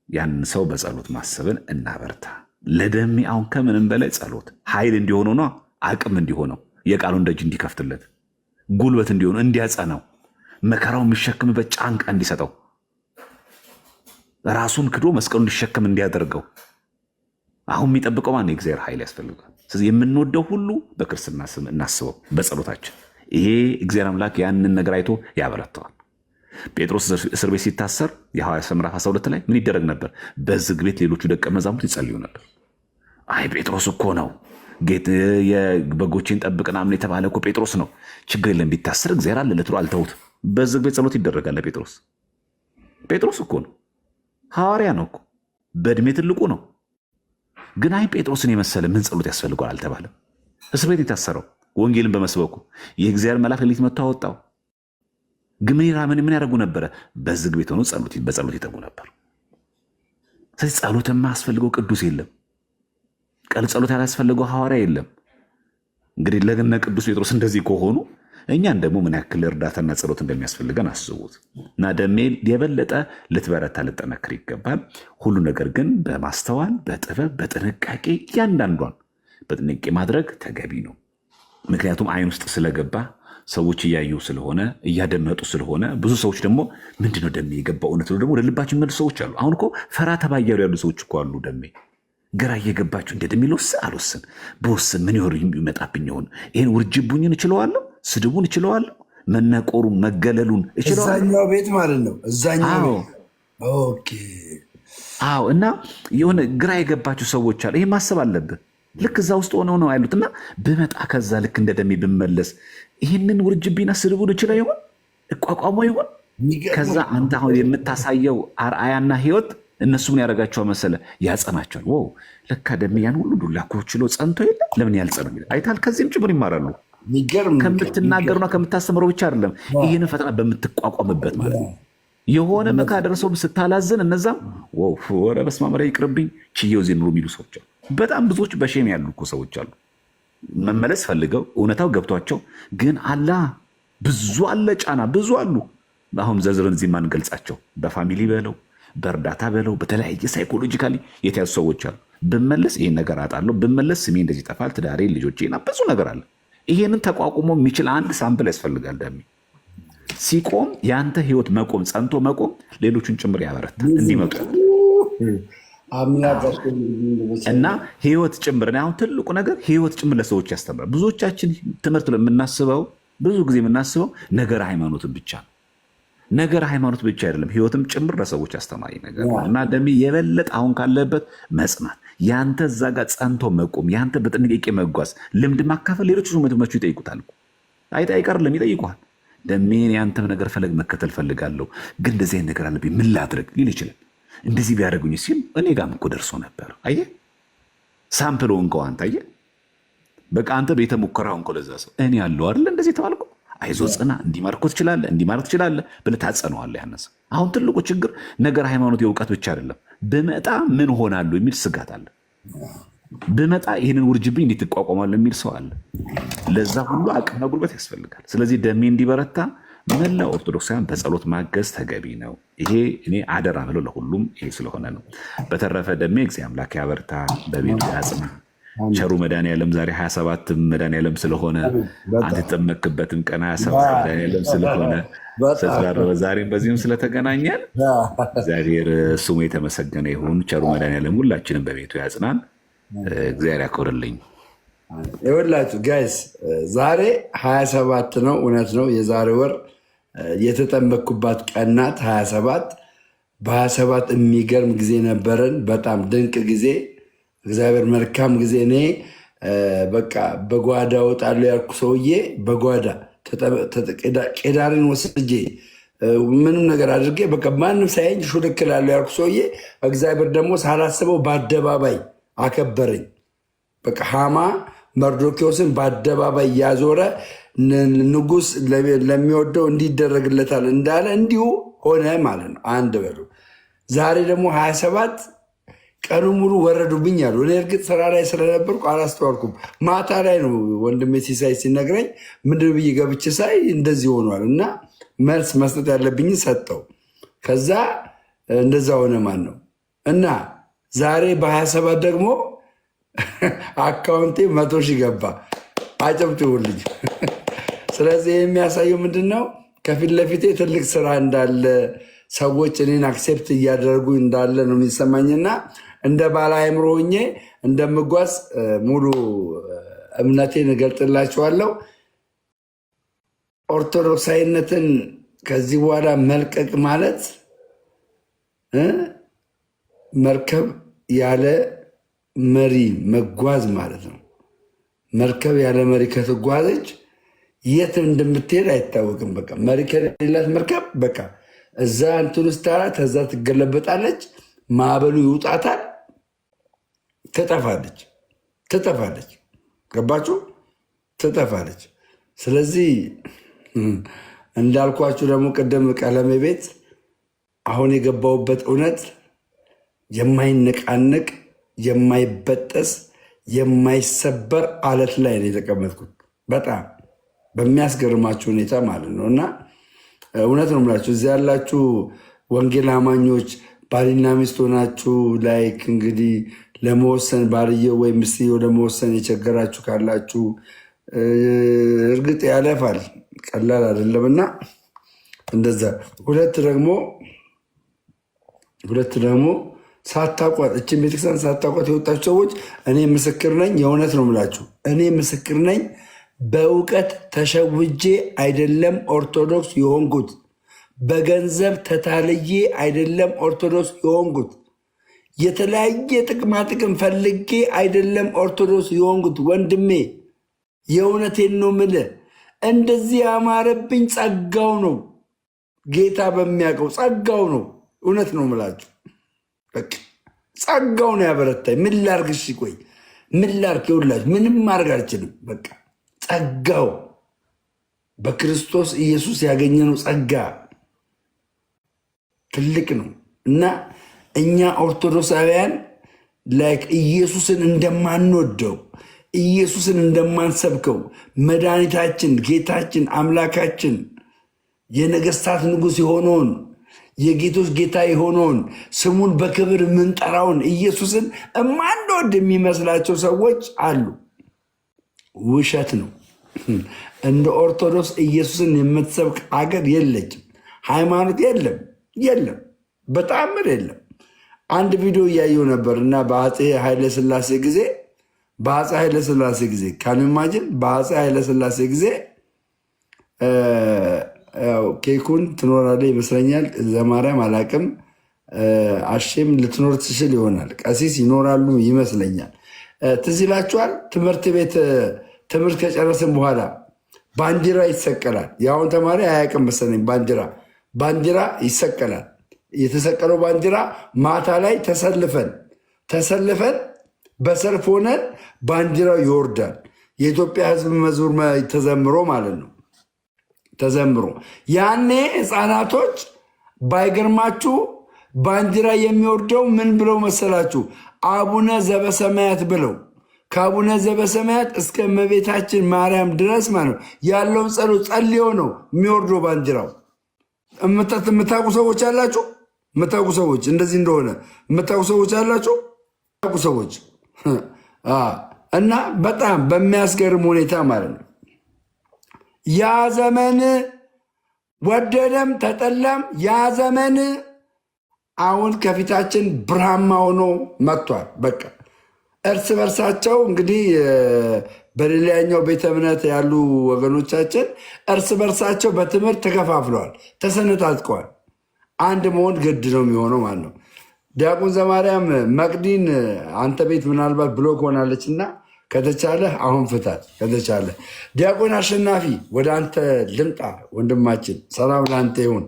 ያንን ሰው በጸሎት ማሰብን እናበርታ። ለደሜ አሁን ከምንም በላይ ጸሎት ኃይል እንዲሆነው ነው፣ አቅም እንዲሆነው፣ የቃሉን ደጅ እንዲከፍትለት፣ ጉልበት እንዲሆነው፣ እንዲያጸናው፣ መከራው የሚሸክምበት ጫንቃ እንዲሰጠው፣ ራሱን ክዶ መስቀሉ እንዲሸከም እንዲያደርገው አሁን የሚጠብቀው ማን? የእግዚአብሔር ኃይል ያስፈልጋል። ስለዚህ የምንወደው ሁሉ በክርስትና ስም እናስበው በጸሎታችን። ይሄ እግዚአብሔር አምላክ ያንን ነገር አይቶ ያበረተዋል። ጴጥሮስ እስር ቤት ሲታሰር የሐዋርያት ሥራ ምዕራፍ 12 ላይ ምን ይደረግ ነበር? በዝግ ቤት ሌሎቹ ደቀ መዛሙርት ይጸልዩ ነበር። አይ ጴጥሮስ እኮ ነው በጎችን ጠብቅና ምን የተባለ እኮ ጴጥሮስ ነው፣ ችግር የለም ቢታሰር እግዚአብሔር አለ ለትሎ አልተውት። በዝግ ቤት ጸሎት ይደረጋል። ጴጥሮስ እኮ ነው፣ ሐዋርያ ነው እኮ፣ በእድሜ ትልቁ ነው። ግን አይ ጴጥሮስን የመሰለ ምን ጸሎት ያስፈልገዋል አልተባለም። እስር ቤት የታሰረው ወንጌልን በመስበኩ የእግዚአብሔር መልአክ ሌሊት መጥቶ አወጣው። ግን ምን ያደርጉ ነበረ? በዝግ ቤት ሆኖ በጸሎት ይተጉ ነበር። ስለዚህ ጸሎት የማያስፈልገው ቅዱስ የለም፣ ቀን ጸሎት ያላስፈልገው ሐዋርያ የለም። እንግዲህ ለግነ ቅዱስ ጴጥሮስ እንደዚህ ከሆኑ እኛን ደግሞ ምን ያክል እርዳታና ጸሎት እንደሚያስፈልገን አስቡት። እና ደሜ የበለጠ ልትበረታ ልጠነክር ይገባል። ሁሉ ነገር ግን በማስተዋል በጥበብ በጥንቃቄ እያንዳንዷን በጥንቃቄ ማድረግ ተገቢ ነው። ምክንያቱም አይን ውስጥ ስለገባ ሰዎች እያዩ ስለሆነ እያደመጡ ስለሆነ ብዙ ሰዎች ደግሞ ምንድነው ደሜ የገባው እውነት ነው ደግሞ ወደ ልባችን መልሱ ሰዎች አሉ። አሁን እኮ ፈራ ተባያሉ ያሉ ሰዎች እኮ አሉ። ደሜ ግራ እየገባቸው እንደ ደሜ ልወስን አልወስን በወስን ምን ይሆን ይመጣብኝ ይሆን? ይህን ውርጅብኝን እችለዋለሁ፣ ስድቡን እችለዋለሁ፣ መነቆሩን መገለሉን እችለዋለሁ። እዛኛው ቤት ማለት ነው። እዛኛው ኦኬ። አዎ። እና የሆነ ግራ የገባቸው ሰዎች አሉ። ይሄ ማሰብ አለብህ። ልክ እዛ ውስጥ ሆነው ነው ያሉት። እና ብመጣ ከዛ ልክ እንደ ደሜ ብመለስ ይህንን ውርጅብኝና ስድቡን እችለው ይሆን? እቋቋሞ ይሆን? ከዛ አንተ አሁን የምታሳየው አርአያና ህይወት እነሱ ምን ያደርጋቸዋል መሰለ? ያጸናቸዋል። ወው ለካ ደሜ ያን ሁሉ ዱላ እኮ ችሎ ጸንቶ የለ ለምን ያልጸና አይታል። ከዚህም ጭምር ይማራሉ። ከምትናገሩና ከምታስተምረው ብቻ አይደለም፣ ይህንን ፈተና በምትቋቋምበት ማለት ነው። የሆነ መካ ደርሰው ስታላዝን እነዛም ወረ በስመ አብ ይቅርብኝ ችየው ዜ ኑሮ የሚሉ ሰዎች አሉ። በጣም ብዙዎች በሼም ያሉ እኮ ሰዎች አሉ። መመለስ ፈልገው እውነታው ገብቷቸው ግን አላ ብዙ አለ ጫና ብዙ አሉ። አሁን ዘርዝረን እዚህ ማንገልጻቸው በፋሚሊ በለው በእርዳታ በለው በተለያየ ሳይኮሎጂካሊ የተያዙ ሰዎች አሉ። ብመለስ ይሄን ነገር አጣለሁ፣ ብመለስ ስሜ እንደዚህ ይጠፋል፣ ትዳሬ፣ ልጆቼና ብዙ ነገር አለ። ይሄንን ተቋቁሞ የሚችል አንድ ሳምፕል ያስፈልጋል። ደሜ ሲቆም የአንተ ህይወት መቆም ጸንቶ መቆም ሌሎቹን ጭምር ያበረታል እንዲመጡ እና ህይወት ጭምር። አሁን ትልቁ ነገር ህይወት ጭምር ለሰዎች ያስተምራል። ብዙዎቻችን ትምህርት የምናስበው ብዙ ጊዜ የምናስበው ነገር ሃይማኖትን ብቻ ነው። ነገር ሃይማኖት ብቻ አይደለም፣ ህይወትም ጭምር ለሰዎች አስተማሪ ነገር ነው። እና ደሜ የበለጠ አሁን ካለበት መጽናት፣ ያንተ እዛ ጋር ጸንቶ መቆም፣ ያንተ በጥንቃቄ መጓዝ፣ ልምድ ማካፈል ሌሎች መቱ ይጠይቁታል። አይቀርልም ይጠይቁሃል። ደሜን ያንተም ነገር ፈለግ መከተል ፈልጋለሁ፣ ግን እንደዚህ አይነት ነገር አለብኝ ምን ላድርግ ሊል ይችላል። እንደዚህ ቢያደርጉኝ ሲል እኔ ጋርም እኮ ደርሶ ነበር። አየህ ሳምፕል ሆንከው አንተ። አየህ በቃ አንተ ቤተ ሙከራ ሆንከው ለዛ ሰው። እኔ ያለው አይደል እንደዚህ ተባልከው፣ አይዞ ጽና፣ እንዲማርኮ ትችላለህ፣ እንዲማርክ ትችላለህ ብለህ ታጸነዋለህ ያነሰ። አሁን ትልቁ ችግር ነገር ሃይማኖት የእውቀት ብቻ አይደለም። ብመጣ ምን ሆናለሁ የሚል ስጋት አለ። ብመጣ ይህንን ውርጅብኝ እንዴት ትቋቋማለህ የሚል ሰው አለ። ለዛ ሁሉ አቅምና ጉልበት ያስፈልጋል። ስለዚህ ደሜ እንዲበረታ መላ ኦርቶዶክሳውያን በጸሎት ማገዝ ተገቢ ነው። ይሄ እኔ አደራ ብለው ለሁሉም ይሄ ስለሆነ ነው። በተረፈ ደሜ እግዚአብሔር አምላክ ያበርታ፣ በቤቱ ያጽና። ቸሩ መድኃኒዓለም ዛሬ 27 መድኃኒዓለም ስለሆነ አንተ የተጠመቅበትም ቀን 27 መድኃኒዓለም ስለሆነ ስትራረበ ዛሬም በዚህም ስለተገናኘን እግዚአብሔር ስሙ የተመሰገነ ይሁን። ቸሩ መድኃኒዓለም ሁላችንም በቤቱ ያጽናን። እግዚአብሔር ያክብርልኝ። ይኸውላችሁ ጋይስ ዛሬ 27 ነው። እውነት ነው። የዛሬ ወር የተጠመቅኩባት ቀን ናት 27። በ27 የሚገርም ጊዜ ነበረን። በጣም ድንቅ ጊዜ፣ እግዚአብሔር መልካም ጊዜ። እኔ በቃ በጓዳ ወጣለሁ ያልኩ ሰውዬ በጓዳ ቄዳሪን ወስጄ ምንም ነገር አድርጌ በቃ ማንም ሳይኝ ሹልክላለሁ ያልኩ ሰውዬ እግዚአብሔር ደግሞ ሳላስበው በአደባባይ አከበረኝ። በቃ ሃማ መርዶኪዎስን በአደባባይ እያዞረ ንጉሥ ለሚወደው እንዲደረግለታል እንዳለ እንዲሁ ሆነ ማለት ነው። አንድ በሉ። ዛሬ ደግሞ 27 ቀኑ ሙሉ ወረዱብኝ አሉ። እኔ እርግጥ ስራ ላይ ስለነበርኩ አላስተዋልኩም። ማታ ላይ ነው ወንድሜ ሲሳይ ሲነግረኝ ምንድን ብዬ ገብቼ ሳይ እንደዚህ ሆኗል እና መልስ መስጠት ያለብኝ ሰጠው። ከዛ እንደዛ ሆነ ማን ነው እና ዛሬ በ27 ደግሞ አካውንቴ 100 ሺህ ገባ። አጨብጭቡልኝ። ስለዚህ የሚያሳየው ምንድን ነው? ከፊት ለፊቴ ትልቅ ስራ እንዳለ ሰዎች እኔን አክሴፕት እያደረጉ እንዳለ ነው የሚሰማኝና እንደ ባለ አእምሮ ሆኜ እንደምጓዝ ሙሉ እምነቴን እገልጥላችኋለሁ። ኦርቶዶክሳዊነትን ከዚህ በኋላ መልቀቅ ማለት መርከብ ያለ መሪ መጓዝ ማለት ነው። መርከብ ያለ መሪ ከተጓዘች የት እንደምትሄድ አይታወቅም። በቃ መሪ ከሌላት መርከብ በቃ እዛ እንትን ውስጥ ታራት፣ እዛ ትገለበጣለች፣ ማዕበሉ ይውጣታል፣ ትጠፋለች። ገባችሁ? ትጠፋለች። ስለዚህ እንዳልኳችሁ ደግሞ ቅድም ቀለሜ ቤት አሁን የገባሁበት እውነት የማይነቃነቅ የማይበጠስ የማይሰበር አለት ላይ ነው የተቀመጥኩት። በጣም በሚያስገርማችሁ ሁኔታ ማለት ነው። እና እውነት ነው የምላችሁ እዚህ ያላችሁ ወንጌል አማኞች ባልና ሚስት ሆናችሁ ላይክ እንግዲህ ለመወሰን ባልየው ወይም ሚስትየው ለመወሰን የቸገራችሁ ካላችሁ እርግጥ ያለፋል፣ ቀላል አይደለም። እና እንደዛ ሁለት ደግሞ ሳታቋት እችን ቤተክርስቲያን ሳታቋት የወጣችሁ ሰዎች እኔ ምስክር ነኝ። የእውነት ነው የምላችሁ እኔ ምስክር ነኝ። በእውቀት ተሸውጄ አይደለም ኦርቶዶክስ የሆንኩት። በገንዘብ ተታልዬ አይደለም ኦርቶዶክስ የሆንኩት። የተለያየ ጥቅማጥቅም ፈልጌ አይደለም ኦርቶዶክስ የሆንኩት። ወንድሜ የእውነቴን ነው የምልህ። እንደዚህ ያማረብኝ ጸጋው ነው። ጌታ በሚያውቀው ጸጋው ነው። እውነት ነው የምላችሁ ጸጋው ነው ያበረታኝ። ምን ላርግ? እሺ ቆይ ምን ላርግ? ይኸውላችሁ ምንም ማድረግ አልችልም። በቃ ጸጋው በክርስቶስ ኢየሱስ ያገኘነው ጸጋ ትልቅ ነው እና እኛ ኦርቶዶክሳውያን ላይክ ኢየሱስን እንደማንወደው ኢየሱስን እንደማንሰብከው መድኃኒታችን ጌታችን አምላካችን የነገስታት ንጉሥ የሆነውን የጌቶች ጌታ የሆነውን ስሙን በክብር የምንጠራውን ኢየሱስን እማንወድ የሚመስላቸው ሰዎች አሉ። ውሸት ነው። እንደ ኦርቶዶክስ ኢየሱስን የምትሰብክ አገር የለችም። ሃይማኖት የለም፣ በጣምር የለም። አንድ ቪዲዮ እያየው ነበር እና በአፄ ኃይለስላሴ ጊዜ ካንማጅን በአፄ ኃይለስላሴ ጊዜ ኬኩን ትኖራለህ ይመስለኛል። ዘማርያም አላቅም፣ አሼም ልትኖር ትችል ይሆናል። ቀሲስ ይኖራሉ ይመስለኛል። ትዝ ይላችኋል። ትምህርት ቤት ትምህርት ከጨረስን በኋላ ባንዲራ ይሰቀላል። የአሁን ተማሪ አያውቅም መሰለኝ። ባንዲራ ይሰቀላል። የተሰቀለው ባንዲራ ማታ ላይ ተሰልፈን በሰልፍ ሆነን ባንዲራው ይወርዳል። የኢትዮጵያ ሕዝብ መዝሙር ተዘምሮ ማለት ነው። ተዘምሮ ያኔ ህፃናቶች ባይገርማችሁ ባንዲራ የሚወርደው ምን ብለው መሰላችሁ? አቡነ ዘበሰማያት ብለው ከአቡነ ዘበሰማያት እስከ እመቤታችን ማርያም ድረስ ማለት ነው ያለውን ጸሎት ጸልዮ ነው የሚወርደው ባንዲራው። የምታውቁ ሰዎች አላችሁ? የምታውቁ ሰዎች እንደዚህ እንደሆነ የምታውቁ ሰዎች አላችሁ? የምታውቁ ሰዎች እና በጣም በሚያስገርም ሁኔታ ማለት ነው ያ ዘመን ወደደም ተጠላም ያ ዘመን አሁን ከፊታችን ብርሃማ ሆኖ መጥቷል። በቃ እርስ በርሳቸው እንግዲህ በሌላኛው ቤተ እምነት ያሉ ወገኖቻችን እርስ በርሳቸው በትምህርት ተከፋፍለዋል፣ ተሰነጣጥቀዋል። አንድ መሆን ግድ ነው የሚሆነው ማለት ነው። ዲያቆን ዘማርያም መቅዲን አንተ ቤት ምናልባት ብሎክ ሆናለች እና ከተቻለ አሁን ፍታት። ከተቻለ ዲያቆን አሸናፊ ወደ አንተ ልምጣ። ወንድማችን ሰላም ለአንተ ይሁን።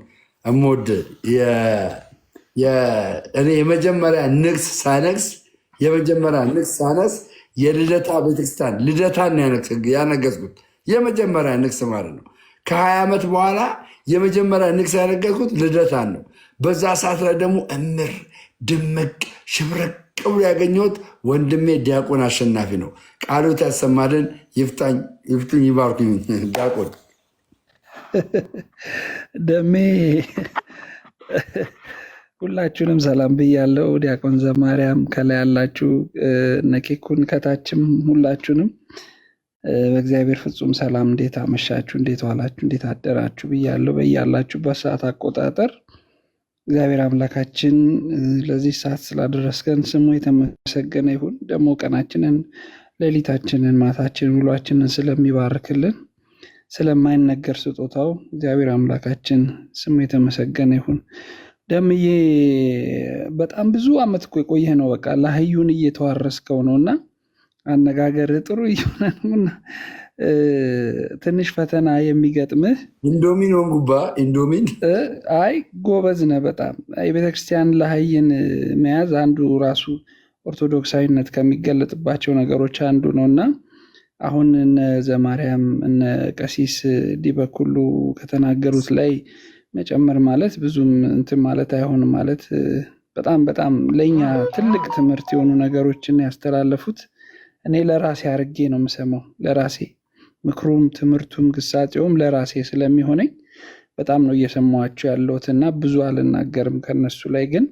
እምወድ እኔ የመጀመሪያ ንግስ ሳነስ የልደታ ቤተክርስቲያን ልደታን ያነገስኩት የመጀመሪያ ንግስ ማለት ነው። ከ20 ዓመት በኋላ የመጀመሪያ ንግስ ያነገስኩት ልደታን ነው። በዛ ሰዓት ላይ ደግሞ እምር ድምቅ ሽብረቅ ብሎ ያገኘሁት ወንድሜ ዲያቆን አሸናፊ ነው። ቃሎት ያሰማልን። ይፍቱኝ ይባርኩኝ። ዲያቆን ደሜ ሁላችሁንም ሰላም ብያለሁ። ዲያቆን ዘማርያም ከላይ ያላችሁ ነኬኩን ከታችም ሁላችሁንም በእግዚአብሔር ፍጹም ሰላም እንዴት አመሻችሁ፣ እንዴት ዋላችሁ፣ እንዴት አደራችሁ ብያለሁ። በያላችሁበት ሰዓት አቆጣጠር እግዚአብሔር አምላካችን ለዚህ ሰዓት ስላደረስከን ስሙ የተመሰገነ ይሁን። ደግሞ ቀናችንን፣ ሌሊታችንን፣ ማታችንን፣ ውሏችንን ስለሚባርክልን ስለማይነገር ስጦታው እግዚአብሔር አምላካችን ስሙ የተመሰገነ ይሁን። ደምዬ በጣም ብዙ ዓመት እኮ የቆየህ ነው። በቃ ለአህዩን እየተዋረስከው ነው እና አነጋገር ጥሩ እየሆነ ነውና ትንሽ ፈተና የሚገጥምህ ኢንዶሚን ወንጉባ ኢንዶሚን አይ ጎበዝ ነህ በጣም። የቤተክርስቲያን ለአህይን መያዝ አንዱ ራሱ ኦርቶዶክሳዊነት ከሚገለጥባቸው ነገሮች አንዱ ነው እና አሁን እነ ዘማርያም እነ ቀሲስ ዲበኩሉ ከተናገሩት ላይ መጨመር ማለት ብዙም እንትን ማለት አይሆንም ማለት በጣም በጣም ለእኛ ትልቅ ትምህርት የሆኑ ነገሮችን ያስተላለፉት እኔ ለራሴ አድርጌ ነው የምሰማው። ለራሴ ምክሩም ትምህርቱም ግሳጼውም ለራሴ ስለሚሆነኝ በጣም ነው እየሰማኋቸው ያለሁት እና ብዙ አልናገርም ከነሱ ላይ ግን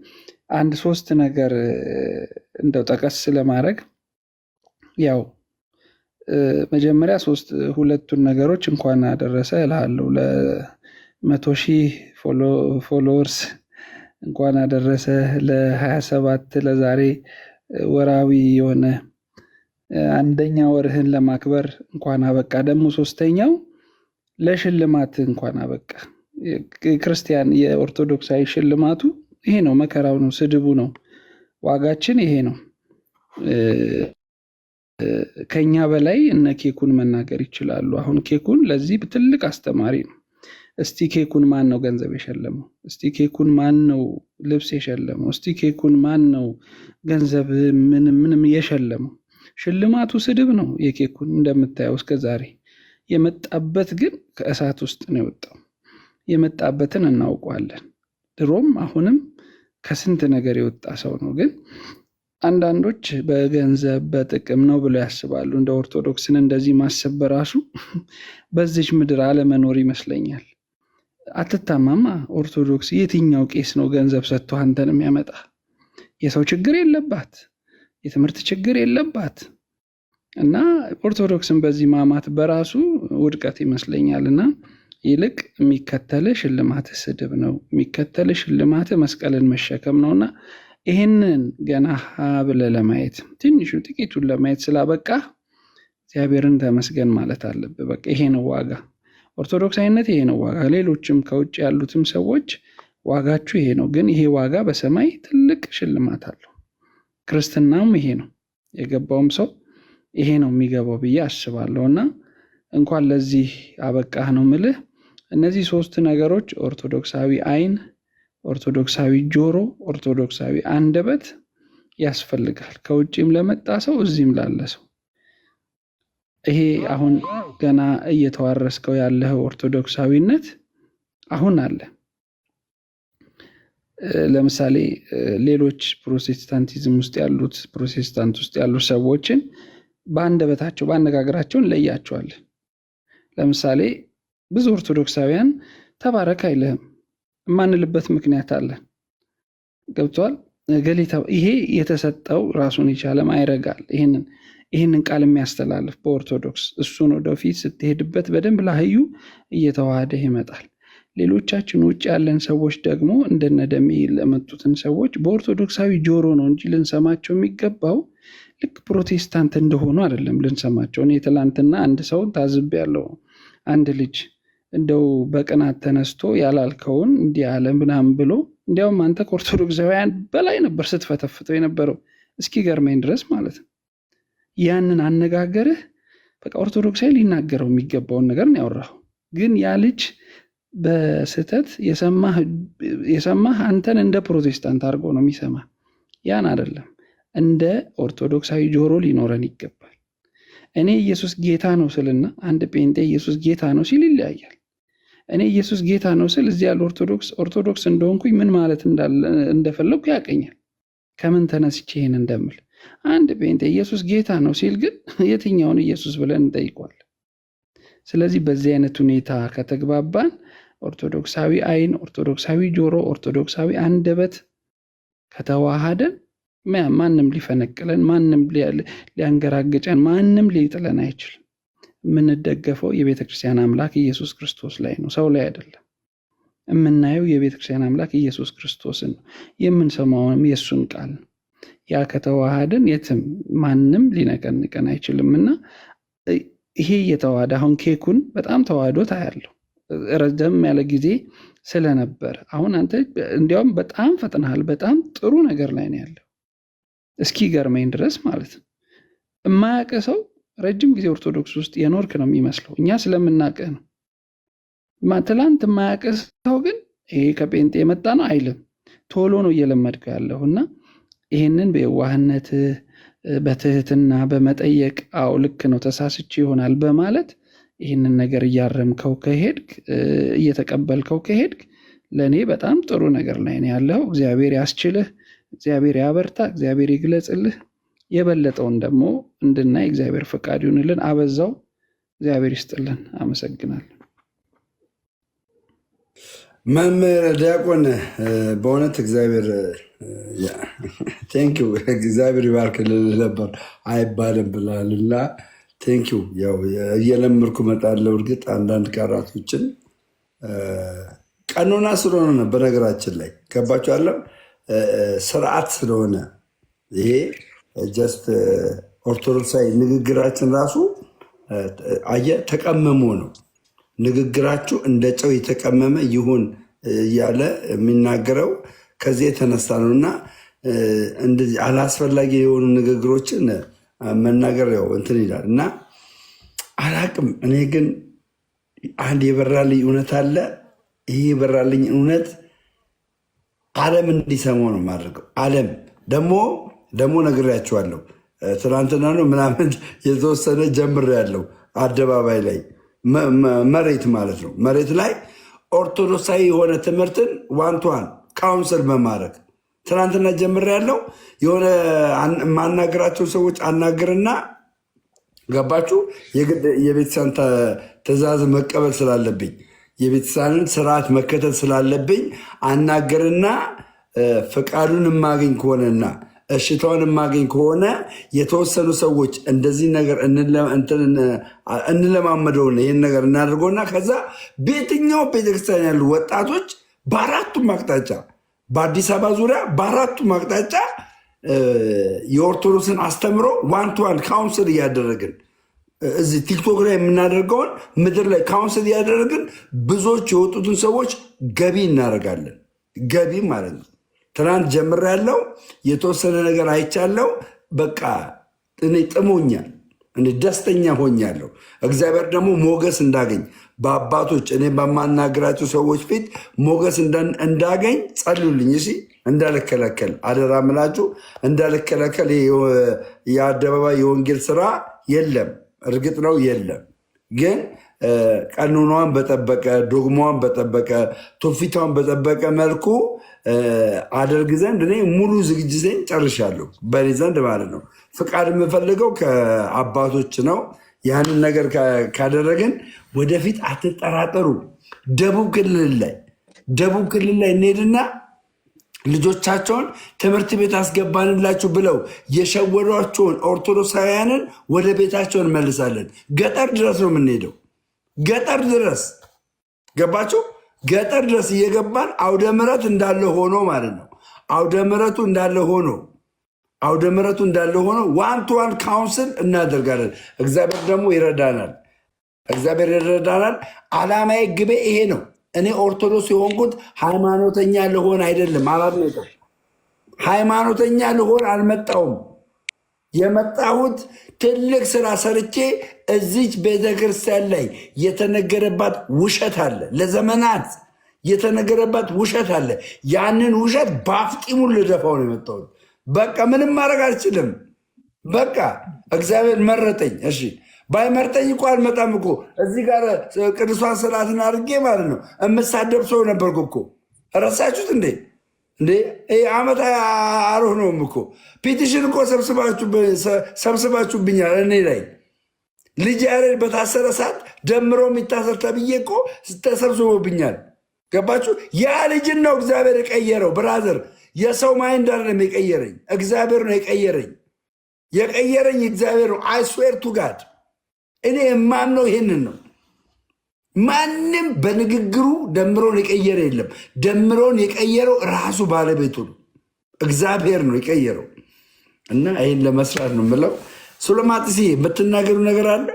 1-3 ነገር እንደው ጠቀስ ለማድረግ ያው መጀመሪያ 2 ነገሮች እንኳን አደረሰ እልሃለሁ። ለ100,000 ፎሎወርስ እንኳን አደረሰ። ለ27 ለዛሬ ወራዊ የሆነ 1ኛ ወርህን ለማክበር እንኳን አበቃ። ደግሞ 3ኛው ለሽልማት እንኳን አበቃ። ክርስቲያን የኦርቶዶክሳዊ ሽልማቱ ይሄ ነው። መከራው ነው፣ ስድቡ ነው፣ ዋጋችን ይሄ ነው። ከኛ በላይ እነ ኬኩን መናገር ይችላሉ። አሁን ኬኩን ለዚህ ትልቅ አስተማሪ ነው። እስቲ ኬኩን ማን ነው ገንዘብ የሸለመው? እስቲ ኬኩን ማን ነው ልብስ የሸለመው? እስቲ ኬኩን ማን ነው ገንዘብ ምንም የሸለመው? ሽልማቱ ስድብ ነው የኬኩን እንደምታየው እስከ ዛሬ። የመጣበት ግን ከእሳት ውስጥ ነው የወጣው። የመጣበትን እናውቀዋለን። ድሮም አሁንም ከስንት ነገር የወጣ ሰው ነው። ግን አንዳንዶች በገንዘብ በጥቅም ነው ብለው ያስባሉ። እንደ ኦርቶዶክስን እንደዚህ ማሰብ በራሱ በዚች ምድር አለመኖር ይመስለኛል። አትታማማ ኦርቶዶክስ። የትኛው ቄስ ነው ገንዘብ ሰጥቶ አንተን የሚያመጣ? የሰው ችግር የለባት፣ የትምህርት ችግር የለባት። እና ኦርቶዶክስን በዚህ ማማት በራሱ ውድቀት ይመስለኛል። እና ይልቅ የሚከተል ሽልማት ስድብ ነው፣ የሚከተል ሽልማት መስቀልን መሸከም ነውና ይህንን ገና ብለህ ለማየት ትንሹ ጥቂቱን ለማየት ስላበቃ እግዚአብሔርን ተመስገን ማለት አለብህ። በቃ ይሄ ነው ዋጋ። ኦርቶዶክሳዊነት ይሄ ነው ዋጋ። ሌሎችም ከውጭ ያሉትም ሰዎች ዋጋችሁ ይሄ ነው። ግን ይሄ ዋጋ በሰማይ ትልቅ ሽልማት አለው። ክርስትናውም ይሄ ነው። የገባውም ሰው ይሄ ነው የሚገባው ብዬ አስባለሁ። እና እንኳን ለዚህ አበቃህ ነው ምልህ። እነዚህ 3 ነገሮች ኦርቶዶክሳዊ ዓይን፣ ኦርቶዶክሳዊ ጆሮ፣ ኦርቶዶክሳዊ አንደበት ያስፈልጋል። ከውጭም ለመጣ ሰው እዚህም ላለ ሰው። ይሄ አሁን ገና እየተዋረስከው ያለህ ኦርቶዶክሳዊነት አሁን አለ። ለምሳሌ ሌሎች ፕሮቴስታንቲዝም ውስጥ ያሉት ፕሮቴስታንት ውስጥ ያሉ ሰዎችን በአንደበታቸው በአነጋገራቸው እንለያቸዋለን። ለምሳሌ ብዙ ኦርቶዶክሳውያን ተባረክ አይልህም የማንልበት ምክንያት አለ። ገብቷል? ይሄ የተሰጠው ራሱን የቻለ ማይረጋል ይህንን ቃል የሚያስተላልፍ በኦርቶዶክስ እሱን ወደፊት ስትሄድበት በደንብ ላህዩ እየተዋሃደ ይመጣል። ሌሎቻችን ውጭ ያለን ሰዎች ደግሞ እንደነደሜ ለመጡትን ሰዎች በኦርቶዶክሳዊ ጆሮ ነው እንጂ ልንሰማቸው የሚገባው ልክ ፕሮቴስታንት እንደሆኑ አይደለም ልንሰማቸው። እኔ ትላንትና አንድ ሰው ታዝብ ያለው አንድ ልጅ እንደው በቅናት ተነስቶ ያላልከውን እንዲህ አለ ምናምን ብሎ እንዲያውም አንተ ከኦርቶዶክሳውያን በላይ ነበር ስትፈተፍተው የነበረው እስኪ ገርመኝ ድረስ ማለት ነው። ያንን አነጋገርህ በቃ ኦርቶዶክሳዊ ሊናገረው የሚገባውን ነገር ነው ያወራው። ግን ያ ልጅ በስተት የሰማህ አንተን እንደ ፕሮቴስታንት አድርጎ ነው የሚሰማ። ያን አይደለም፣ እንደ ኦርቶዶክሳዊ ጆሮ ሊኖረን ይገባል። እኔ ኢየሱስ ጌታ ነው ስልና አንድ ጴንጤ ኢየሱስ ጌታ ነው ሲል ይለያያል። እኔ ኢየሱስ ጌታ ነው ስል እዚህ ያለ ኦርቶዶክስ እንደሆንኩኝ ምን ማለት እንደፈለኩ ያቀኛል። ከምን ተነስቼ ይሄን እንደምል አንድ ጴንጤ ኢየሱስ ጌታ ነው ሲል ግን የትኛውን ኢየሱስ ብለን እንጠይቋለን። ስለዚህ በዚህ አይነት ሁኔታ ከተግባባን ኦርቶዶክሳዊ አይን፣ ኦርቶዶክሳዊ ጆሮ፣ ኦርቶዶክሳዊ አንደበት ከተዋሃደን ማንም ሊፈነቅለን፣ ማንም ሊያንገራግጨን፣ ማንም ሊጥለን አይችልም። የምንደገፈው የቤተክርስቲያን አምላክ ኢየሱስ ክርስቶስ ላይ ነው፣ ሰው ላይ አይደለም። የምናየው የቤተክርስቲያን አምላክ ኢየሱስ ክርስቶስን ነው፣ የምንሰማውንም የእሱን ቃል ነው። ያ ከተዋሃደን የትም ማንም ሊነቀንቀን አይችልም። እና ይሄ እየተዋሃደ አሁን ኬኩን በጣም ተዋህዶ ታያለሁ ረዘም ያለ ጊዜ ስለነበር። አሁን አንተ እንዲያውም በጣም ፈጥነሃል። በጣም ጥሩ ነገር ላይ ነው ያለው እስኪ ገርመኝ ድረስ ማለት ነው። የማያውቅ ሰው ረጅም ጊዜ ኦርቶዶክስ ውስጥ የኖርክ ነው የሚመስለው፣ እኛ ስለምናውቅህ ነው። ትላንት የማያውቅ ሰው ግን ይሄ ከጴንጤ የመጣ ነው አይልም። ቶሎ ነው እየለመድከው ያለሁ እና ይህንን በየዋህነት በትህትና በመጠየቅ አው ልክ ነው ተሳስቼ ይሆናል በማለት ይህንን ነገር እያረምከው ከሄድክ እየተቀበልከው ከሄድክ ለእኔ በጣም ጥሩ ነገር ላይ ነው ያለው። እግዚአብሔር ያስችልህ፣ እግዚአብሔር ያበርታ፣ እግዚአብሔር ይግለጽልህ። የበለጠውን ደግሞ እንድናይ እግዚአብሔር ፈቃድ ይሁንልን። አበዛው። እግዚአብሔር ይስጥልን። አመሰግናለሁ። መምህር ዲያቆን በእውነት እግዚአብሔር ቴንኪው እግዚአብሔር ይባርክልህ ነበር አይባልም ብላልና ቴንኪው። ያው እየለመድኩ እመጣለሁ። እርግጥ አንዳንድ ቃላቶችን ቀኖና ስለሆነ ነው። በነገራችን ላይ ገባችኋለሁ፣ ስርዓት ስለሆነ ይሄ ጀስት ኦርቶዶክሳዊ ንግግራችን ራሱ አየህ ተቀመሞ ነው። ንግግራችሁ እንደ ጨው የተቀመመ ይሁን እያለ የሚናገረው ከዚህ የተነሳ ነው። እና እንደዚህ አላስፈላጊ የሆኑ ንግግሮችን መናገር ያው እንትን ይላል እና አላቅም። እኔ ግን አንድ የበራልኝ እውነት አለ። ይህ የበራልኝ እውነት ዓለም እንዲሰማው ነው የማደርገው። ዓለም ደግሞ ነግሬያቸዋለሁ። ትናንትና ነው ምናምን የተወሰነ ጀምሬያለሁ። አደባባይ ላይ መሬት ማለት ነው። መሬት ላይ ኦርቶዶክሳዊ የሆነ ትምህርትን ዋንቷን ካውንስል በማድረግ ትናንትና ጀምሬያለሁ። የሆነ የማናገራቸው ሰዎች አናግርና ገባችሁ የቤተክርስቲያን ትእዛዝ መቀበል ስላለብኝ የቤተክርስቲያንን ስርዓት መከተል ስላለብኝ አናገርና ፈቃዱን የማገኝ ከሆነና እሽታውን የማገኝ ከሆነ የተወሰኑ ሰዎች እንደዚህ ነገር እንለማመደውና ይህን ነገር እናደርገውና ከዛ በየትኛው ቤተክርስቲያን ያሉ ወጣቶች በአራቱም አቅጣጫ በአዲስ አበባ ዙሪያ በአራቱም አቅጣጫ የኦርቶዶክስን አስተምሮ ዋን ቱ ዋን ካውንስል እያደረግን እዚህ ቲክቶክ ላይ የምናደርገውን ምድር ላይ ካውንስል እያደረግን ብዙዎች የወጡትን ሰዎች ገቢ እናደርጋለን። ገቢ ማለት ነው። ትናንት ጀምሬያለሁ። የተወሰነ ነገር አይቻለው። በቃ እኔ ጥሞኛል። እኔ ደስተኛ ሆኛለሁ። እግዚአብሔር ደግሞ ሞገስ እንዳገኝ በአባቶች እኔ በማናገራቸው ሰዎች ፊት ሞገስ እንዳገኝ ጸልዩልኝ። እሺ እንዳልከለከል አደራ ምላችሁ እንዳልከለከል። የአደባባይ የወንጌል ስራ የለም፣ እርግጥ ነው የለም። ግን ቀኑኗን በጠበቀ ዶግማዋን በጠበቀ ትውፊቷን በጠበቀ መልኩ አደርግ ዘንድ እኔ ሙሉ ዝግጅቴን ጨርሻለሁ፣ በእኔ ዘንድ ማለት ነው። ፍቃድ የምፈልገው ከአባቶች ነው። ያንን ነገር ካደረግን ወደፊት አትጠራጠሩ። ደቡብ ክልል ላይ እንሄድና ልጆቻቸውን ትምህርት ቤት አስገባንላችሁ ብለው የሸወዷቸውን ኦርቶዶክሳውያንን ወደ ቤታቸው እንመልሳለን። ገጠር ድረስ ነው የምንሄደው። ገጠር ድረስ ገባችሁ? ገጠር ድረስ እየገባን አውደ ምሕረት እንዳለ ሆኖ ማለት ነው። አውደ ምሕረቱ እንዳለ ሆኖ ዋን ቱ ዋን ካውንስል እናደርጋለን። እግዚአብሔር ደግሞ ይረዳናል። ዓላማዬ ግቤ ይሄ ነው። እኔ ኦርቶዶክስ የሆንኩት ሃይማኖተኛ ልሆን አይደለም። አላመጣም። ሃይማኖተኛ ልሆን አልመጣውም። የመጣሁት ትልቅ ስራ ሰርቼ እዚች ቤተክርስቲያን ላይ የተነገረባት ውሸት አለ፣ ለዘመናት የተነገረባት ውሸት አለ። ያንን ውሸት በአፍጢሙን ልደፋው ነው የመጣሁት። በቃ ምንም ማድረግ አልችልም። በቃ እግዚአብሔር መረጠኝ። እሺ ባይመርጠኝ እኮ አልመጣም እኮ እዚህ ጋር ቅዱሳን ስርዓትን አድርጌ ማለት ነው። የምሳደብ ሰው ነበርኩ እኮ። ረሳችሁት እንዴ? ዓመት አልሆነውም እኮ ፒቲሽን እኮ ሰብስባችሁብኛል። እኔ ላይ ልጅ ያሬድ በታሰረ ሰዓት ደምሮ የሚታሰር ተብዬ እኮ ተሰብስቦብኛል። ገባችሁ? ያ ልጅን ነው እግዚአብሔር የቀየረው። ብራዘር፣ የሰው ማይንድ አይደለም የቀየረኝ፣ እግዚአብሔር ነው የቀየረኝ እግዚአብሔር ነው። አይ ስዌር ቱ ጋድ እኔ የማምነው ይሄንን ነው። ማንም በንግግሩ ደምሮን የቀየረ የለም። ደምሮን የቀየረው ራሱ ባለቤቱ ነው፣ እግዚአብሔር ነው የቀየረው። እና ይህን ለመስራት ነው የምለው። ሱለማጥሲ የምትናገሩ ነገር አለ?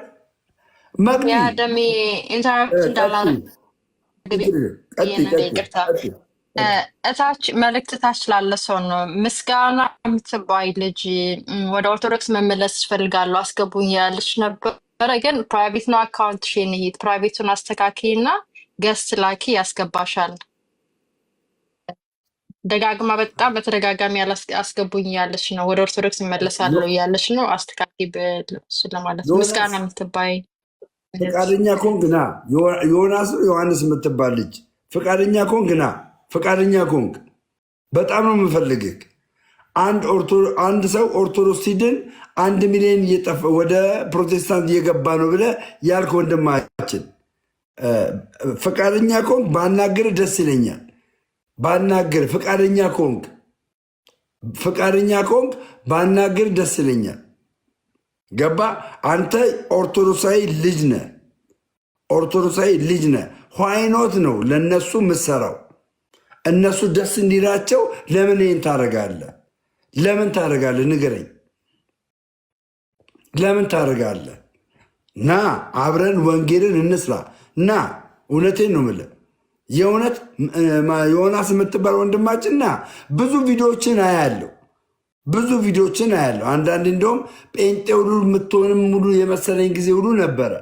ደሜ ኢንተራክት እንዳላረ እታች መልእክት ታች ላለ ሰው ነው። ምስጋና የምትባይ ልጅ ወደ ኦርቶዶክስ መመለስ ትፈልጋለሁ አስገቡኝ ያለች ነበረ። ግን ፕራይቬት ነው አካውንት ሽን ይሄድ ፕራይቬቱን አስተካኪ እና ገስት ላኪ ያስገባሻል። ደጋግማ በጣም በተደጋጋሚ አስገቡኝ ያለች ነው። ወደ ኦርቶዶክስ መመለሳለሁ ያለች ነው። አስተካኪ በሱ ለማለት ምስጋና የምትባይ ፈቃደኛ ኮንክ ና። ዮሐንስ የምትባል ልጅ ፈቃደኛ ኮንክ ና። ፈቃደኛ ኮንክ በጣም ነው የምፈልግህ። አንድ ሰው ኦርቶዶክስ ሲድን 1 ሚሊዮን እየጠፋ ወደ ፕሮቴስታንት እየገባ ነው ብለህ ያልክ ወንድማችን ፈቃደኛ ኮንክ ባናገር ደስ ይለኛል። ባናገር ፈቃደኛ ኮንክ ባናገር ደስ ይለኛል። ገባ? አንተ ኦርቶዶክሳዊ ልጅ ነህ። ዋይኖት ነው ለእነሱ ምሰራው። እነሱ ደስ እንዲላቸው ለምን ይህን ታደርጋለህ? ለምን ታደርጋለህ? ንገረኝ። ለምን ታደርጋለህ? ና አብረን ወንጌልን እንስራ። ና እውነቴን ነው የምልህ። የእውነት ዮናስ የምትባል ወንድማችን ና። ብዙ ቪዲዮዎችን አያለሁ። አንዳንድ እንደውም ጴንጤ ሁሉ የምትሆንም ሙሉ የመሰለኝ ጊዜ ሁሉ ነበረ።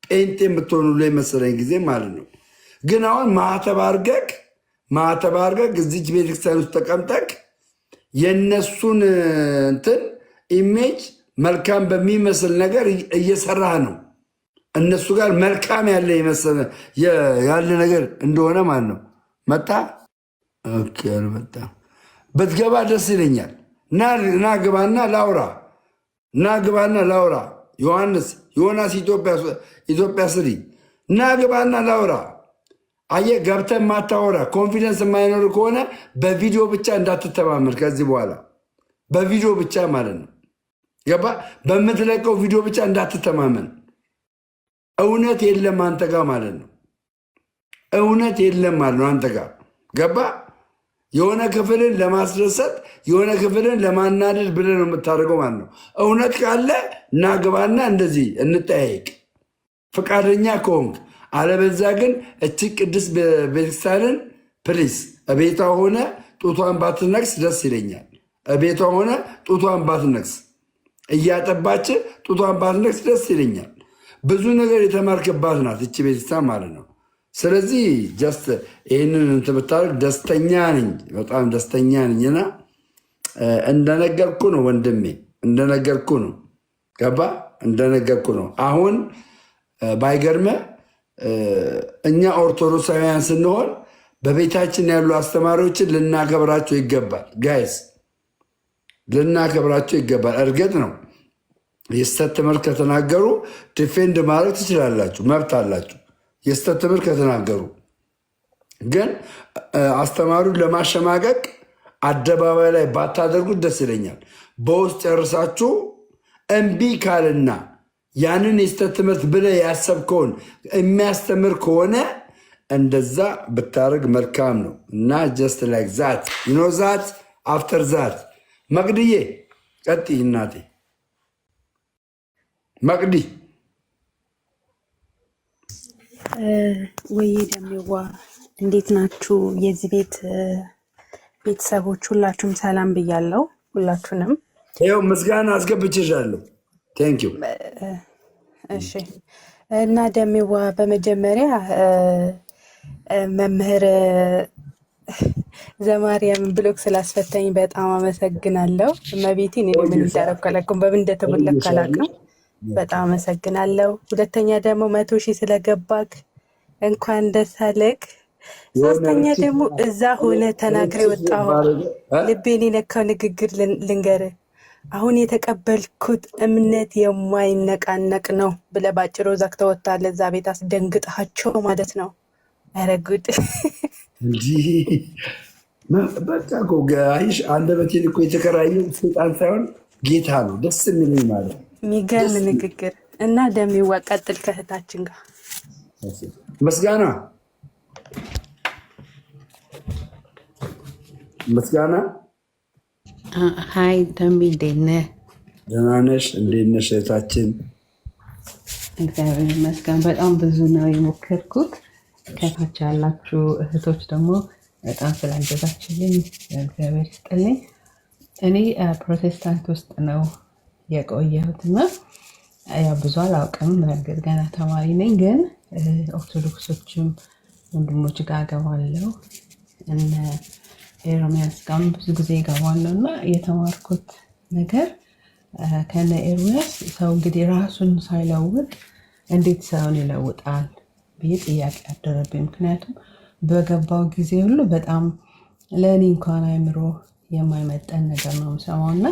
ጴንጤ የምትሆን ሁሉ የመሰለኝ ጊዜ ማለት ነው። ግን አሁን ማዕተብ አድርገህ እዚች ቤተክርስቲያን ውስጥ ተቀምጠክ የእነሱን እንትን ኢሜጅ መልካም በሚመስል ነገር እየሰራህ ነው። እነሱ ጋር መልካም ያለ ነገር እንደሆነ ማለት ነው። መጣ ብትገባ ደስ ይለኛል። ና ግባና ላውራ። ዮናስ ኢትዮጵያ ስሪ። ና ግባና ላውራ። አየህ፣ ገብተህ ማታወራ ኮንፊደንስ የማይኖር ከሆነ በቪዲዮ ብቻ እንዳትተማመን። ከዚህ በኋላ በቪዲዮ ብቻ ማለት ነው። ገባ? በምትለቀው ቪዲዮ ብቻ እንዳትተማመን። እውነት የለም አንተ ጋር ማለት ነው። አንተ ጋር ገባ? የሆነ ክፍልን ለማስደሰት የሆነ ክፍልን ለማናደድ ብለህ ነው የምታደርገው ማለት ነው። እውነት ካለ ናግባና እንደዚህ እንጠያየቅ ፈቃደኛ ከሆንክ። አለበዛ ግን እቺ ቅድስት ቤተክርስቲያንን ፕሊስ እቤቷ ሆነ ጡቷን ባትነክስ ደስ ይለኛል። እቤቷ ሆነ ጡቷን ባትነክስ እያጠባች ጡቷን ባትነክስ ደስ ይለኛል። ብዙ ነገር የተማርክባት ናት እቺ ቤተሰብ ማለት ነው። ስለዚህ ጀስት ይህንን እንትን ብታደርግ ደስተኛ ነኝ፣ በጣም ደስተኛ ነኝ። እና እንደነገርኩ ነው ወንድሜ፣ እንደነገርኩ ነው። ገባ? እንደነገርኩ ነው። አሁን ባይገርመ እኛ ኦርቶዶክሳውያን ስንሆን በቤታችን ያሉ አስተማሪዎችን ልናከብራቸው ይገባል። ጋይስ ልናከብራቸው ይገባል። እርግጥ ነው የስተት ትምህርት ከተናገሩ ዲፌንድ ማድረግ ትችላላችሁ፣ መብት አላችሁ። የስተት ትምህርት ከተናገሩ ግን አስተማሪውን ለማሸማቀቅ አደባባይ ላይ ባታደርጉት ደስ ይለኛል። በውስጥ ጨርሳችሁ እምቢ ካልና ያንን የስተት ትምህርት ብለህ ያሰብከውን የሚያስተምር ከሆነ እንደዛ ብታደርግ መልካም ነው። እና ጀስት ላይክ ዛት ዩኖ ዛት አፍተር ዛት። መቅድዬ ቀጥይ እናቴ። መቅዲ ወይ ደሜዋ እንዴት ናችሁ? የዚህ ቤት ቤተሰቦች ሁላችሁም ሰላም ብያለሁ። ሁላችሁንም ይኸው ምስጋና አስገብቼሻለሁ። ቴንክ ዩ። እሺ። እና ደሜዋ በመጀመሪያ መምህር ዘማርያም ብሎክ ስላስፈታኝ በጣም አመሰግናለሁ። እመቤቴን እኔ ምን እንዳረከለኩም በምን እንደተሞለከ አላውቅም። በጣም አመሰግናለሁ። ሁለተኛ ደግሞ 100 ሺህ ስለገባክ እንኳን ደስ አለህ። ሶስተኛ ደግሞ እዛ ሆነ ተናግሬ ወጣሁ ልቤን የነካው ንግግር ልንገርህ። አሁን የተቀበልኩት እምነት የማይነቃነቅ ነው ብለህ ባጭሩ ዘግተህ ወጥተሃል። እዛ ቤት አስደንግጣቸው ማለት ነው። ኧረ ጉድ እንጂ በቃ እኮ አይሽ አንደበቴን እኮ የተከራየው ሰይጣን ሳይሆን ጌታ ነው። ደስ የሚለኝ ማለት ነው። የሚገርም ንግግር እና ደሜዋ ቀጥል ከእህታችን ጋር ምስጋና ምስጋና። ሀይ ደሜ እንዴት ነህ? ደህና ነሽ? እንዴት ነሽ እህታችን? እግዚአብሔር ይመስገን። በጣም ብዙ ነው የሞከርኩት። ከታች ያላችሁ እህቶች ደግሞ በጣም ስላገዛችልኝ እግዚአብሔር ይስጥልኝ። እኔ ፕሮቴስታንት ውስጥ ነው የቆየሁትና ያው ብዙ አላውቅም። በእርግጥ ገና ተማሪ ነኝ፣ ግን ኦርቶዶክሶችም ወንድሞች ጋር እገባለሁ። እነ ኤርሚያስ ጋር ብዙ ጊዜ እገባለሁ እና የተማርኩት ነገር ከነ ኤርሚያስ ሰው እንግዲህ ራሱን ሳይለውጥ እንዴት ሰውን ይለውጣል ብዬ ጥያቄ አደረብኝ። ምክንያቱም በገባው ጊዜ ሁሉ በጣም ለእኔ እንኳን አይምሮ የማይመጠን ነገር ነው የምሰማው እና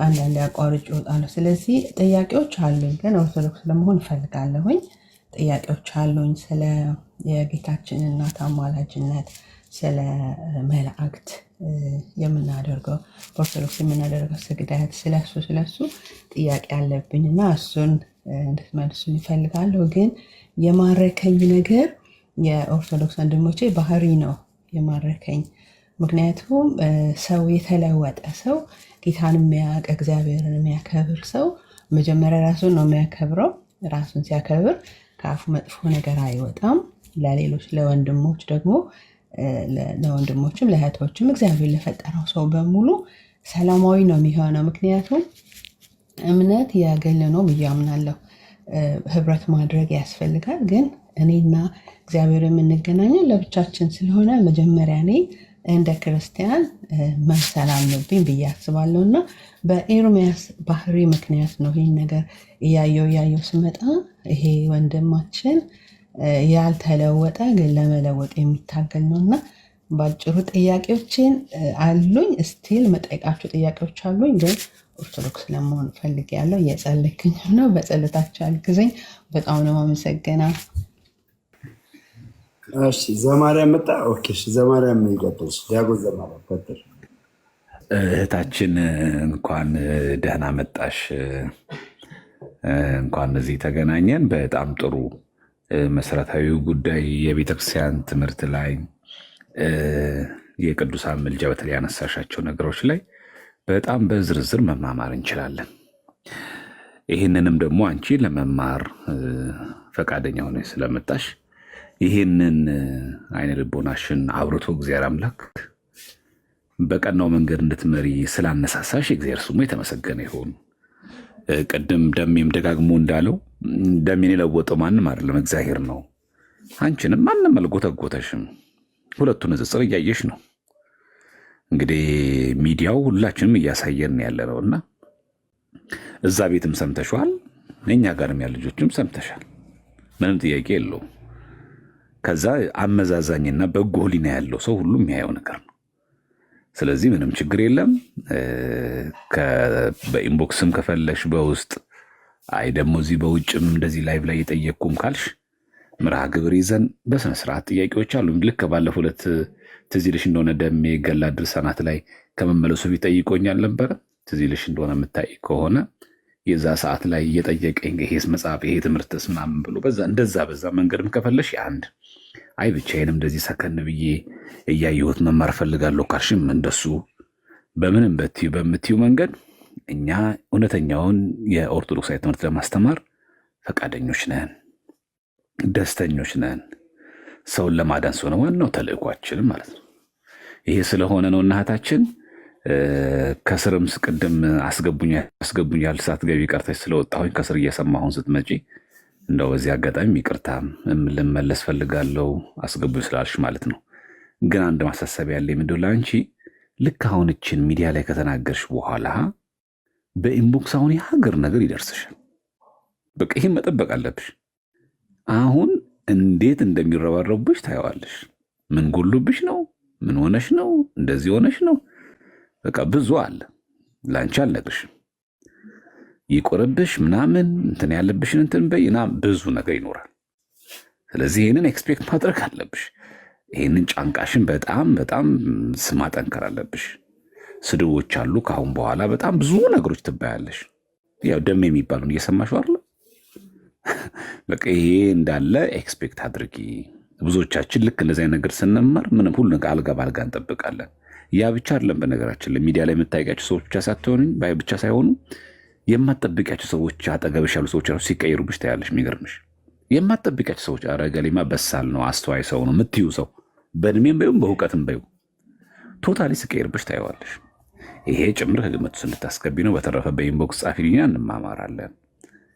አንዳንድ አቋርጭ እወጣለሁ። ስለዚህ ጥያቄዎች አሉኝ፣ ግን ኦርቶዶክስ ለመሆን እፈልጋለሁኝ። ጥያቄዎች አሉኝ ስለ የጌታችን እናት አማላጅነት፣ ስለ መላእክት የምናደርገው በኦርቶዶክስ የምናደርገው ስግደት፣ ስለሱ ጥያቄ አለብኝ እና እሱን እንድትመልሱኝ እፈልጋለሁ። ግን የማረከኝ ነገር የኦርቶዶክስ ወንድሞቼ ባህሪ ነው የማረከኝ። ምክንያቱም ሰው የተለወጠ ሰው ጌታን የሚያውቅ እግዚአብሔርን የሚያከብር ሰው መጀመሪያ ራሱን ነው የሚያከብረው። ራሱን ሲያከብር ከአፉ መጥፎ ነገር አይወጣም። ለሌሎች ለወንድሞች ደግሞ ለወንድሞችም ለእህቶችም እግዚአብሔር ለፈጠረው ሰው በሙሉ ሰላማዊ ነው የሚሆነው። ምክንያቱም እምነት የግል ነው ብዬ አምናለሁ። ህብረት ማድረግ ያስፈልጋል። ግን እኔና እግዚአብሔር የምንገናኘው ለብቻችን ስለሆነ መጀመሪያ እኔ እንደ ክርስቲያን መምሰል አለብኝ ብዬ አስባለሁ እና በኤርሚያስ ባህሪ ምክንያት ነው ይህን ነገር እያየው ስመጣ ይሄ ወንድማችን ያልተለወጠ ግን ለመለወጥ የሚታገል ነው እና ባጭሩ ጥያቄዎችን አሉኝ። ስቲል መጠየቃቸው ጥያቄዎች አሉኝ፣ ግን ኦርቶዶክስ ለመሆን ፈልጌያለሁ። እየጸለይኩኝ ነው። በጸሎታቸው አግዘኝ። በጣም ነው የማመሰግነው። እሺ ዘማርያም መጣ። ኦኬ እሺ ዘማርያም ይቀጥል። ዲያቆን ዘማርያም ቀጥል። እህታችን እንኳን ደህና መጣሽ። እንኳን እዚህ ተገናኘን። በጣም ጥሩ መሰረታዊ ጉዳይ የቤተክርስቲያን ትምህርት ላይ የቅዱሳን ምልጃ በተለይ ያነሳሻቸው ነገሮች ላይ በጣም በዝርዝር መማማር እንችላለን። ይህንንም ደግሞ አንቺ ለመማር ፈቃደኛ ሆነ ስለመጣሽ ይህንን አይነ ልቦናሽን አብርቶ እግዚአብሔር አምላክ በቀናው መንገድ እንድትመሪ ስላነሳሳሽ እግዚአብሔር ስሙ የተመሰገነ ይሁን። ቅድም ደሜም ደጋግሞ እንዳለው ደሜን የለወጠው ማንም አይደለም እግዚአብሔር ነው። አንቺንም ማንም አልጎተጎተሽም። ሁለቱን ንጽጽር እያየሽ ነው። እንግዲህ ሚዲያው ሁላችንም እያሳየን ያለ ነውና እዛ ቤትም ሰምተሽዋል፣ እኛ ጋርም ያሉ ልጆችም ሰምተሻል። ምንም ጥያቄ የለውም። ከዛ አመዛዛኝና በጎ ሕሊና ያለው ሰው ሁሉ የሚያየው ነገር ነው። ስለዚህ ምንም ችግር የለም። በኢንቦክስም ከፈለሽ በውስጥ አይ ደግሞ እዚህ በውጭም እንደዚህ ላይቭ ላይ የጠየቅኩም ካልሽ ምርሃ ግብር ይዘን በስነስርዓት ጥያቄዎች አሉ። ልክ ባለፈው ዕለት ትዝ ይልሽ እንደሆነ ደሜ ገላ ድርሳናት ላይ ከመመለሱ ፊት ጠይቆኛል ነበረ። ትዝ ይልሽ እንደሆነ የምታይ ከሆነ የዛ ሰዓት ላይ እየጠየቀኝ ይሄስ መጽሐፍ ይሄ ትምህርትስ ምናምን ብሎ በዛ መንገድም ከፈለሽ አንድ አይ ብቻዬንም እንደዚህ ሰከን ብዬ እያየሁት መማር ፈልጋለሁ ካልሽም እንደሱ በምንም በምትዩ መንገድ እኛ እውነተኛውን የኦርቶዶክሳዊ ትምህርት ለማስተማር ፈቃደኞች ነን፣ ደስተኞች ነን። ሰውን ለማዳን ስለሆነ ዋናው ተልእኳችን ማለት ነው። ይሄ ስለሆነ ነው እናታችን ከስርም ቅድም አስገቡኛል ሳትገቢ ቀርተሽ ስለወጣሁኝ ከስር እየሰማሁን ስትመጪ እንደው በዚህ አጋጣሚ ይቅርታ ልመለስ ፈልጋለሁ አስገቡኝ ስላልሽ ማለት ነው። ግን አንድ ማሳሰቢያ ያለ ምንድን ለአንቺ ልክ አሁን እችን ሚዲያ ላይ ከተናገርሽ በኋላ በኢንቦክስ አሁን የሀገር ነገር ይደርስሻል። በቃ ይህን መጠበቅ አለብሽ። አሁን እንዴት እንደሚረባረቡብሽ ታየዋለሽ። ምን ጎሎብሽ ነው? ምን ሆነሽ ነው? እንደዚህ ሆነሽ ነው? በቃ ብዙ አለ። ላንቺ አልነግርሽም። ይቆርብሽ ምናምን እንትን ያለብሽን እንትን በይና ብዙ ነገር ይኖራል። ስለዚህ ይህንን ኤክስፔክት ማድረግ አለብሽ። ይህንን ጫንቃሽን በጣም በጣም ማጠንከር አለብሽ። ስድቦች አሉ። ከአሁን በኋላ በጣም ብዙ ነገሮች ትባያለሽ። ያው ደም የሚባሉን እየሰማሽው አይደል? በቃ ይሄ እንዳለ ኤክስፔክት አድርጊ። ብዙዎቻችን ልክ እንደዚህ ነገር ስንማር ምንም ሁሉ ነገር አልጋ ባልጋ እንጠብቃለን። ያ ብቻ አይደለም። በነገራችን ላይ ሚዲያ ላይ የምታይቃቸው ሰዎች ብቻ ሳይሆኑ የማትጠብቂያቸው ሰዎች አጠገብሽ ያሉ ሰዎች ራሱ ሲቀይሩብሽ ታያለሽ። የሚገርምሽ የማትጠብቂያቸው ሰዎች አረገሌማ በሳል ነው አስተዋይ ሰው ነው የምትዩ ሰው በእድሜም በይም በእውቀትም በይው ቶታሊ ሲቀይርብሽ ታየዋለሽ። ይሄ ጭምር ከግምት ውስጥ እንድታስገቢ ነው። በተረፈ በኢንቦክስ ጻፊልኝ፣ እንማማራለን።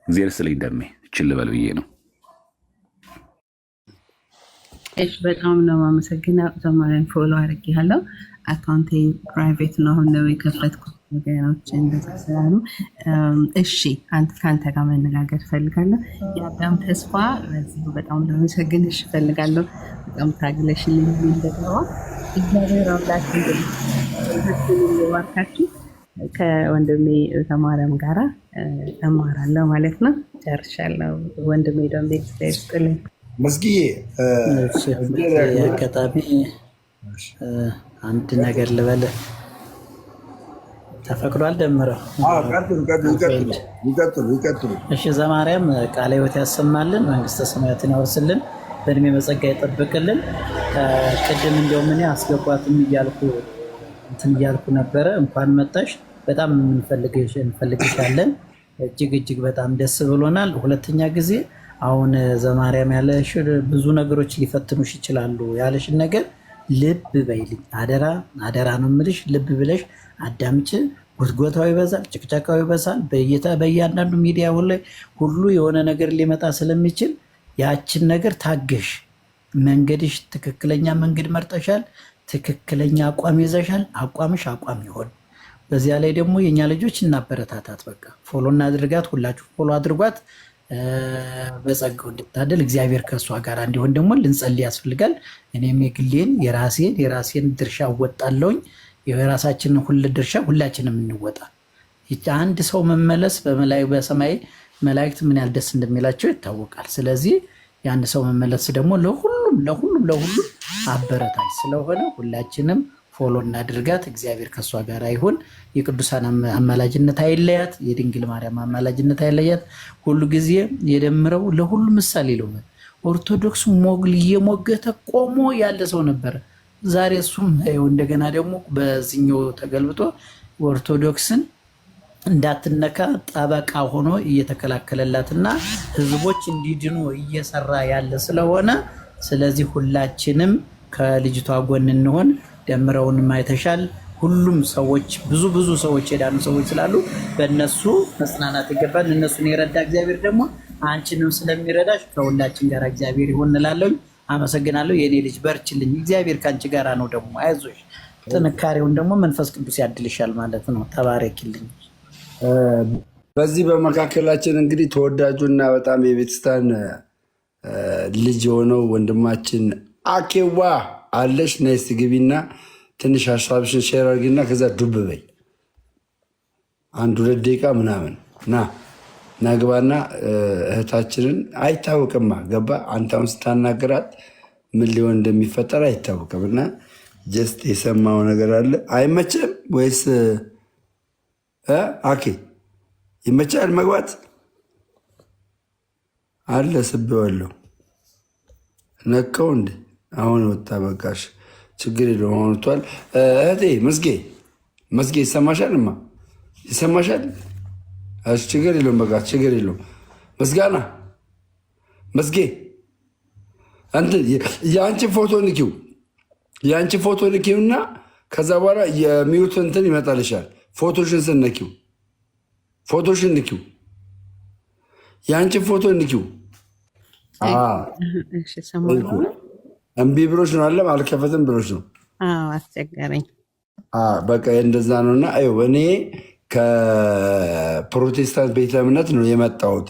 እግዚአብሔር ይስጥልኝ። ደሜ እችል ልበል ብዬ ነው። እሺ፣ በጣም ነው የማመሰግነው። ዘማሪያን ፎሎ አድርጌያለሁ። አካውንቴ ፕራይቬት ነው፣ አሁን ነው የከፈትኩት። ነገሮች እንደዛ ስላሉ እሺ፣ ከአንተ ጋር መነጋገር እፈልጋለሁ። የአዳም ተስፋ በዚሁ በጣም ላመሰግንሽ እፈልጋለሁ። በጣም ታግለሽልኝ እንደገባ እግዚአብሔር አምላክ ይባርካችሁ። ከወንድሜ ተማረም ጋራ እማራለሁ ማለት ነው። ጨርሻለሁ። ወንድሜ ደንቤ ስጥልኝ መስጊዬ አጋጣሚ አንድ ነገር ልበል ተፈቅዷል። ደምረው ይቀጥሉ። እሺ፣ ዘማርያም ቃለ ሕይወት ያሰማልን፣ መንግስተ ሰማያትን ያወርስልን፣ በእድሜ በጸጋ ይጠብቅልን። ቅድም እንዲያውም እኔ አስገቧትም እያልኩ ነበረ። እንኳን መጣሽ። በጣም እንፈልግሻለን። እጅግ በጣም ደስ ብሎናል። ሁለተኛ ጊዜ አሁን ዘማርያም ያለሽ ብዙ ነገሮች ሊፈትኑሽ ይችላሉ ያለሽን ነገር ልብ በይልኝ። አደራ ነው የምልሽ። ልብ ብለሽ አዳምጭ። ጎትጎታው ይበዛል፣ ጭቅጨቃው ይበዛል። በእያንዳንዱ ሚዲያ ላይ ሁሉ የሆነ ነገር ሊመጣ ስለሚችል ያችን ነገር ታገሽ። መንገድሽ ትክክለኛ መንገድ መርጠሻል። ትክክለኛ አቋም ይዘሻል። አቋምሽ አቋም ይሆን። በዚያ ላይ ደግሞ የእኛ ልጆች እናበረታታት። በቃ ፎሎ እናድርጋት። ሁላችሁ ፎሎ አድርጓት። በጸጋው እንድታደል እግዚአብሔር ከእሷ ጋር እንዲሆን ደግሞ ልንጸልይ ያስፈልጋል። እኔም የግሌን የራሴን ድርሻ እወጣለሁኝ። የራሳችንን ሁሉ ድርሻ ሁላችንም እንወጣ። አንድ ሰው መመለስ በሰማይ መላእክት ምን ያህል ደስ እንደሚላቸው ይታወቃል። ስለዚህ የአንድ ሰው መመለስ ደግሞ ለሁሉም አበረታች ስለሆነ ሁላችንም ፎሎ እናድርጋት። እግዚአብሔር ከእሷ ጋር ይሁን። የቅዱሳን አማላጅነት አይለያት። የድንግል ማርያም አማላጅነት አይለያት። ሁሉ ጊዜ የደምረው ለሁሉ ምሳሌ ነው። ኦርቶዶክስ እየሞገተ ቆሞ ያለ ሰው ነበረ። ዛሬ እሱም እንደገና ደግሞ በዚህኛው ተገልብጦ ኦርቶዶክስን እንዳትነካ ጠበቃ ሆኖ እየተከላከለላትና ህዝቦች እንዲድኑ እየሰራ ያለ ስለሆነ ስለዚህ ሁላችንም ከልጅቷ ጎን እንሆን። ደምረውን ማይተሻል ሁሉም ሰዎች ብዙ ሰዎች የዳኑ ሰዎች ስላሉ በእነሱ መጽናናት ይገባል። እነሱን የረዳ እግዚአብሔር ደግሞ አንቺንም ስለሚረዳሽ ከሁላችን ጋር እግዚአብሔር ይሁን እንላለሁ። አመሰግናለሁ የኔ ልጅ በርችልኝ። እግዚአብሔር ከአንቺ ጋር ነው። ደግሞ አይዞሽ፣ ጥንካሬውን ደግሞ መንፈስ ቅዱስ ያድልሻል ማለት ነው። ተባረኪልኝ። በዚህ በመካከላችን እንግዲህ ተወዳጁና በጣም የቤተክርስቲያን ልጅ የሆነው ወንድማችን አኬዋ አለሽ። ነይ እስኪ ግቢና ትንሽ ሀሳብሽን ሼር አድርጊና ከዛ ዱብ በይ። 1-2 ደቂቃ ምናምን ናግባና እህታችንን አይታወቅማ ገባ። አንተውን ስታናገራት ምን ሊሆን እንደሚፈጠር አይታወቅም። እና ጀስት የሰማው ነገር አለ። አይመችም ወይስ አኬ ይመቻል መግባት አለ? ስቤዋለሁ ነካው እንዴ? አሁን ወጣ። በቃሽ፣ ችግር የለውም። አሁን ወጥቷል። እህቴ መስጌ ይሰማሻል? ይሰማሻል? ችግር የለውም። በቃ ችግር የለውም። ምስጋና መስጌ እንትን የአንቺ ፎቶ ንኪውና ከዛ በኋላ የሚዩት እንትን ይመጣልሻል። ፎቶሽን ንኪው፣ የአንቺን ፎቶ ንኪው። እምቢ ብሎች ነው አለም አልከፈትም ብሎች ነው አስቸገረኝ። በቃ እንደዛ ነውና እኔ ከፕሮቴስታንት ቤተ እምነት ነው የመጣሁት።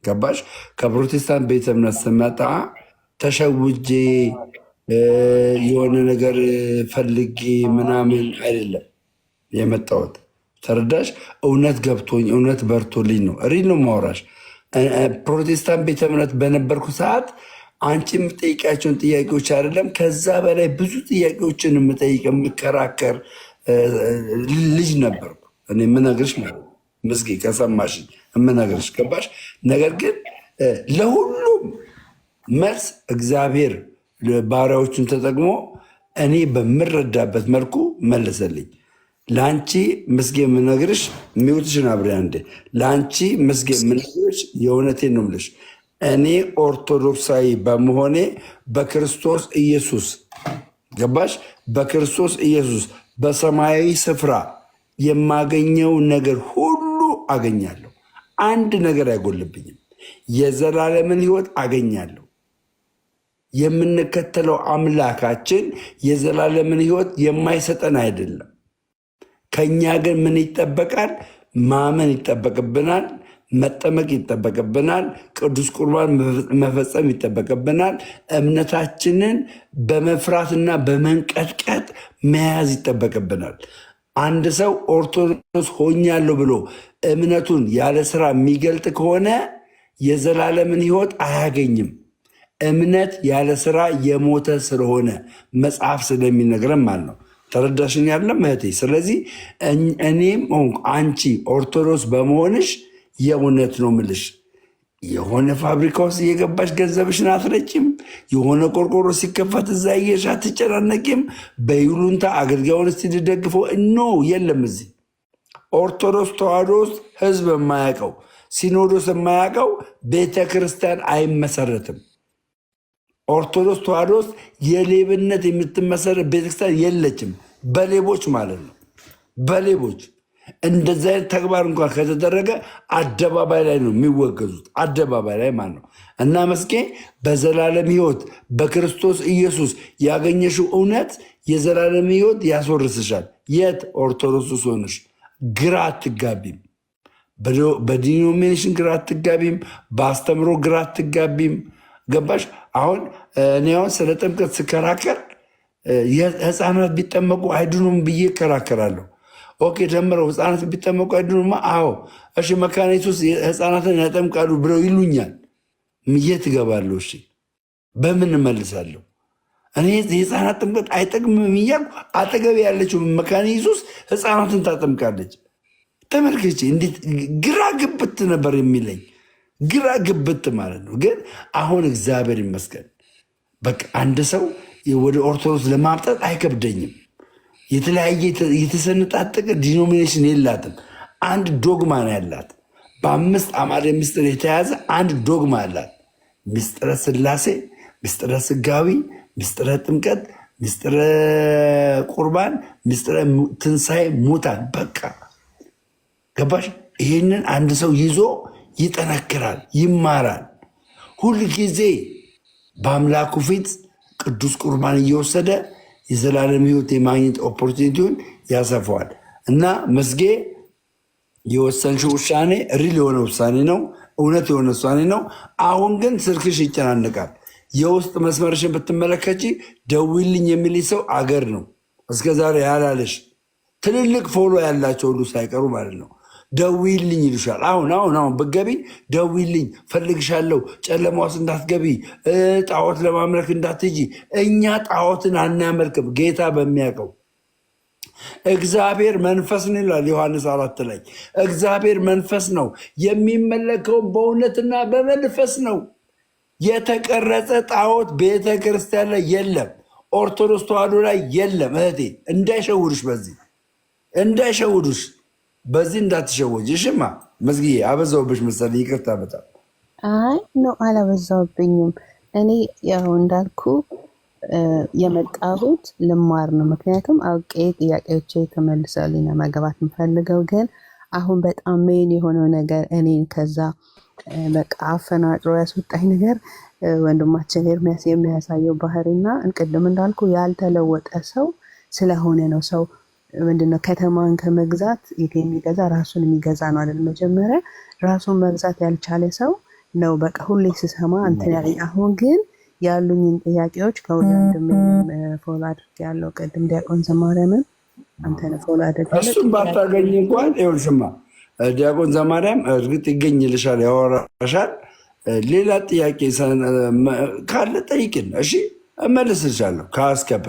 ገባሽ? ከፕሮቴስታንት ቤተ እምነት ስመጣ ተሸውጄ የሆነ ነገር ፈልጌ ምናምን አይደለም የመጣሁት። ተረዳሽ? እውነት ገብቶኝ እውነት በርቶልኝ ነው ሪል ነው ማውራሽ። ፕሮቴስታንት ቤተ እምነት በነበርኩ ሰዓት አንቺ የምጠይቃቸውን ጥያቄዎች አይደለም ከዛ በላይ ብዙ ጥያቄዎችን የምጠይቅ የምከራከር ልጅ ነበርኩ። እኔ የምነግርሽ ማለት ምስጌ ከሰማሽ የምነግርሽ ገባሽ? ነገር ግን ለሁሉም መልስ እግዚአብሔር ባሪያዎቹን ተጠቅሞ እኔ በምረዳበት መልኩ መለሰልኝ። ለአንቺ ምስጌ የምነግርሽ ሚውትሽን አብሬ አንዴ ለአንቺ ምስጌ የምነግርሽ የእውነቴን ነው የምልሽ። እኔ ኦርቶዶክሳዊ በመሆኔ በክርስቶስ ኢየሱስ ገባሽ? በክርስቶስ ኢየሱስ በሰማያዊ ስፍራ የማገኘው ነገር ሁሉ አገኛለሁ። አንድ ነገር አይጎልብኝም። የዘላለምን ሕይወት አገኛለሁ። የምንከተለው አምላካችን የዘላለምን ሕይወት የማይሰጠን አይደለም። ከኛ ግን ምን ይጠበቃል? ማመን ይጠበቅብናል። መጠመቅ ይጠበቅብናል። ቅዱስ ቁርባን መፈጸም ይጠበቅብናል። እምነታችንን በመፍራትና በመንቀጥቀጥ መያዝ ይጠበቅብናል። አንድ ሰው ኦርቶዶክስ ሆኛለሁ ብሎ እምነቱን ያለ ስራ የሚገልጥ ከሆነ የዘላለምን ሕይወት አያገኝም። እምነት ያለ ስራ የሞተ ስለሆነ መጽሐፍ ስለሚነግረን ማለት ነው። ተረዳሽኝ? ያለም እህቴ። ስለዚህ እኔም አንቺ ኦርቶዶክስ በመሆንሽ የእውነት ነው ምልሽ። የሆነ ፋብሪካ ውስጥ እየገባሽ ገንዘብሽን አትረጭም። የሆነ ቆርቆሮ ሲከፈት እዛ እየሽ አትጨናነቂም። በይሉንታ አገልጋዩን እስቲ ልደግፈው የለም። እዚህ ኦርቶዶክስ ተዋሕዶ ውስጥ ህዝብ የማያውቀው ሲኖዶስ የማያውቀው ቤተ ክርስቲያን አይመሰረትም። ኦርቶዶክስ ተዋሕዶ ውስጥ የሌብነት የምትመሰረት ቤተክርስቲያን የለችም። በሌቦች ማለት ነው። በሌቦች እንደዚህ አይነት ተግባር እንኳን ከተደረገ አደባባይ ላይ ነው የሚወገዙት። አደባባይ ላይ ማለት ነው። እና መስጌ በዘላለም ሕይወት በክርስቶስ ኢየሱስ ያገኘሽው እውነት የዘላለም ሕይወት ያስወርስሻል። የት? ኦርቶዶክስ ሆነሽ ግራ አትጋቢም። በዲኖሚኔሽን ግራ አትጋቢም። በአስተምሮ ግራ አትጋቢም። ገባሽ? አሁን እኔ ስለ ጥምቀት ስከራከር ህፃናት ቢጠመቁ አይድኑም ብዬ እከራከራለሁ። ኦኬ ደምረው ህፃናት ቢጠመቁ አይድኑማ? አዎ እሺ። መካኒት ውስጥ ህፃናትን ያጠምቃሉ ብለው ይሉኛል። የት እገባለሁ? እሺ በምን እመልሳለሁ? እኔ የህፃናት ጥምቀት አይጠቅምም እያልኩ አጠገቤ ያለችው መካኒት ውስጥ ህፃናትን ታጠምቃለች። ተመልከች፣ እንዴት ግራ ግብት ነበር የሚለኝ። ግራ ግብት ማለት ነው። ግን አሁን እግዚአብሔር ይመስገን በቃ አንድ ሰው ወደ ኦርቶዶክስ ለማምጣት አይከብደኝም። የተለያየ የተሰነጣጠቀ ዲኖሚኔሽን የላትም። አንድ ዶግማ ነው ያላት። በ5 አዕማደ ምስጢር የተያዘ አንድ ዶግማ አላት። ምስጢረ ሥላሴ፣ ምስጢረ ሥጋዊ፣ ምስጢረ ጥምቀት፣ ሚስጥረ ቁርባን፣ ሚስጥረ ትንሣኤ ሙታን። በቃ ገባሽ? ይህንን አንድ ሰው ይዞ ይጠነክራል፣ ይማራል። ሁል ጊዜ በአምላኩ ፊት ቅዱስ ቁርባን እየወሰደ የዘላለም ሕይወት የማግኘት ኦፖርቹኒቲውን ያሰፋዋል። እና መስጌ የወሰንሽው ውሳኔ ሪል የሆነ ውሳኔ ነው፣ እውነት የሆነ ውሳኔ ነው። አሁን ግን ስልክሽ ይጨናንቃል። የውስጥ መስመርሽን ብትመለከቺ ደውልኝ የሚል ሰው አገር ነው እስከዛሬ ያላለሽ ትልልቅ ፎሎ ያላቸው ሁሉ ሳይቀሩ ማለት ነው። ደውልኝ ይሉሻል። አሁን ብትገቢ ደውልኝ ፈልግሻለሁ፣ ጨለማ ውስጥ እንዳትገቢ፣ ጣዖት ለማምለክ እንዳትጂ። እኛ ጣዖትን አናመልክም። ጌታ በሚያውቀው እግዚአብሔር መንፈስ ነው ይላል ዮሐንስ 4 ላይ። እግዚአብሔር መንፈስ ነው፣ የሚመለከው በእውነትና በመንፈስ ነው። የተቀረጸ ጣዖት ቤተ ክርስቲያን ላይ የለም፣ ኦርቶዶክስ ተዋሕዶ ላይ የለም። እህቴ እንዳይሸውዱሽ፣ እንዳይሸውዱሽ፣ በዚህ እንዳትሸወጅ። እሽማ መዝግዬ አበዛውብሽ መሰለኝ፣ ይቅርታ በጣም አይ ነው አላበዛውብኝም። እኔ ያው እንዳልኩ የመጣሁት ልማር ነው። ምክንያቱም አውቄ ጥያቄዎቼ ተመልሰልኝ ነው መግባት የምፈልገው። ግን አሁን በጣም ሜን የሆነው ነገር እኔን ከዛ በቃ አፈናጭሮ ያስወጣኝ ነገር ወንድማችን ኤርሚያስ የሚያሳየው ባህሪና ቅድም እንዳልኩ ያልተለወጠ ሰው ስለሆነ ነው። ሰው ምንድነው ከተማን ከመግዛት የሚገዛ ራሱን የሚገዛ ነው አይደል? መጀመሪያ ራሱን መግዛት ያልቻለ ሰው ነው በቃ ሁሌ ስሰማ እንትን ያለኝ። አሁን ግን ያሉኝን ጥያቄዎች ከወንድም ፎሎ አድርግ ያለው ቅድም ዲያቆን ዘማርያምን አንተን ፎሎ አድርግ እሱም ባታገኝ እንኳን ይኸውልሽማ ዲያቆን ዘማርያም እርግጥ ይገኝልሻል፣ ያወራሻል። ሌላ ጥያቄ ካለ ጠይቅን፣ እሺ እመልስልሻለሁ። ካስከበ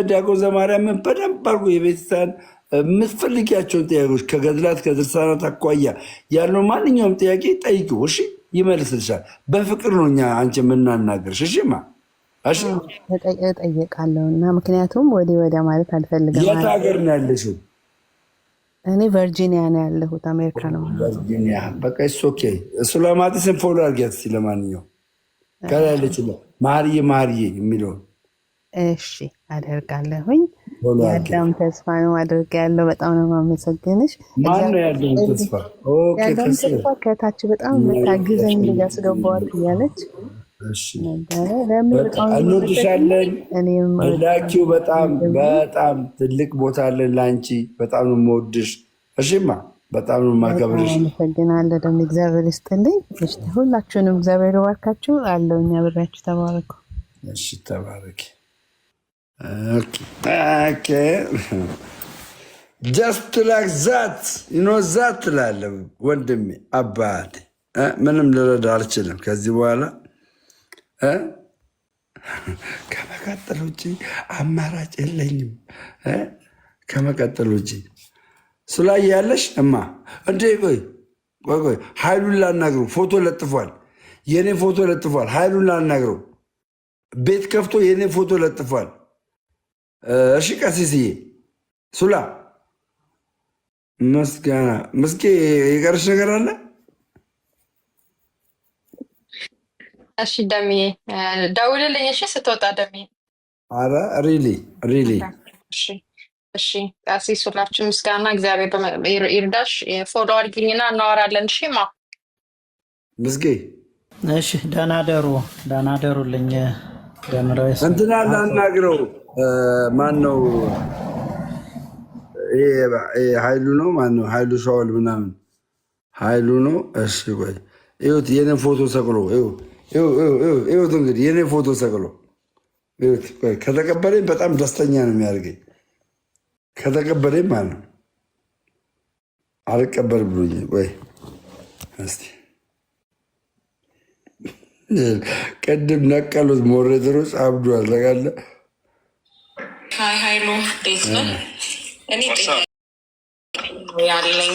ዲያቆን ዘማርያምን በደንብ አድርጎ የቤተክርስቲያን የምትፈልጊያቸውን ጥያቄዎች ከገድላት ከድርሳናት አኳያ ያለው ማንኛውም ጥያቄ ጠይቂው፣ እሺ ይመልስልሻል። በፍቅር ነው እኛ አንቺ የምናናገርሽ። እሺማ እሺ እጠይቃለሁ። እና ምክንያቱም ወዲያ ማለት አልፈልግም። የት ሀገር ነው ያለሽው? እኔ ቨርጂኒያ ነው ያለሁት፣ አሜሪካ ነው። ቨርጂኒያ በቃ ኦኬ። ሱላማጢስን ፎሎ አድርጊያት እስኪ። ለማንኛውም ከላይ ያለች ማርዬ የሚለውን እሺ አደርጋለሁኝ። የአዳም ተስፋ ነው አድርግ ያለው። በጣም ነው የማመሰግንሽ። ማነው ያዳም ተስፋ? የአዳም ተስፋ ከታች በጣም ታግዘኝ እያስገባዋት እያለች እንወድሻለን። ላኪው በጣም ትልቅ ቦታ አለን ለአንቺ። በጣም ነው የምወድሽ። እሺማ በጣም ነው የማከብርሽ። አመሰግናለሁ። ደግሞ እግዚአብሔር ይስጥልኝ። ሁላችሁንም እግዚአብሔር ይባርካችሁ አለው። እኛ ብሬያችሁ ተባረኩ። እሺ ተባረኪ። ጀስት ላክ ዛት ዛት ትላለህ ወንድሜ አባቴ። ምንም ልረዳ አልችልም ከዚህ በኋላ ከመቀጠል ውጭ አማራጭ የለኝም። ከመቀጠል ውጭ ስላይ ያለሽ እማ እንዴ ቆይ ኃይሉን ላናግረው። ፎቶ ለጥፏል፣ የኔ ፎቶ ለጥፏል። ኃይሉን ላናግረው። ቤት ከፍቶ የኔ ፎቶ ለጥፏል። እሺ ቀሲስዬ ሱላ ምስጋና ምስጌ የቀረሽ ነገር አለ? እሺ ደሜ ደውልልኝ። እሺ ስትወጣ ደሜ። አረ ሪሊ እሺ ቀሲስ ሁላችሁ ምስጋና እግዚአብሔር ይርዳሽ። ፎሎ አድርጊኝና እናወራለን። እሺ ማ ምስጌ እሺ ደህና ደሩልኝ። እንትና ላናግረው። ማን ነው ኃይሉ ነው? ማን ነው ኃይሉ? ሻውል ምናምን ኃይሉ ነው። እሺ ቆይ ይኸውት የኔ ፎቶ ሰቅሎ ይኸውት እንግዲህ የኔ ፎቶ ሰቅሎ ይኸውት። ቆይ ከተቀበለኝ በጣም ደስተኛ ነው የሚያደርገኝ። ከተቀበለኝ ማለት ነው። አልቀበል ብሎኝ ቆይ እስኪ ቅድም ነቀሉት። ሞሬተሮች አብዷል። ታውቃለህ? ኃይሉ እንዴት ነው? እኔ ያለኝ